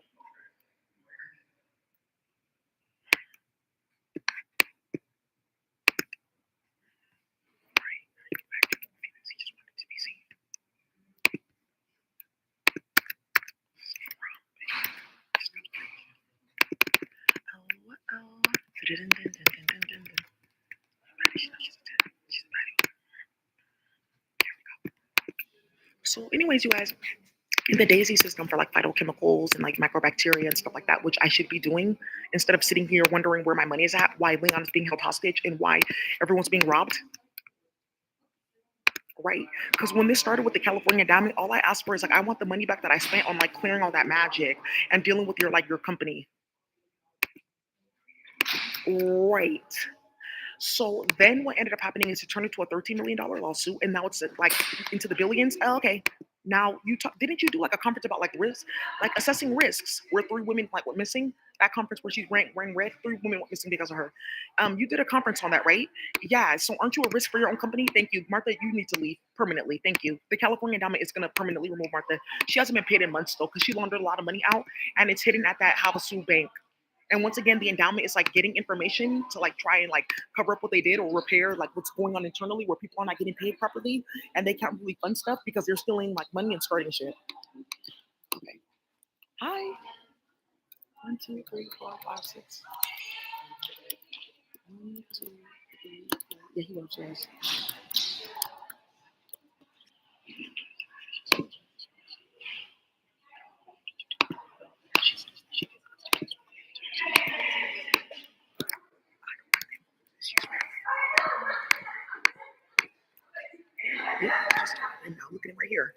So, anyways, you guys, in the DAISY system for like phytochemicals and like microbacteria and stuff like that, which I should be doing instead of sitting here wondering where my money is at, why Leon is being held hostage, and why everyone's being robbed. Right. Because when this started with the California Endowment, all I asked for is like, I want the money back that I spent on like clearing all that magic and dealing with your company. Right. So then what ended up happening is it turned into a $13 million lawsuit, and now it's like into the billions. Oh, okay. Now you talk, didn't you do like a conference about like risk, like assessing risks, where three women like went missing? That conference where she's wearing red, three women went missing because of her. You did a conference on that, right? Yeah. So aren't you a risk for your own company? Thank you, Martha. You need to leave permanently. Thank you. The California Endowment is going to permanently remove Martha. She hasn't been paid in months though, because she laundered a lot of money out, and it's hidden at that Havasu bank. And once again, the endowment is like getting information to like try and like cover up what they did or repair like what's going on internally where people are not getting paid properly and they can't really fund stuff because they're stealing like money and starting shit. Okay. Hi. 1, 2, 3, 4, 5, 6. 1, 2, 3, 4. Yeah, he loves jazz. Yeah, and now look at him right here.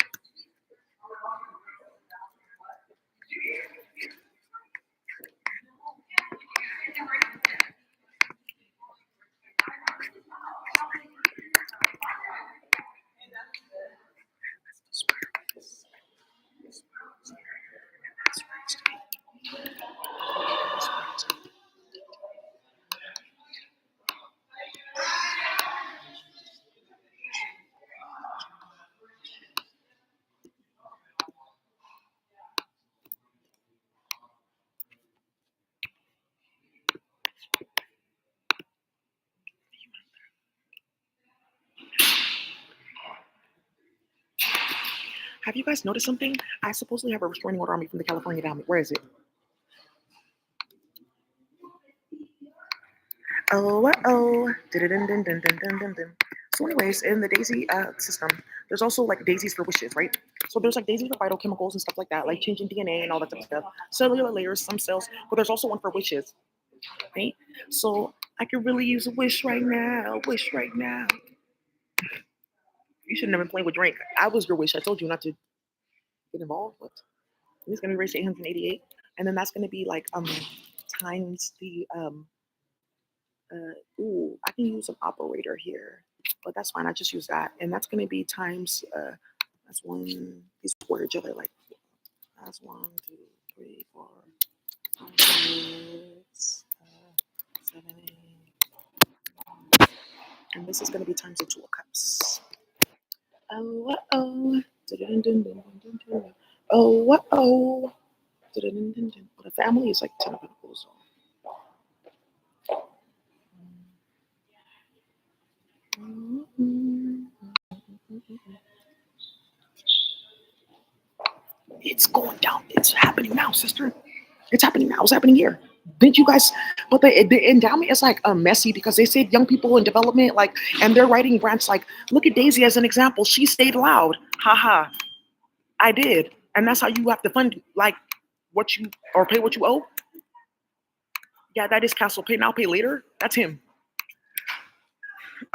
Have you guys noticed something? I supposedly have a restraining order on me from the California Endowment. Where is it? Oh, oh. So, anyways, in the Daisy system, there's also like daisies for wishes, right? So there's like daisies for phytochemicals and stuff like that, like changing DNA and all that type of stuff, cellular layers, some cells, but there's also one for wishes, right? So I could really use a wish right now, wish right now. You shouldn't have been playing with drink. I was your wish. I told you not to get involved. What? It's gonna be raised to 888, and then that's gonna be like times the ooh, I can use an operator here, but that's fine. I just use that, and that's going to be times. That's one. These square each other like that's 1, 2, 3, 4, 5, 6, 7, 8, and this is going to be times the 2 of cups. Oh, oh, oh, oh. The family is like 10 of pentacles. It's going down. It's happening now, sister. It's happening now. It's happening here. Didn't you guys? But the endowment is like messy because they said young people in development, like, and they're writing grants. Like, look at Daisy as an example. She stayed loud. Haha. I did, and that's how you have to fund like what you or pay what you owe. Yeah, that is Castle. Pay now, pay later. That's him.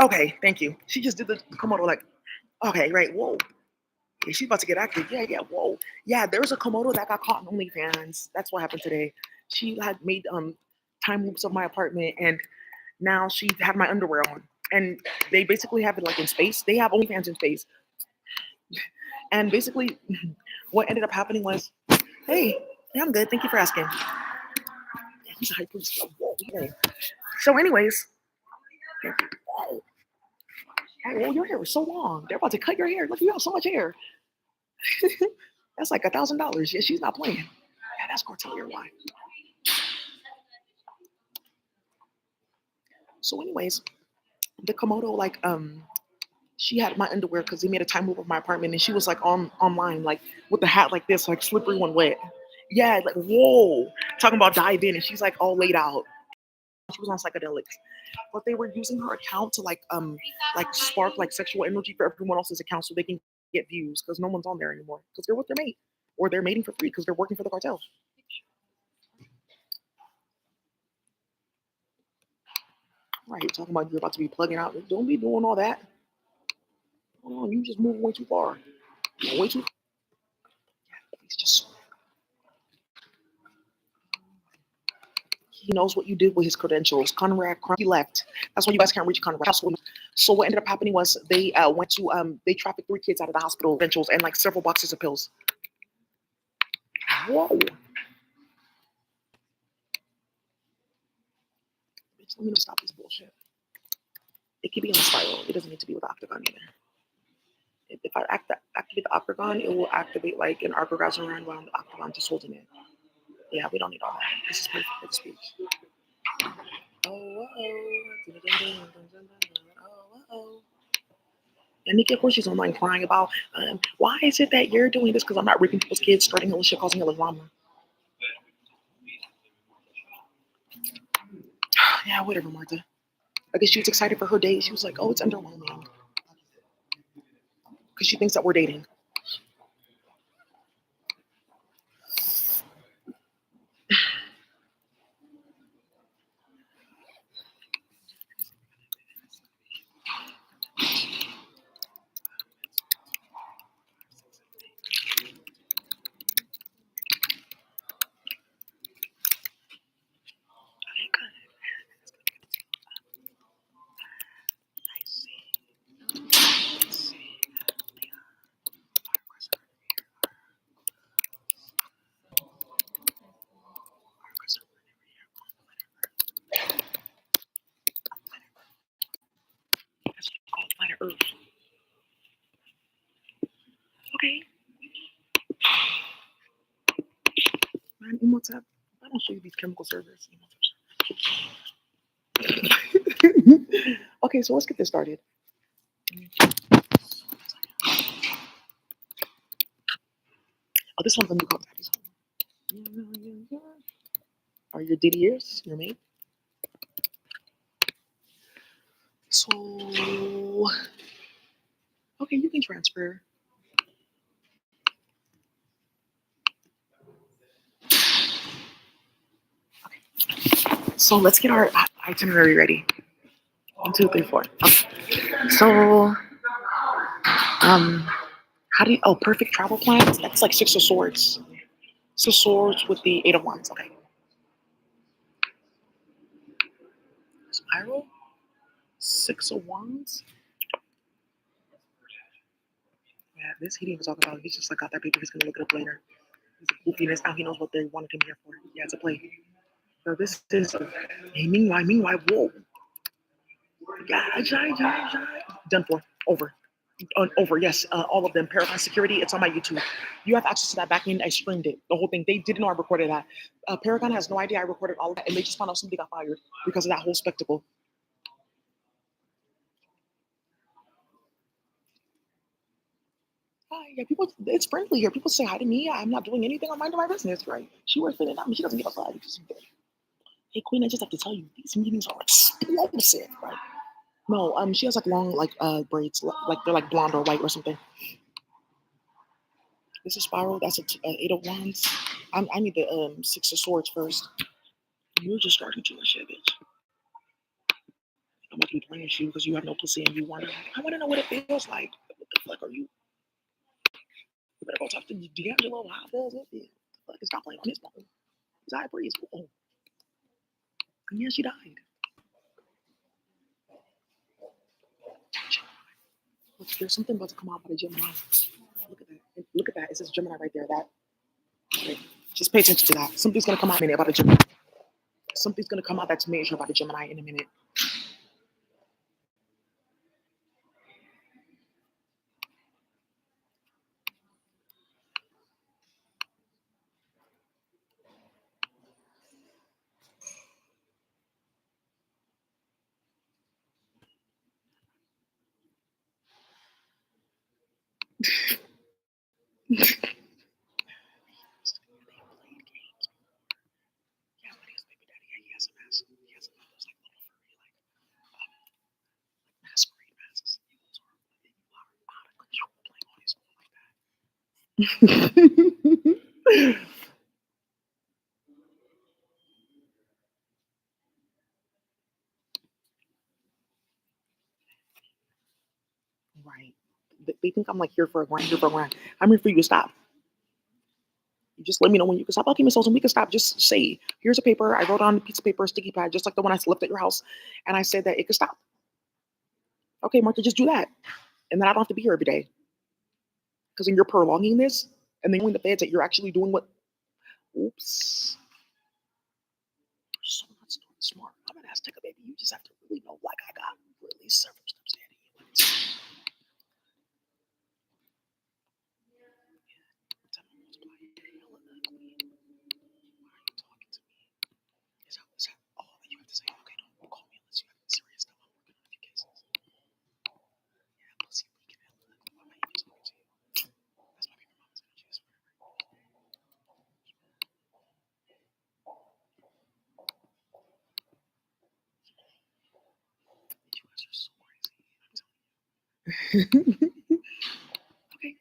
Okay, thank you. She just did the Komodo like. Okay, right. Whoa. Yeah, she's about to get active. Yeah, yeah. Whoa. Yeah, there's a Komodo that got caught on OnlyFans. That's what happened today. She had made time loops of my apartment, and now she had my underwear on. And they basically have it like in space. They have OnlyFans in space. And basically, what ended up happening was, hey, yeah, I'm good. Thank you for asking. He's a high priest. Whoa, hey. So, anyways, whoa, oh, your hair is so long. They're about to cut your hair. Look, you have so much hair. That's like $1,000. Yeah, she's not playing. Yeah, that's gonna tell you why. So, anyways, the Komodo, like, she had my underwear because they made a time loop of my apartment, and she was like online, like with the hat like this, like slippery when wet. Yeah, like whoa, talking about dive in, and she's like all laid out. She was on psychedelics, but they were using her account to like spark like sexual energy for everyone else's account so they can get views because no one's on there anymore because they're with their mate or they're mating for free because they're working for the cartel. Right, talking about you're about to be plugging out. Don't be doing all that. Hold on, you just moving way too far. Way too. He's just. He knows what you did with his credentials. Conrad, he left. That's why you guys can't reach Conrad. So what ended up happening was they went to they trafficked 3 kids out of the hospital credentials and like several boxes of pills. Whoa. Bitch, let me stop this bullshit. It could be on a spiral. It doesn't need to be with the octagon either. If I activate the octagon, it will activate like an orgasm around the octagon, just holding it. Yeah, we don't need all that. This is perfect for the speech. Oh, oh. And Nikki, of course, she's online crying about why is it that you're doing this? Because I'm not raping people's kids, starting hell and shit, causing hell and drama. Yeah, whatever, Martha. I guess she was excited for her date. She was like, oh, it's underwhelming. Because she thinks that we're dating. That's called planet Earth. Okay. Man, Imhotep, I don't show you these chemical servers. Okay, so let's get this started. Oh, this one's a new called Daddy's Home. Are your DDers your mate? So, okay, you can transfer. So let's get our itinerary ready. 1, 2, 3, 4. Okay. So, how do you? Oh, perfect travel plans. That's like 6 of Swords. 6 of Swords with the 8 of Wands. Okay. Spiral. 6 of Wands. Yeah, this he didn't even talk about. He's just like got that paper. He's gonna look it up later. He's a goofiness. Now he knows what they wanted him here for. Yeah, it's a play. So this is. Hey, meanwhile, whoa. Yeah. Done for. Over. Over, yes, all of them. Paragon Security, it's on my YouTube. You have access to that back end. I streamed it, the whole thing. They didn't know I recorded that. Paragon has no idea I recorded all of that, and they just found out somebody got fired because of that whole spectacle. Hi, yeah, people, it's friendly here. People say hi to me. I'm not doing anything. I'm minding my business, right? She works for it. I mean, she doesn't give a fuck. Hey, Queen, I just have to tell you, these meetings are explosive, right? No, she has like long, like braids, like they're like blonde or white or something. This is Spiral. That's a 8 of Wands. I need the 6 of Swords first. You're just starting too much shit, bitch. I'm gonna keep playing you because you have no pussy and you want to. I want to know what it feels like. What the fuck are you? You better go talk to D'Angelo. How does it feel? The fuck is stop playing on his phone? His eye breeze. Oh, and yeah, she died. Look, there's something about to come out by the Gemini. Look at that. Look at that. It says Gemini right there. That. Okay. Just pay attention to that. Something's gonna come out in a minute about a Gemini. Something's gonna come out that's major about a Gemini in a minute. Yeah, but his baby daddy, yeah, he has a mask. He has one of those like little furry masquerade masks. Those are out of control playing on his phone like that. Right. They think I'm like here for a grind, here for a grind. I'm here for you to stop. You just let me know when you can stop. Okay, Miss Olsen, we can stop. Just say, here's a paper. I wrote on a piece of paper, a sticky pad, just like the one I left at your house, and I said that it could stop. Okay, Martha, just do that, and then I don't have to be here every day. Because then you're prolonging this, and then when the feds that you're actually doing what? Oops. You're so not smart. I'm an Azteca baby. You just have to really know, like I got really several steps ahead of you. Is that all that you have to say? Okay, don't call me unless you have serious stuff. I'm working on a few cases. Yeah, plus you can handle it. I might even talk to you. That's my baby mama's energy. You guys are so crazy. I'm telling you. Okay.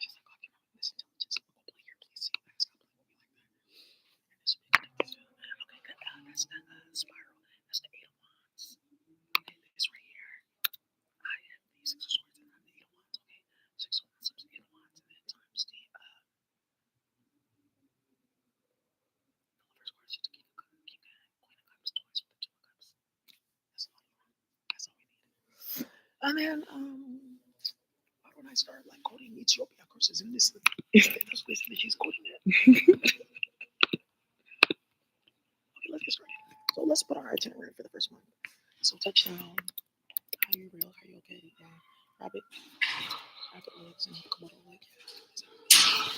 She's like, oh, this intelligence. Go play here, please. See, stop playing with me like that. And this will be good. Okay, good. That's the spiral. That's the eight of wands. Okay, this right here. I have the six of swords and I have the eight of wands. Okay, six of wands times eight of wands, and then times the first card is just to keep going. Queen of cups twice with the two of cups. That's all. That's all we need. And then why don't I start like coding Ethiopia courses in this? That's basically she's coding it. Okay, let's get started. So let's put our itinerary for the first one. So touchdown. How you real? How you okay? Rabbit. Rabbit legs and Komodo leg.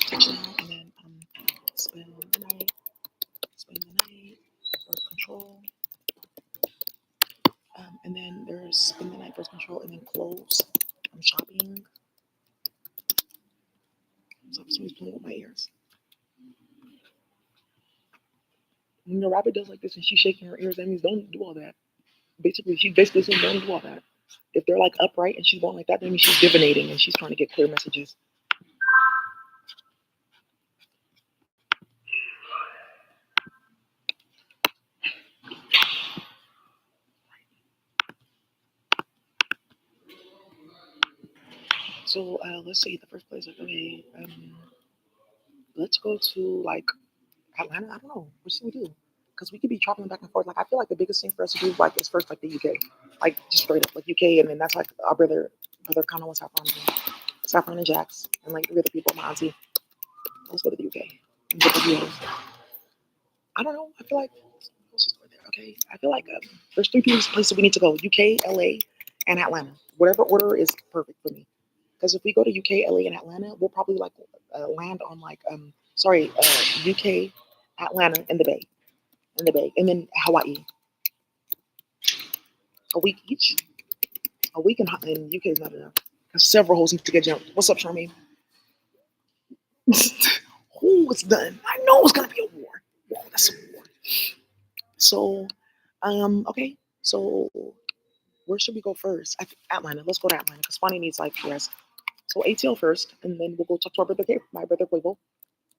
Touchdown and then spend the night. Spend the night. Birth control. And then there's spend the night, birth control, and then clothes. Shopping. So somebody's playing with my ears. When the rabbit does like this and she's shaking her ears, that means don't do all that. Basically, she's basically saying don't do all that. If they're like upright and she's going like that, that means she's divinating and she's trying to get clear messages. So let's see. The first place, like, okay, let's go to like Atlanta. I don't know. What should we do? Because we could be traveling back and forth. Like I feel like the biggest thing for us to do like is first like the UK, like just straight up like UK, and then that's like our brother kind of wants Saffron and Jax, and like the other people, my auntie. Let's go to the UK. And get the deals. I don't know. I feel like let's just go there. Okay. I feel like there's three places we need to go: UK, LA, and Atlanta. Whatever order is perfect for me. Because if we go to UK, LA, and Atlanta, we'll probably like land on like UK, Atlanta, and the Bay, and then Hawaii. A week each. A week in UK is not enough. Because several hoes need to get jumped. What's up, Charmaine? Who was done? I know it's gonna be a war. Whoa, that's a war. So, okay. So where should we go first? Atlanta. Let's go to Atlanta because Bonnie needs like rest. So ATL first, and then we'll go talk to our brother, my brother Quavo,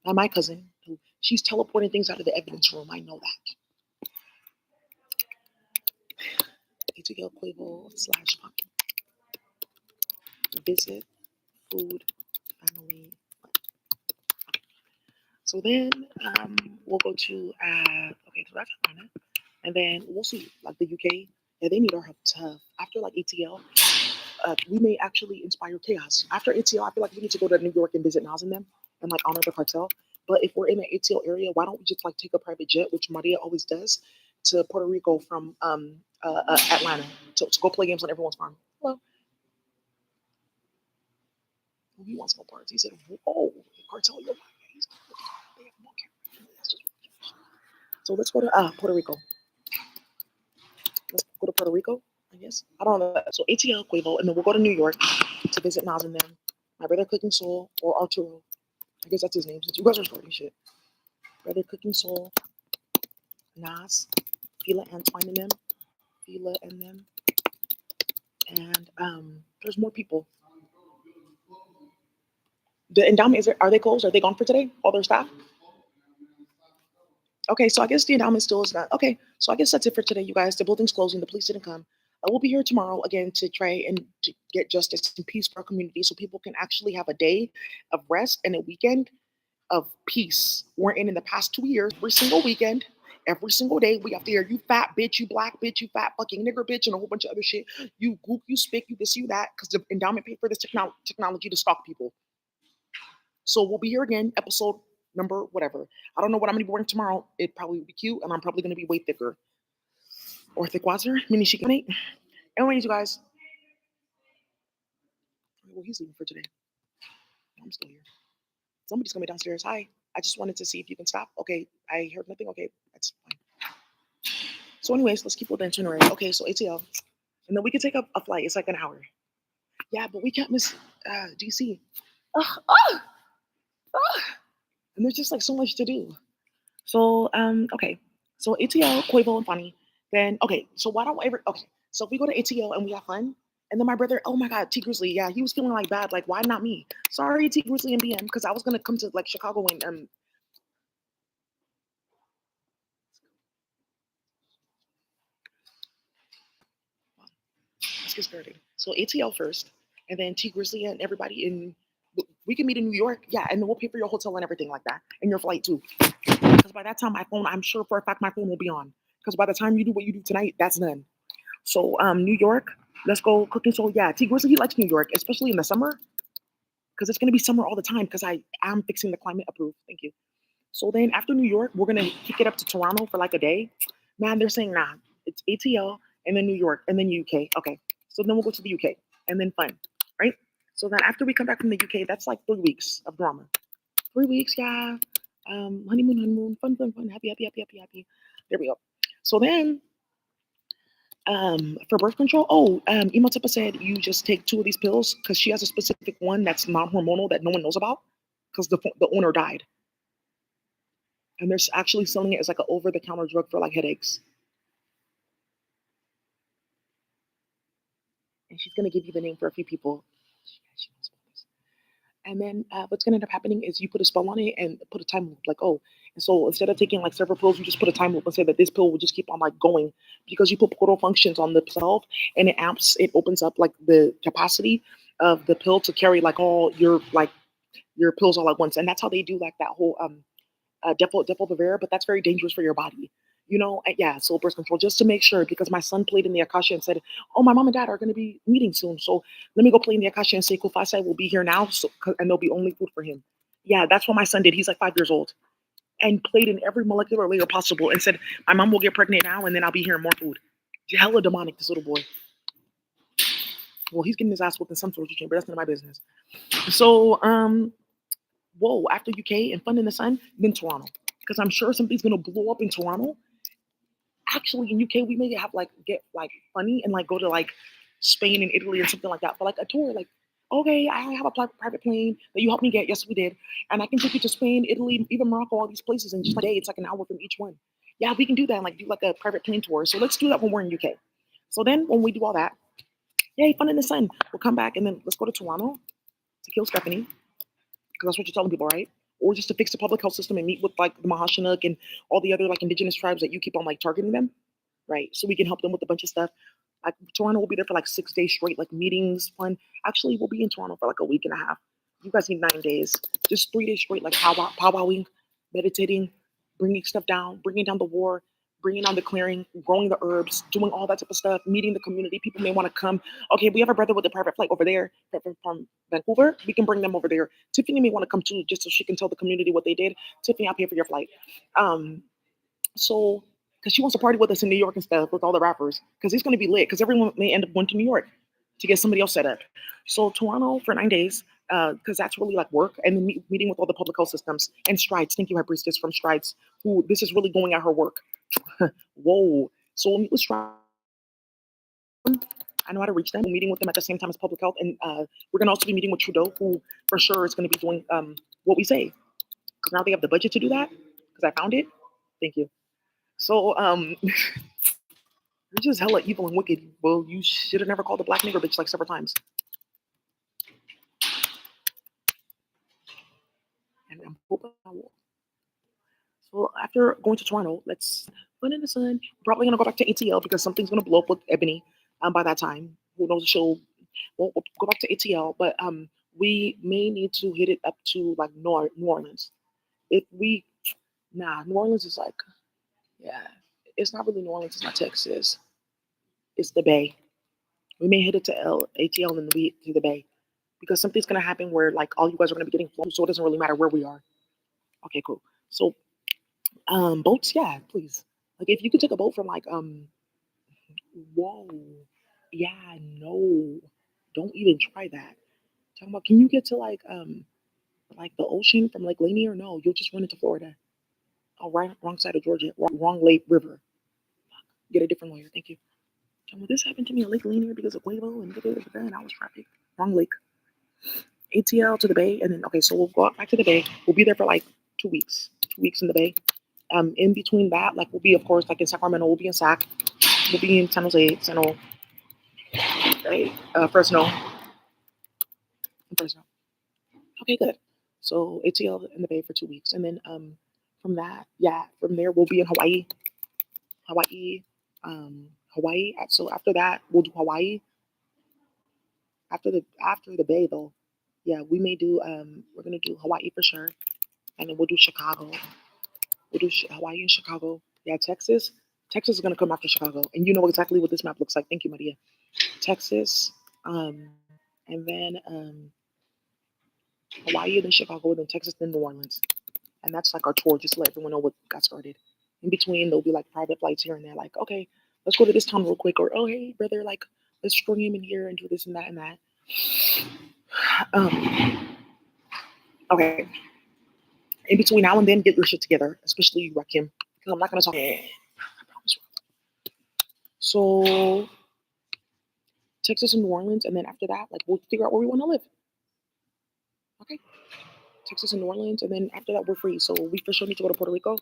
my cousin, who she's teleporting things out of the evidence room. I know that. ATL Quavo / Pumpkin. Visit, food, family. So then we'll go to okay, so that's Atlanta, and then we'll see like the UK. Yeah, they need our help tough. After like ATL, we may actually inspire chaos. After ATL, I feel like we need to go to New York and visit Nas and them and like honor the cartel. But if we're in the ATL area, why don't we just like take a private jet, which Maria always does, to Puerto Rico from Atlanta to go play games on everyone's farm? Hello. He wants no parts. He said, "Oh, cartel, you're right." So let's go to Puerto Rico. Let's go to Puerto Rico, I guess. I don't know. So ATL, Quavo, and then we'll go to New York to visit Nas and them, My brother Cooking Soul or Arturo. I guess that's his name since you guys are starting shit. Brother Cooking Soul, Nas, Fila Antoine and them, Fila and them, and there's more people. The endowment are they closed? Are they gone for today? All their staff? Okay, so I guess the endowment still is not okay. So I guess that's it for today, you guys. The building's closing. The police didn't come. I will be here tomorrow again to try and to get justice and peace for our community, so people can actually have a day of rest and a weekend of peace. We're in the past 2 years, every single weekend, every single day, we have to hear you fat bitch, you black bitch, you fat fucking nigger bitch, and a whole bunch of other shit. You goop, you spick, you this, you that, because the endowment paid for this technology to stalk people. So we'll be here again, episode number whatever. I don't know what I'm gonna be wearing tomorrow. It probably will be cute, and I'm probably gonna be way thicker or thickwazer, mini chic. Anyways, you guys. Well, he's leaving for today. I'm still here. Somebody's coming downstairs. Hi. I just wanted to see if you can stop. Okay. I heard nothing. Okay. That's fine. So, anyways, let's keep with the itinerary. Okay. So, ATL. And then we can take a flight. It's like an hour. Yeah, but we can't miss DC. Ugh, ugh, ugh. And there's just like so much to do. So, okay. So, ATL, Quavo, and Funny. Then, okay. So, why don't we ever. Okay. So, if we go to ATL and we have fun, and then my brother, oh my God, T Grizzly, yeah, he was feeling like bad. Like, why not me? Sorry, T Grizzly and BM, because I was gonna come to like Chicago and let's get started. So ATL first, and then T Grizzly and everybody in. We can meet in New York, yeah, and then we'll pay for your hotel and everything like that, and your flight too. Because by that time, my phone, I'm sure for a fact, my phone will be on. Because by the time you do what you do tonight, that's done. So New York, let's go cooking. So yeah, T Grizzly, he likes New York, especially in the summer, because it's gonna be summer all the time. Because I am fixing the climate approved. Thank you. So then after New York, we're gonna kick it up to Toronto for like a day. Man, they're saying nah, it's ATL and then New York and then UK. Okay, so then we'll go to the UK and then fun, right? So then after we come back from the UK, that's like 3 weeks of drama. 3 weeks, yeah. Honeymoon, honeymoon, fun, fun, fun, happy, happy, happy, happy, happy. There we go. So then for birth control, Imotapa said you just take 2 of these pills because she has a specific one that's non-hormonal that no one knows about because the owner died. And they're actually selling it as like an over-the-counter drug for like headaches. And she's gonna give you the name for a few people. And then what's gonna end up happening is you put a spell on it and put a time loop, like oh. And so instead of taking like several pills, you just put a time loop and say that this pill will just keep on like going because you put portal functions on the pill and it opens up like the capacity of the pill to carry like all your pills all at once. And that's how they do like that whole Depo-Provera, but that's very dangerous for your body. Yeah, so birth control, just to make sure, because my son played in the Akasha and said, oh, my mom and dad are going to be meeting soon. So let me go play in the Akasha and say Kufasai will be here now, and there'll be only food for him. Yeah, that's what my son did. He's like 5 years old and played in every molecular layer possible and said, my mom will get pregnant now and then I'll be here more food. Hella demonic, this little boy. Well, he's getting his ass whooped in some torture chamber. That's none of my business. So, whoa, after UK and Fun in the Sun, then Toronto. Because I'm sure something's going to blow up in Toronto. Actually, in UK, we may have like get like funny and like go to like Spain and Italy and something like that for like a tour. Like, okay, I have a private plane that you helped me get. Yes, we did. And I can take you to Spain, Italy, even Morocco, all these places. And just like, hey, it's like an hour from each one. Yeah, we can do that and like do like a private plane tour. So let's do that when we're in UK. So then when we do all that, yay, Fun in the Sun. We'll come back and then let's go to Toronto to kill Stephanie. Because that's what you're telling people, right? Or just to fix the public health system and meet with like the Mahashanuk and all the other like indigenous tribes that you keep on like targeting them, right? So we can help them with a bunch of stuff. Like Toronto will be there for like 6 days straight, like meetings, fun. Actually, we'll be in Toronto for like a week and a half. You guys need 9 days, just 3 days straight, like powwowing, meditating, bringing stuff down, bringing down the war, bringing down the clearing, growing the herbs, doing all that type of stuff, meeting the community. People may want to come. Okay, we have a brother with a private flight over there from Vancouver. We can bring them over there. Tiffany may want to come too, just so she can tell the community what they did. Tiffany, I'll pay for your flight. So, because she wants to party with us in New York and stuff with all the rappers, because it's going to be lit, because everyone may end up going to New York to get somebody else set up. So Toronto for 9 days, because that's really like work, and then meeting with all the public health systems and Strides. Thank you, High Priestess from Strides, who this is really going at her work. Whoa. So we'll meet with Strides. I know how to reach them. We're meeting with them at the same time as public health, and we're gonna also be meeting with Trudeau, who for sure is gonna be doing what we say, because now they have the budget to do that. Because I found it. Thank you. So you're just hella evil and wicked. Well, you should have never called a black nigger bitch like several times. And I'm hoping I will. So after going to Toronto, let's put in the sun. We're probably gonna go back to ATL because something's gonna blow up with Ebony. By that time, who knows? She'll we'll go back to ATL, but we may need to hit it up to like New Orleans. If we New Orleans is like yeah, it's not really New Orleans. It's not Texas. It's the Bay. We may hit it to ATL and then we to the Bay because something's gonna happen where like all you guys are gonna be getting flown, so it doesn't really matter where we are. Okay, cool. So boats, yeah, please. Like if you could take a boat from like whoa, yeah, no, don't even try that. Talking about can you get to like the ocean from Lake Lanier? No, you'll just run into Florida. Oh, right, wrong side of Georgia, wrong Lake River. Get a different lawyer. Thank you. And well, this happened to me at Lake Lanier because of Quavo and I was traffic. Wrong lake. ATL to the Bay, and then okay, so we'll go back to the Bay. We'll be there for like 2 weeks. 2 weeks in the Bay. In between that, like we'll be of course like in Sacramento, we'll be in Sac, we'll be in San Jose, right? Fresno, Fresno. Okay, good. So ATL in the Bay for 2 weeks, and then from that, yeah, from there we'll be in Hawaii, Hawaii, Hawaii. So after that, we'll do Hawaii. After the Bay though, yeah, we may do we're gonna do Hawaii for sure, and then we'll do Chicago. We'll do Hawaii and Chicago. Yeah, Texas. Texas is gonna come after Chicago, and you know exactly what this map looks like. Thank you, Maria. Texas, and then Hawaii, then Chicago, then Texas, then New Orleans, and that's like our tour. Just to let everyone know what got started. In between, there'll be like private flights here and there. Like, okay, let's go to this town real quick, or oh hey brother, like let's string him in here and do this and that and that. Okay. In between now and then, get your shit together, especially you, Rakim, because I'm not gonna talk. I promise you. So Texas and New Orleans, and then after that, like we'll figure out where we want to live. Okay, Texas and New Orleans, and then after that we're free. So we for sure need to go to Puerto Rico.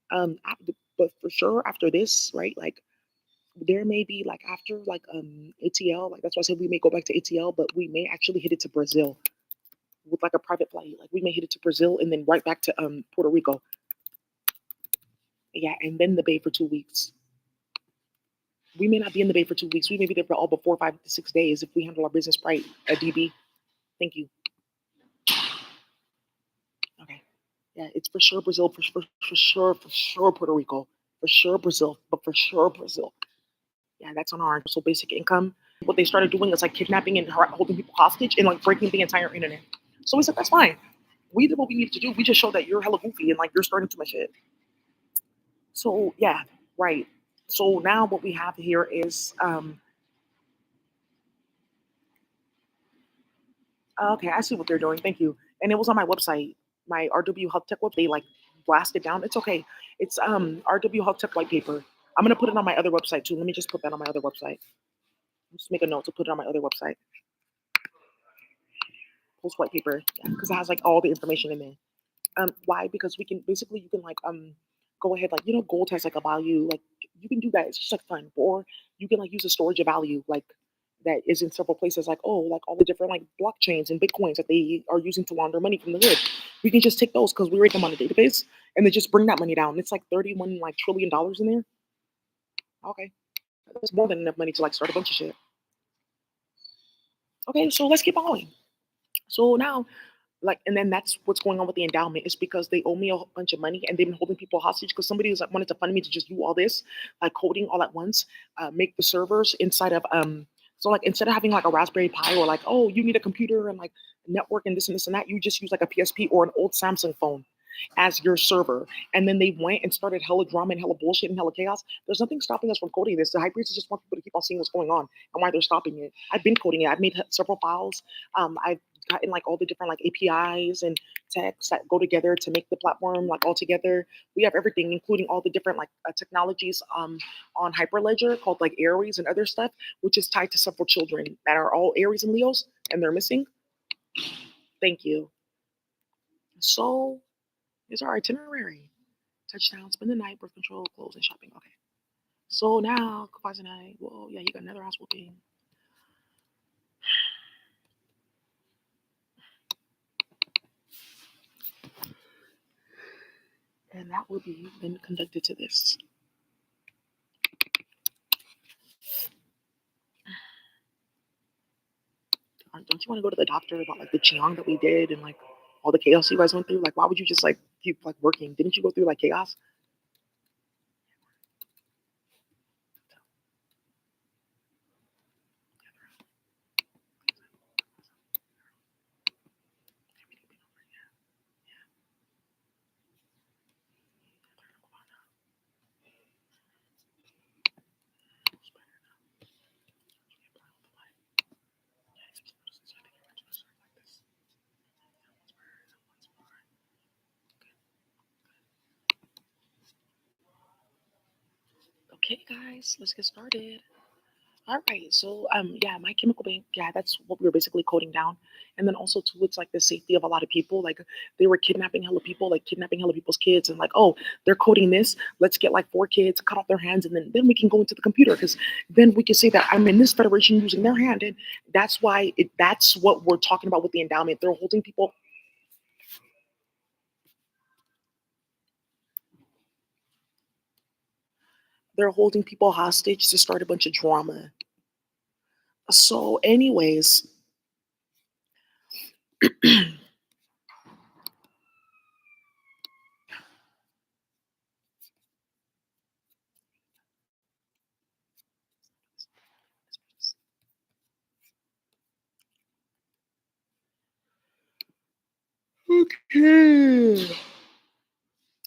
But for sure after this, right? Like there may be like after like ATL, like that's why I said we may go back to ATL, but we may actually hit it to Brazil with like a private flight. Like we may hit it to Brazil and then right back to Puerto Rico. Yeah, and then the Bay for 2 weeks. We may not be in the Bay for 2 weeks. We may be there for all but 4, 5 to 6 days if we handle our business right. DB, thank you. Okay. Yeah, it's for sure Brazil, for sure Puerto Rico, for sure Brazil, but for sure Brazil. Yeah, that's on our so basic income. What they started doing is like kidnapping and holding people hostage and like breaking the entire internet. So we said that's fine. We did what we needed to do. We just showed that you're hella goofy and like you're starting too much shit. So yeah, right. So now what we have here is okay, I see what they're doing. Thank you. And it was on my website, my RW Health Tech website. They like blasted down. It's okay. It's RW Health Tech white paper. I'm gonna put it on my other website too. Let me just put that on my other website. Just make a note to put it on my other website. Post white paper, yeah, because it has like all the information in there. Why? Because we can basically you can like go ahead like gold has like a value like you can do that. It's just like fun, or you can like use a storage of value like that is in several places like like all the different like blockchains and bitcoins that they are using to launder money from the hood. We can just take those because we rate them on a database and then just bring that money down. It's like $31 trillion in there. Okay, that's more than enough money to like start a bunch of shit. Okay, so let's keep going. So now, like, and then that's what's going on with the endowment. It's because they owe me a bunch of money and they've been holding people hostage because somebody was like wanted to fund me to just do all this, like coding all at once, make the servers inside of So like instead of having like a Raspberry Pi or like, oh, you need a computer and like network and this and that, you just use like a PSP or an old Samsung phone. as your server. And then they went and started hella drama and hella bullshit and hella chaos. There's nothing stopping us from coding this. The high priest just want people to keep on seeing what's going on and why they're stopping it. I've been coding it. I've made several files. I've gotten like all the different like APIs and techs that go together to make the platform like all together. We have everything, including all the different like technologies on Hyperledger called like Aries and other stuff, which is tied to several children that are all Aries and Leos and they're missing. Thank you. So here's our itinerary. Touchdown, spend the night, birth control, clothes, and shopping. Okay. So now, Kawhi's night. Whoa, yeah, he got another house whooping. And that will be then conducted to this. Don't you want to go to the doctor about like the Qigong that we did and like all the chaos you guys went through? Like, why would you just like keep like working? Didn't you go through like chaos? Okay, guys, let's get started. All right, so yeah, my chemical bank, yeah, that's what we were basically coding down. And then also too, it's like the safety of a lot of people. Like they were kidnapping hella people, like kidnapping hella people's kids, and like, oh, they're coding this. Let's get like 4 kids, cut off their hands, and then we can go into the computer because then we can say that I'm in this federation using their hand, and that's why that's what we're talking about with the endowment. They're holding people. They're holding people hostage to start a bunch of drama. So, anyways, okay.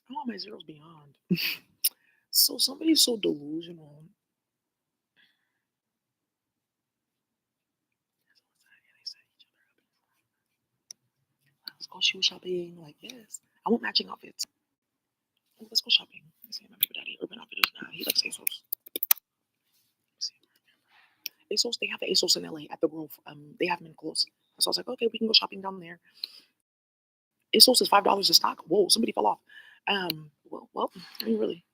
I want my zeros beyond. So somebody's so delusional. Let's go shoe shopping. Like, yes. I want matching outfits. Oh, let's go shopping. Let's see my baby daddy. Urban Outfitters now. He likes ASOS. Let's see. ASOS, they have the ASOS in LA at the Grove. They have them in close. So I was like, okay, we can go shopping down there. ASOS is $5 a stock. Whoa, somebody fell off. Well, I mean, really,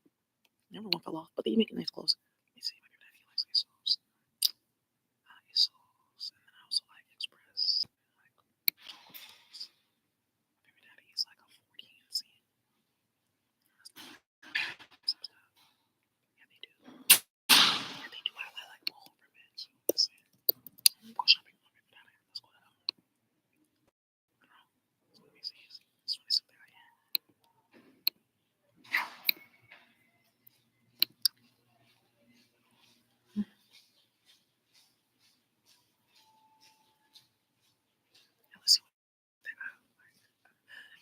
everyone fell off, but they make nice clothes. Let me see. My baby daddy likes ASOS. ASOS, and then I also like Express. Like, my baby daddy is like a 40 and see. Some stuff. Yeah, they do. Yeah, they do. I like all of them. So let's see. Go shopping with my baby daddy. Let's go to so let me see. This one is something I am. Yeah, let's see what they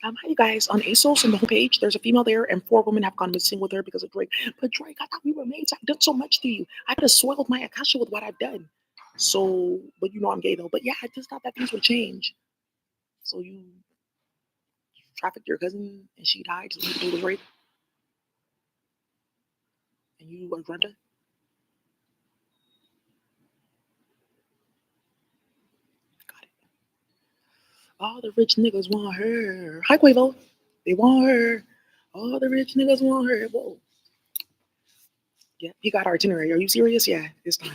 got. Hi you guys. On ASOS on the homepage, there's a female there, and 4 women have gone missing with her because of Drake. But Drake, I thought we were mates. I've done so much to you. I could have soiled my Akasha with what I've done. So, but you know I'm gay though. But yeah, I just thought that things would change. So you trafficked your cousin and she died. So you was rape, and you are Brenda. Got it. All the rich niggas want her. Hi Quavo. They want her. All the rich niggas want her. Whoa. Yeah, he got our itinerary. Are you serious? Yeah, this time.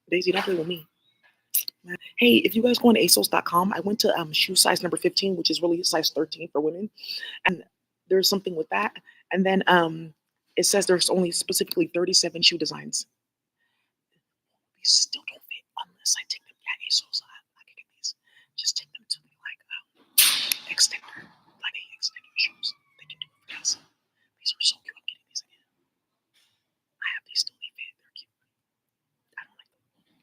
Daisy, don't play with me. Hey, if you guys go on ASOS.com, I went to shoe size number 15, which is really size 13 for women. And there's something with that. And then it says there's only specifically 37 shoe designs. These still don't fit unless I take them. Yeah, ASOS, I can get these. Just take them to the like extender, like a extender shoes. They can do it for us. These are so cute. I'm getting these again. I have these still. They fit. They're cute. I don't like them.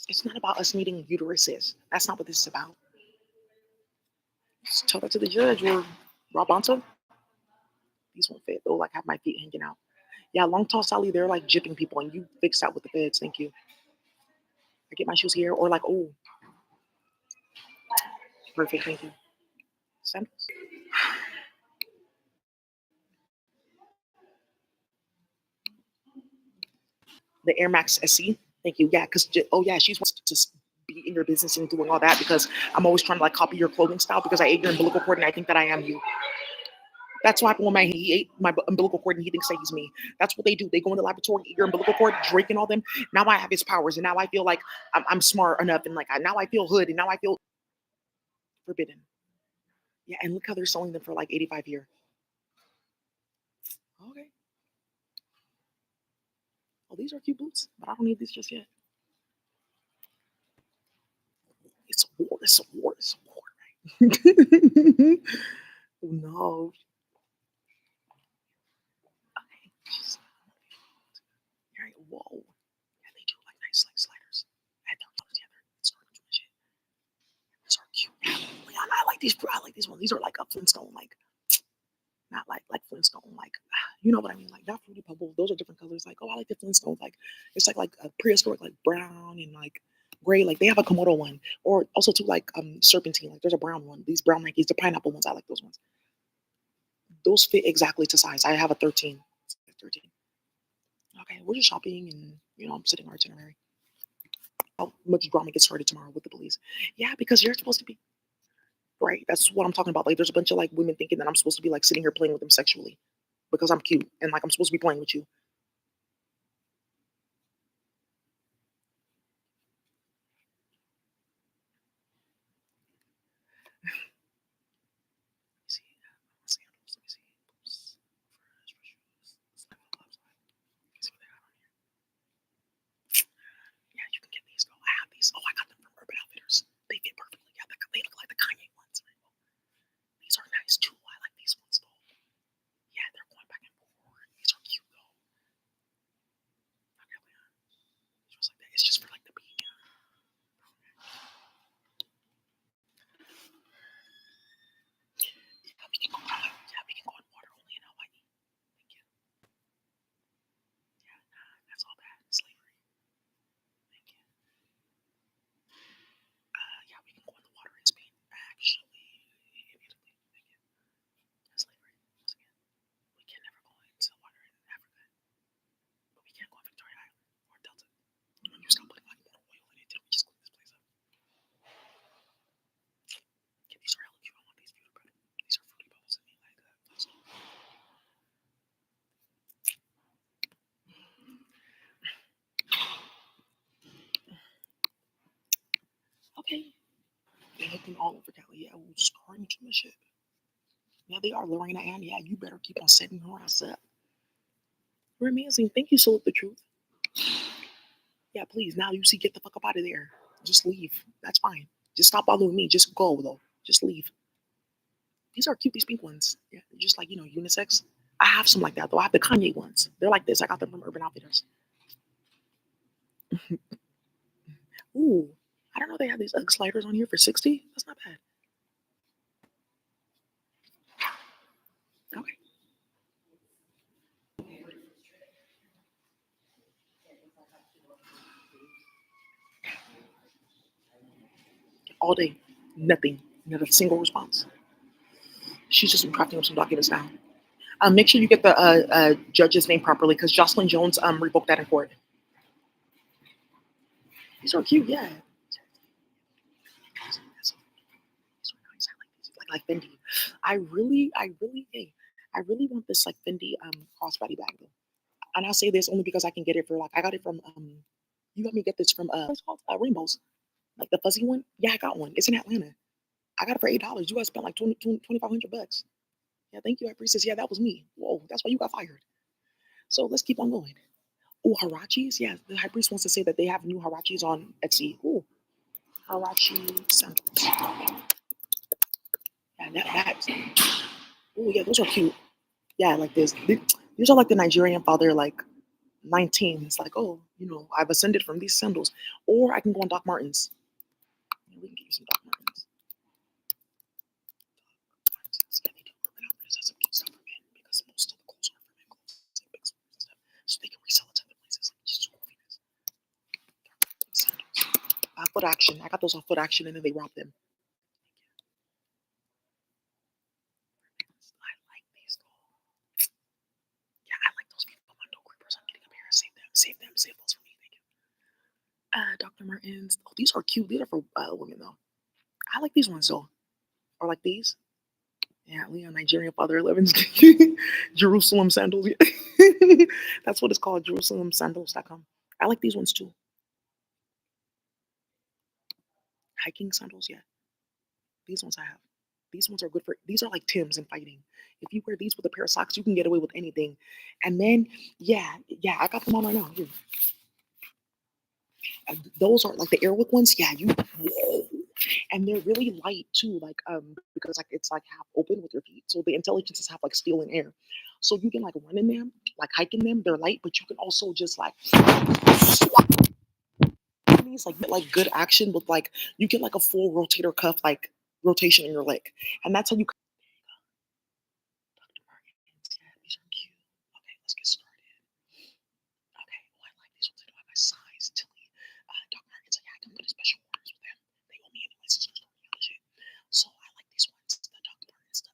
It's not about us needing uteruses. That's not what this is about. Tell that to the judge or Rob Bonta. These won't fit. They'll like have my feet hanging out. Yeah, long tall Sally, they're like jipping people, and you fix that with the feds. Thank you. I get my shoes here, or like, oh, perfect. Thank you. Sandals. The Air Max SC. Thank you. Yeah, because oh yeah, she's wants to just be in your business and doing all that because I'm always trying to like copy your clothing style because I ate your umbilical cord and I think that I am you. That's what happened when he ate my umbilical cord and he thinks that he's me. That's what they do. They go in the laboratory, eat your umbilical cord, Drake and all them. Now I have his powers and now I feel like I'm smart enough and like now I feel hood and now I feel forbidden. Yeah, and look how they're selling them for like 85 here. Okay. Oh, these are cute boots, but I don't need these just yet. It's a war. It's a war. It's a war. Right? No. Okay. Right. Whoa. Yeah, they do like nice like sliders. I had $30. Yeah, they're starting to shit. These are cute. Yeah, I like these. I like these ones. These are like a Flintstone, like not like Flintstone, like you know what I mean, like not Fruity Pebbles. Those are different colors. Like, oh, I like the Flintstones. Like it's like a prehistoric, like brown and like gray. Like they have a Komodo one, or also too like serpentine. Like there's a brown one. These brown Nikes, the pineapple ones. I like those ones. Those fit exactly to size. I have a 13. 13. Okay, we're just shopping and I'm sitting our itinerary. How much drama gets started tomorrow with the police? Yeah, because you're supposed to be right. That's what I'm talking about. Like there's a bunch of like women thinking that I'm supposed to be like sitting here playing with them sexually because I'm cute and like I'm supposed to be playing with you. See, sandals. Let me see. Boots, fresh shoes. Slap gloves. Let me see what they got on here. Yeah, you can get these though. I have these. Oh, I got them from Urban Outfitters. They fit perfectly. Yeah, they look like the Kanye ones. These are nice too. I like these ones though. Yeah, they're going back and forth. These are cute though. Okay, just like that. It's just for like the beat. Yeah, we can go. Yeah, we can go on water only in Hawaii. Thank you. Yeah, nah, that's all bad. Slavery. Thank you. Yeah, we can go in the water in Spain. Actually, in Italy. Thank you. Slavery. Once again, we can never go into the water in Africa, but we can't go on Victoria Island or Delta. When you stop putting like more oil in it, did we just clean this place up? Yeah, these are hella cute. I want these beauty bread. These are fruity bubbles in me like that. Okay. They're looking all over Cali. Yeah, we're just carrying too much shit. Yeah, they are, Lorena Ann. Yeah, you better keep on setting her ass up. You're amazing. Thank you, Salute the Truth. Yeah, please. Now you see, get the fuck up out of there. Just leave. That's fine. Just stop bothering me. Just go though. Just leave. These are cute. These pink ones. Yeah, just like unisex. I have some like that though. I have the Kanye ones. They're like this. I got them from Urban Outfitters. Ooh, I don't know. They have these UGG sliders on here for 60. That's not bad. Okay. All day, nothing. Not a single response. She's just crafting up some documents now. Make sure you get the judge's name properly because Jocelyn Jones revoked that in court. These are cute, yeah. These are nice. I like these. Like Fendi. Hey, I really want this like Fendi crossbody bag though. And I say this only because I can get it for like I got it from you got me get this from what's it called Rainbows, like the fuzzy one. Yeah, I got one. It's in Atlanta. I got it for $8. You guys spent like 2,500 bucks. Yeah, thank you, I appreciate. Yeah, that was me. Whoa, that's why you got fired. So let's keep on going. Oh, Harachis. Yeah, the high priest wants to say that they have new Harachis on Etsy. Ooh, Harachi sandals. Yeah, that. Oh, yeah, those are cute. Yeah, like this. These are like the Nigerian father, like 19. It's like, oh, I've ascended from these sandals. Or I can go on Doc Martens. Yeah, we can get you some Doc Martens. Foot Action. I got those on Foot Action, and then they robbed them. I like these though. Yeah, I like those people Mondo Creepers. I'm getting a pair. Save them. Save them. Save those for me. Thank you. Dr. Martens. Oh, these are cute. These are for women though. I like these ones though. Or like these. Yeah, Leon, Nigerian Father 11's Jerusalem sandals. Yeah. That's what it's called, JerusalemSandals.com. I like these ones too. Hiking sandals, yeah. These ones I have. These ones are good for, these are like Tim's in fighting. If you wear these with a pair of socks, you can get away with anything. And then, yeah, I got them on right now. Here. Those are like the Airwick ones. Yeah, whoa. And they're really light too, like because like it's like half open with your feet. So the intelligences have like steel and air. So you can like run in them, like hike in them. They're light, but you can also just like swap these like good action with like you get like a full rotator cuff like rotation in your leg. And that's how you Dr. Martens. Yeah, these are cute. Okay, let's get started. Okay, oh, I like these ones. They don't have my size. Tilly, Dr. Martens. Yeah, I can put in special orders with them. They owe me anyway since they're starting other shit. So I like these ones. The Dr. Martens, the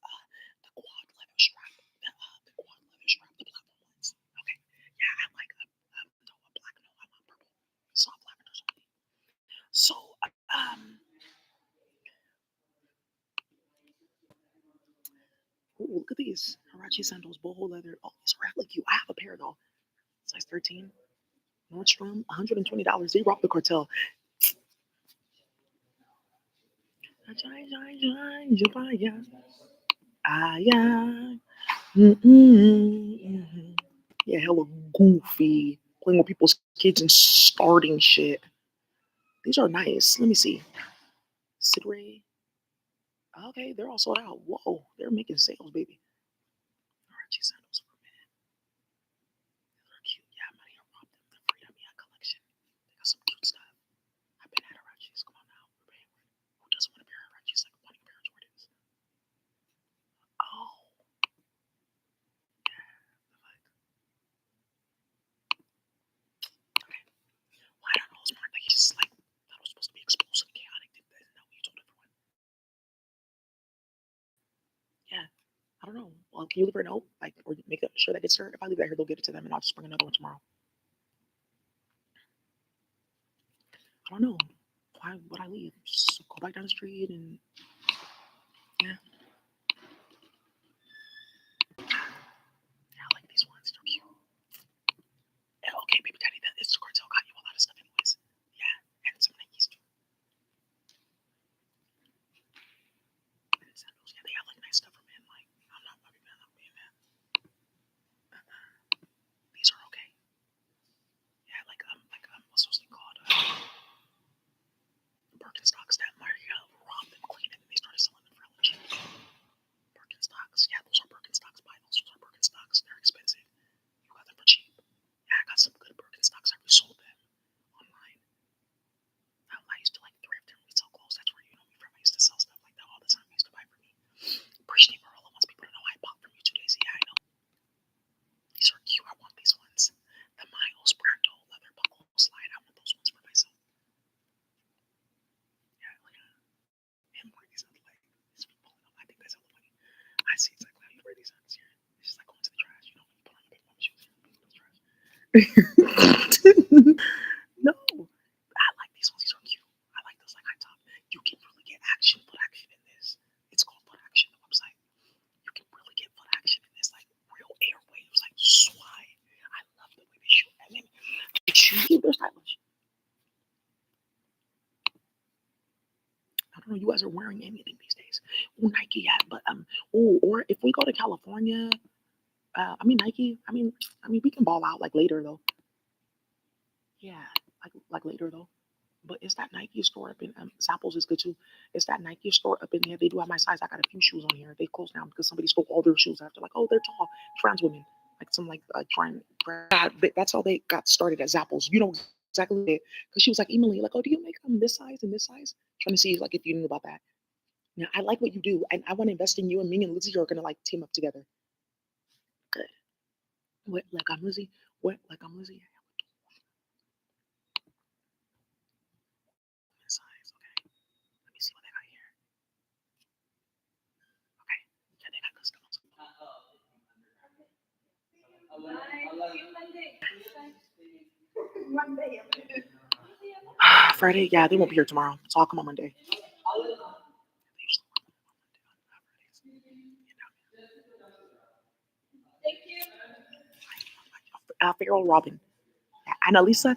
quad leather strap, the quad leather strap, the platform ones. Okay, yeah, I like no, a black. No, I want purple, soft lavender something. So ooh, look at these Harachi sandals, boho leather. Oh, these are hella cute. I have a pair though, size 13. Nordstrom, $120. They robbed the cartel. Ah, yeah. Mm-mm. Yeah, hella goofy. Playing with people's kids and starting shit. These are nice. Let me see. Sidray. Okay, they're all sold out. Whoa, they're making sales, baby. Archie sandals for men. They're cute. Yeah, I'm gonna rob them. The Freedom Yeah collection. They got some cute stuff. I've been at Archie's. Come on now. Who doesn't want a pair of Archie's? Like wanting a pair of Jordans. Oh, yeah. Okay. Well, I don't know. It's more like it's just like that was supposed to be explosive, chaotic. No, you told everyone. Yeah. I don't know. Well, can you leave her a note? Like, or make sure that gets her? If I leave that here, they'll get it to them and I'll just bring another one tomorrow. I don't know. Why would I leave? Just go back down the street and yeah. Yeah, I like these ones. They're cute. Yeah, okay, baby daddy, that is cartel got you a lot of stuff anyways. Yeah, and some Nikes too. And sandals. Yeah, they have like nice stuff for men. Like, I'm not a big fan of being that. These are okay. Yeah, what's those thing called? Birkenstocks that Maria robbed them clean and then they started selling them for hella cheap. Birkenstocks. Yeah, those are Birkenstocks. Buy those. Those are Birkenstocks. They're expensive. You got them for cheap. Yeah, I got some good Birkenstocks. I resold them online. I used to like thrift and resell clothes. That's where you know me from. I used to sell stuff like that all the time. I used to buy from me. Brittany Marola wants people to know I bought from you 2 days. Yeah, I know. These are cute. I want these ones. The Miles Brando leather buckle slide. I want those ones for myself. Yeah, like him wearing these like these people. I think that's hella funny. I see exactly how you wear these ones here. It's just like going to the trash. You know when you put on your big mom shoes, you go to the trash. No, I like these ones. These are cute. I like those like high top. You can really get action, foot action in this. It's called Foot Action, the website. You can really get foot action in this, like real air waves, like swine. I love the way they shoot. And then the shoes, they're stylish. I don't know. You guys are wearing anything these days. Oh, Nike, yeah, but or if we go to California, I mean Nike. I mean we can ball out like later though. Yeah, like later though. But it's that Nike store up in Zappos is good too. It's that Nike store up in there. They do have my size. I got a few shoes on here. They closed down because somebody stole all their shoes after like, oh, they're tall trans women, like some like that's how they got started at Zappos. You know exactly it because she was like emailing like, oh, do you make them this size and this size? Trying to see like if you knew about that. Now I like what you do, and I want to invest in you. And me and Lizzie are gonna like team up together. Good. What like I'm Lizzie? What like I'm Lizzie? Friday, yeah, they won't be here tomorrow, so I'll come on Monday. Feral Robin. Yeah, Annalisa,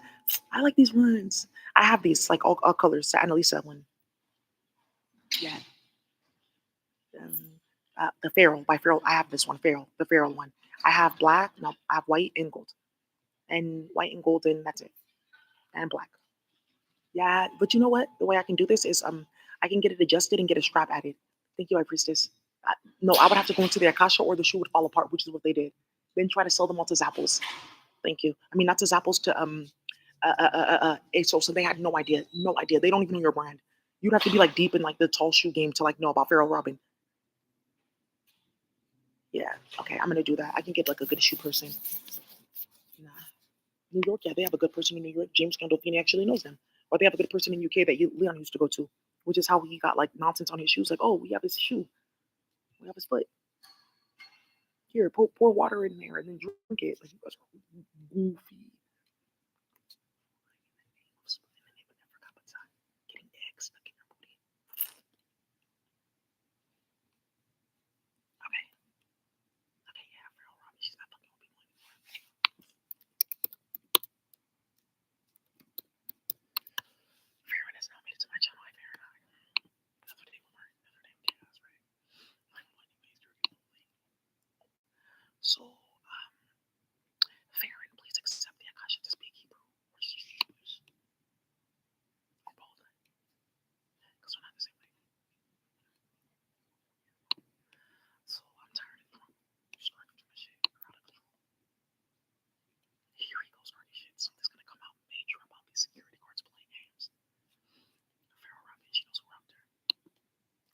I like these ones. I have these like all colors. The Annalisa one. Yeah. The Feral by Feral. I have this one, Feral, the Feral one. I have black. No, I have white and gold, and white and golden. That's it, and black. Yeah, but you know what? The way I can do this is I can get it adjusted and get a strap added. Thank you, High Priestess. No, I would have to go into the Akasha or the shoe would fall apart, which is what they did. Then try to sell them all to Zappos. Thank you. I mean, not to Zappos, to ASOS. So they had no idea, no idea. They don't even know your brand. You'd have to be like deep in like the tall shoe game to like know about Feral Robin. Yeah. Okay, I'm gonna do that. I can get like a good shoe person. Nah. New York, yeah, they have a good person in New York. James Gandolfini actually knows them. Or they have a good person in UK that Leon used to go to, which is how he got like nonsense on his shoes. Like, oh, we have his shoe, we have his foot. Here, pour water in there and then drink it. Like, you guys are goofy. Getting eggs stuck in your booty. Okay. Okay, yeah, Feral Robin, she's not fucking with people anymore. Farron has not made it to my channel. Hi, Farron. That's what they were. That's what they were. That's right. So, Farron, please accept the Akasha to speak Hebrew or Jewish or both, because we're not the same thing. So I'm tired of starting from shit. You're out of control. Here he goes starting shit. Something's gonna come out major about these security guards playing games. Feral Robin, she knows we're up there.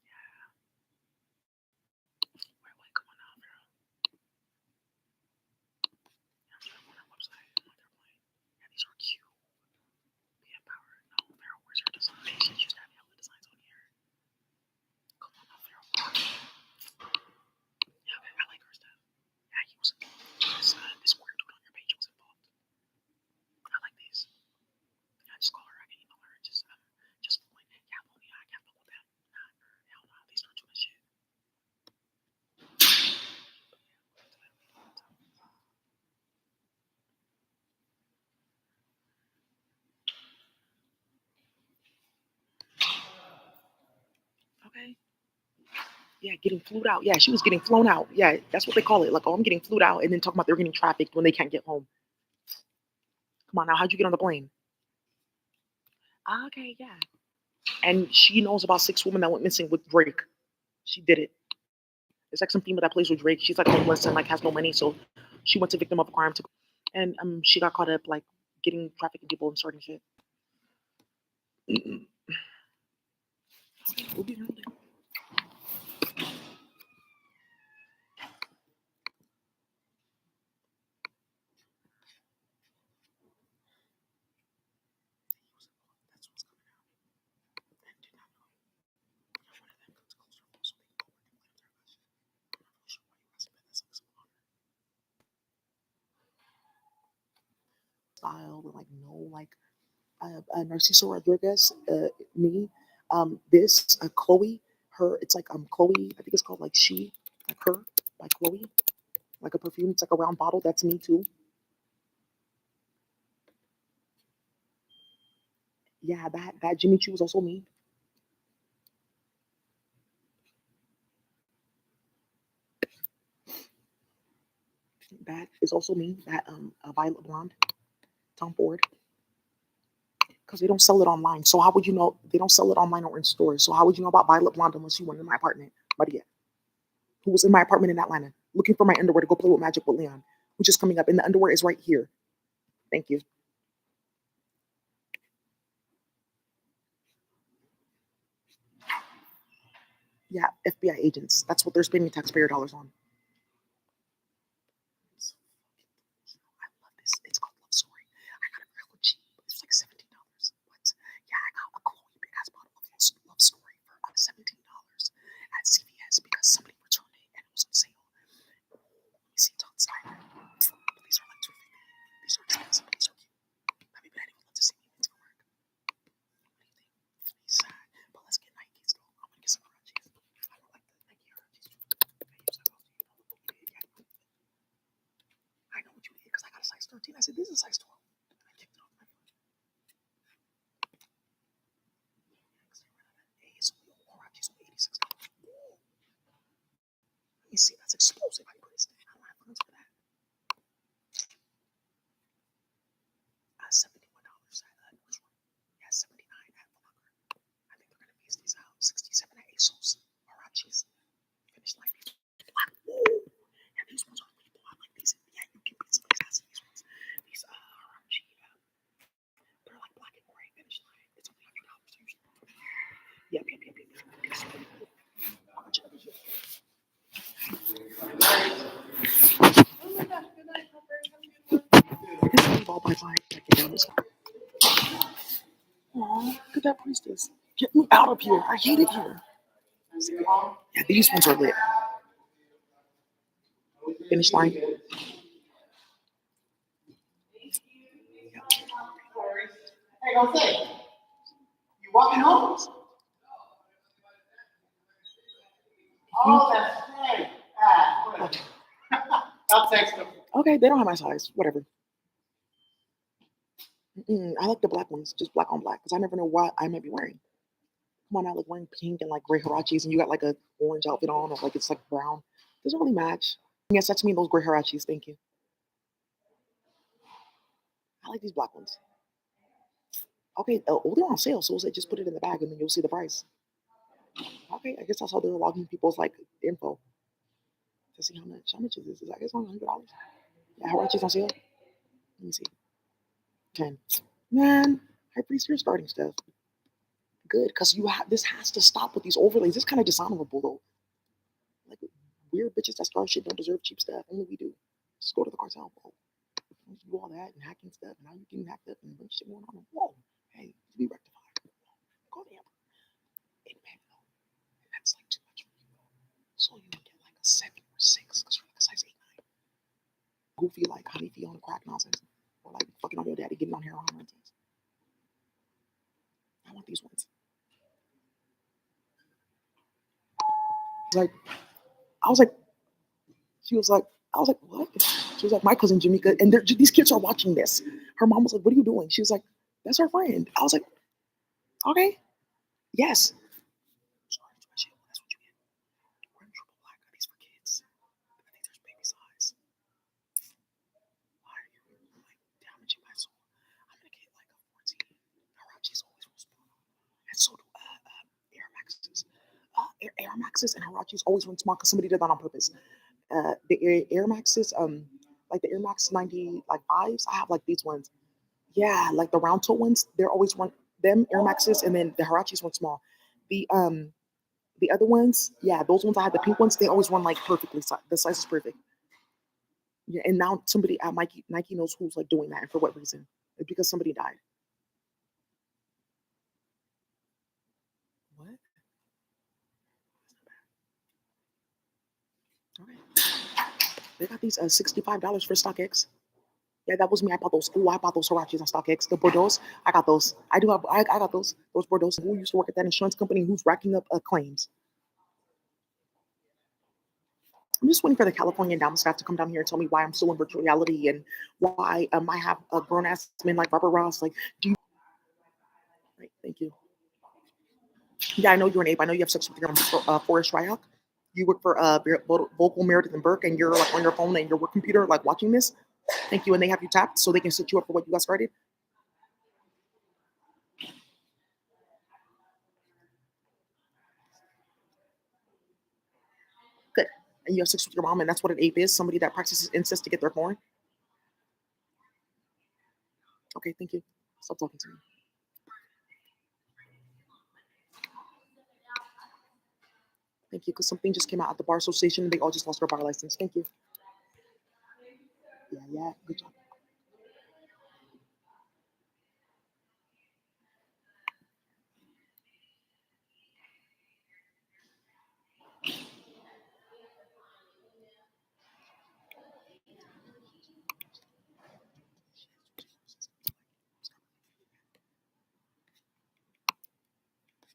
Yeah. Wait, come on now, Feral. Yeah, I'm trying to go on our website and what they're playing. Yeah, these are cute. Be empowered. No, Feral, where's your design? She used to have hella designs on here. Come on now, Feral. Yeah, I like her stuff. Yeah, he was this weird dude on your page was involved. I like these. Yeah, just call her. I can email her. Just like, yeah, Lonia, I can't fuck with that. Nah, hell no, these are too much shit. Okay. Yeah, getting flued out. Yeah, she was getting flown out. Yeah, that's what they call it. Like, oh, I'm getting flued out, and then talking about they're getting trafficked when they can't get home. Come on now, how'd you get on the plane? Okay, yeah. And she knows about 6 women that went missing with Drake. She did it. It's like some female that plays with Drake. She's like homeless and like has no money, so she went to victim of a crime to, and she got caught up like getting trafficking people and starting shit. We'll be around it. That's what's coming out. And do not know. One of them comes closer, so they can go work and play with their shit. I'm not really sure why you asked me, but that's like some honor. Style with like no like Narciso Rodriguez, me, this Chloe, her. It's like Chloe. I think it's called like she, like her, by Chloe, like a perfume. It's like a round bottle. That's me too. Yeah, that Jimmy Choo was also me. That is also me. That Violet Blonde, Tom Ford. Because they don't sell it online. So how would you know? They don't sell it online or in stores. So how would you know about Violet Blonde unless you went in my apartment? Maria, who was in my apartment in Atlanta, looking for my underwear to go play with Magic with Leon, which is coming up, and the underwear is right here. Thank you. Yeah, FBI agents. That's what they're spending taxpayer dollars on. I love this. It's called Love Story. I got it real cheap. It's like $17. What? Yeah, I got a Chloe big ass bottle of Love Story for $17 at CVS because somebody returned it and it was on sale. Let me see it's on sale. 13. I said, this is size 12. I kicked it off my foot. Hey, so Huaraches on $86. Let me see, that's explosive. I priced it. I don't have funds for that. $71 at yeah, 79 at Blocker. I think they're gonna phase these out. 67 at ASOS. Huaraches. Finish line. Black. Whoa. Yeah, these ones are really black like these. Yeah, you can beat somebody's ass in these ones. These Huarache, they're like black and gray finish line. It's only $100 usually. Yep. How much of it? Ball by five. Down this. Aw, look at that priestess. Get me out of here. I hate it here. Yeah, these ones are lit. Finish line. Hey, don't say. You walking home? Oh, that's right. Whatever. I'll text them. Okay, they don't have my size. Whatever. I like the black ones, just black on black, because I never know what I might be wearing. Come on, I like wearing pink and like gray Huaraches, and you got like a orange outfit on, or like it's like brown. Doesn't really match. Yes, that's me. Those gray Huaraches. Thank you. I like these black ones. Okay, they're on sale, so we'll say just put it in the bag, and then you'll see the price. Okay, I guess that's how they're logging people's like info to see how much. How much is this? I guess only $100. Yeah, Huaraches on sale. Let me see. 10. Man, High Priest, you're starting stuff. Good, because this has to stop with these overlays. This kind of dishonorable though. Like weird bitches that start shit don't deserve cheap stuff. Only we do. Just go to the cartel, bro. Don't you do all that and hacking stuff, and now you're getting hacked up and a bunch of shit going on. Whoa, hey, to be rectified. Call the Amber. In Magno. And that's like too much for you. So you would get like a 7 or 6 because you're like a size 8, 9. Goofy like honeybee on the crack nonsense. Or like fucking on your daddy getting on heroin nonsense. I want these ones. Like, I was like, she was like, I was like, what? She was like, my cousin Jamaica, and these kids are watching this. Her mom was like, what are you doing? She was like, that's her friend. I was like, okay, yes. Sorry, that's what you get. We're in triple black. Are these for kids? I think there's baby size. Why are you like damaging my soul? I'm gonna get like a 14. Huarache's always real small, and so do Air Maxes. Air Maxes and Huarache's always run small because somebody did that on purpose. The Air Maxes, like the Air Max 90 like fives, I have like these ones. Yeah, like the round toe ones, they're always run them Air Maxes, and then the Huaraches run small. The other ones, yeah, those ones I had the pink ones, they always run like perfectly. The size is perfect. Yeah, and now somebody at Nike knows who's like doing that and for what reason. It's because somebody died. What? Okay. They got these $65 for StockX. Yeah, that was me. I bought those. Oh, I bought those Huaraches on StockX. The Bordeaux. I got those. I do have. I got those. Those Bordeaux. Who used to work at that insurance company? Who's racking up claims? I'm just waiting for the California endowment staff to come down here and tell me why I'm still in virtual reality and why I have a grown ass men like Barbara Ross. Like, do you? Right, thank you. Yeah, I know you're an ape. I know you have sex with your Forrest Ryock. You work for Vocal Meredith and Burke, and you're like on your phone and your work computer, like watching this. Thank you, and they have you tapped so they can set you up for what you got started. Good. And you have sex with your mom, and that's what an ape is, somebody that practices incest to get their porn. Okay, thank you. Stop talking to me. Thank you, because something just came out at the bar association and they all just lost their bar license. Thank you. Yeah, good job.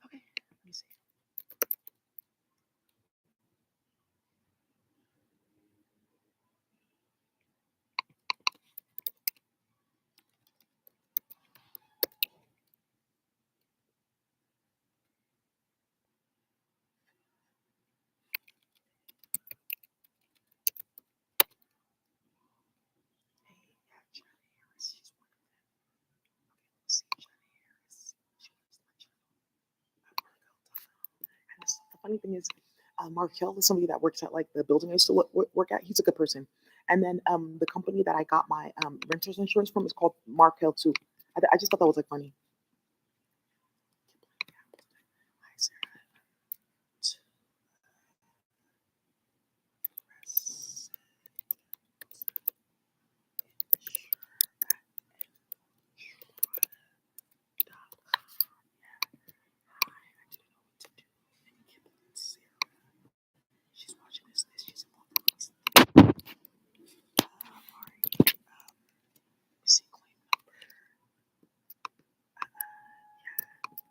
Okay, let me see. funny thing is, Mark Hill is somebody that works at like the building I used to work at. He's a good person. And then the company that I got my renter's insurance from is called Mark Hill too. I just thought that was like funny. She's watching this. She's involved. See claim number.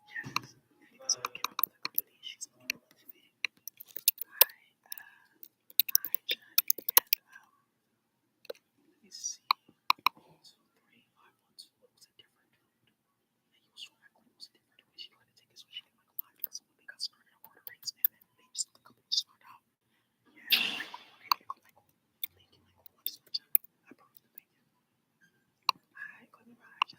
Yes. Because I'm giving another company. She's on the movie. Hi, Johnny. And let me see. 1, 2, 3, 5, 1, 2. It was a different code. And you was trying to claim it was a different way. She tried to take it so she didn't like a lot because when they got started on order rates and then they just the company just found out. Yeah, Michael. Okay, Michael. Thank you, Michael. I just want you. I approved it. Thank you. Hi, Courtney Raj.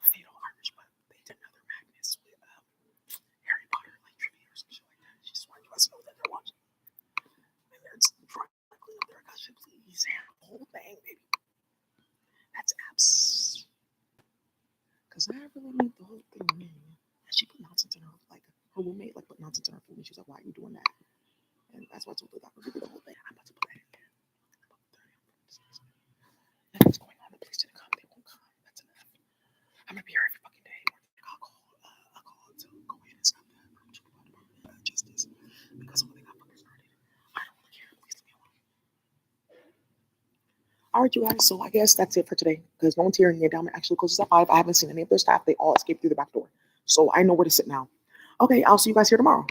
Fatal Irish, but they did another Magnus with Harry Potter, like trivia or some shit like that. She just wanted you guys to know that they're watching. And they're trying to clean up their gushing, please. The whole thing, baby. That's abs. Because I really need the whole thing, man. And she put nonsense in her, like, her roommate, like, put nonsense in her food. And she was like, why are you doing that? And that's why I told her that we did the whole thing. I'm about to put that in there. Nothing's going on. The police didn't come. They won't come. That's enough. I'm gonna be here every fucking day. I'll call to go in and stop that from Department of Justice because of when they got fucking started. I don't really care. Please leave me alone. All right, you guys. So I guess that's it for today because no one's here and the endowment actually closes at 5. I haven't seen any of their staff. They all escaped through the back door. So I know where to sit now. Okay, I'll see you guys here tomorrow.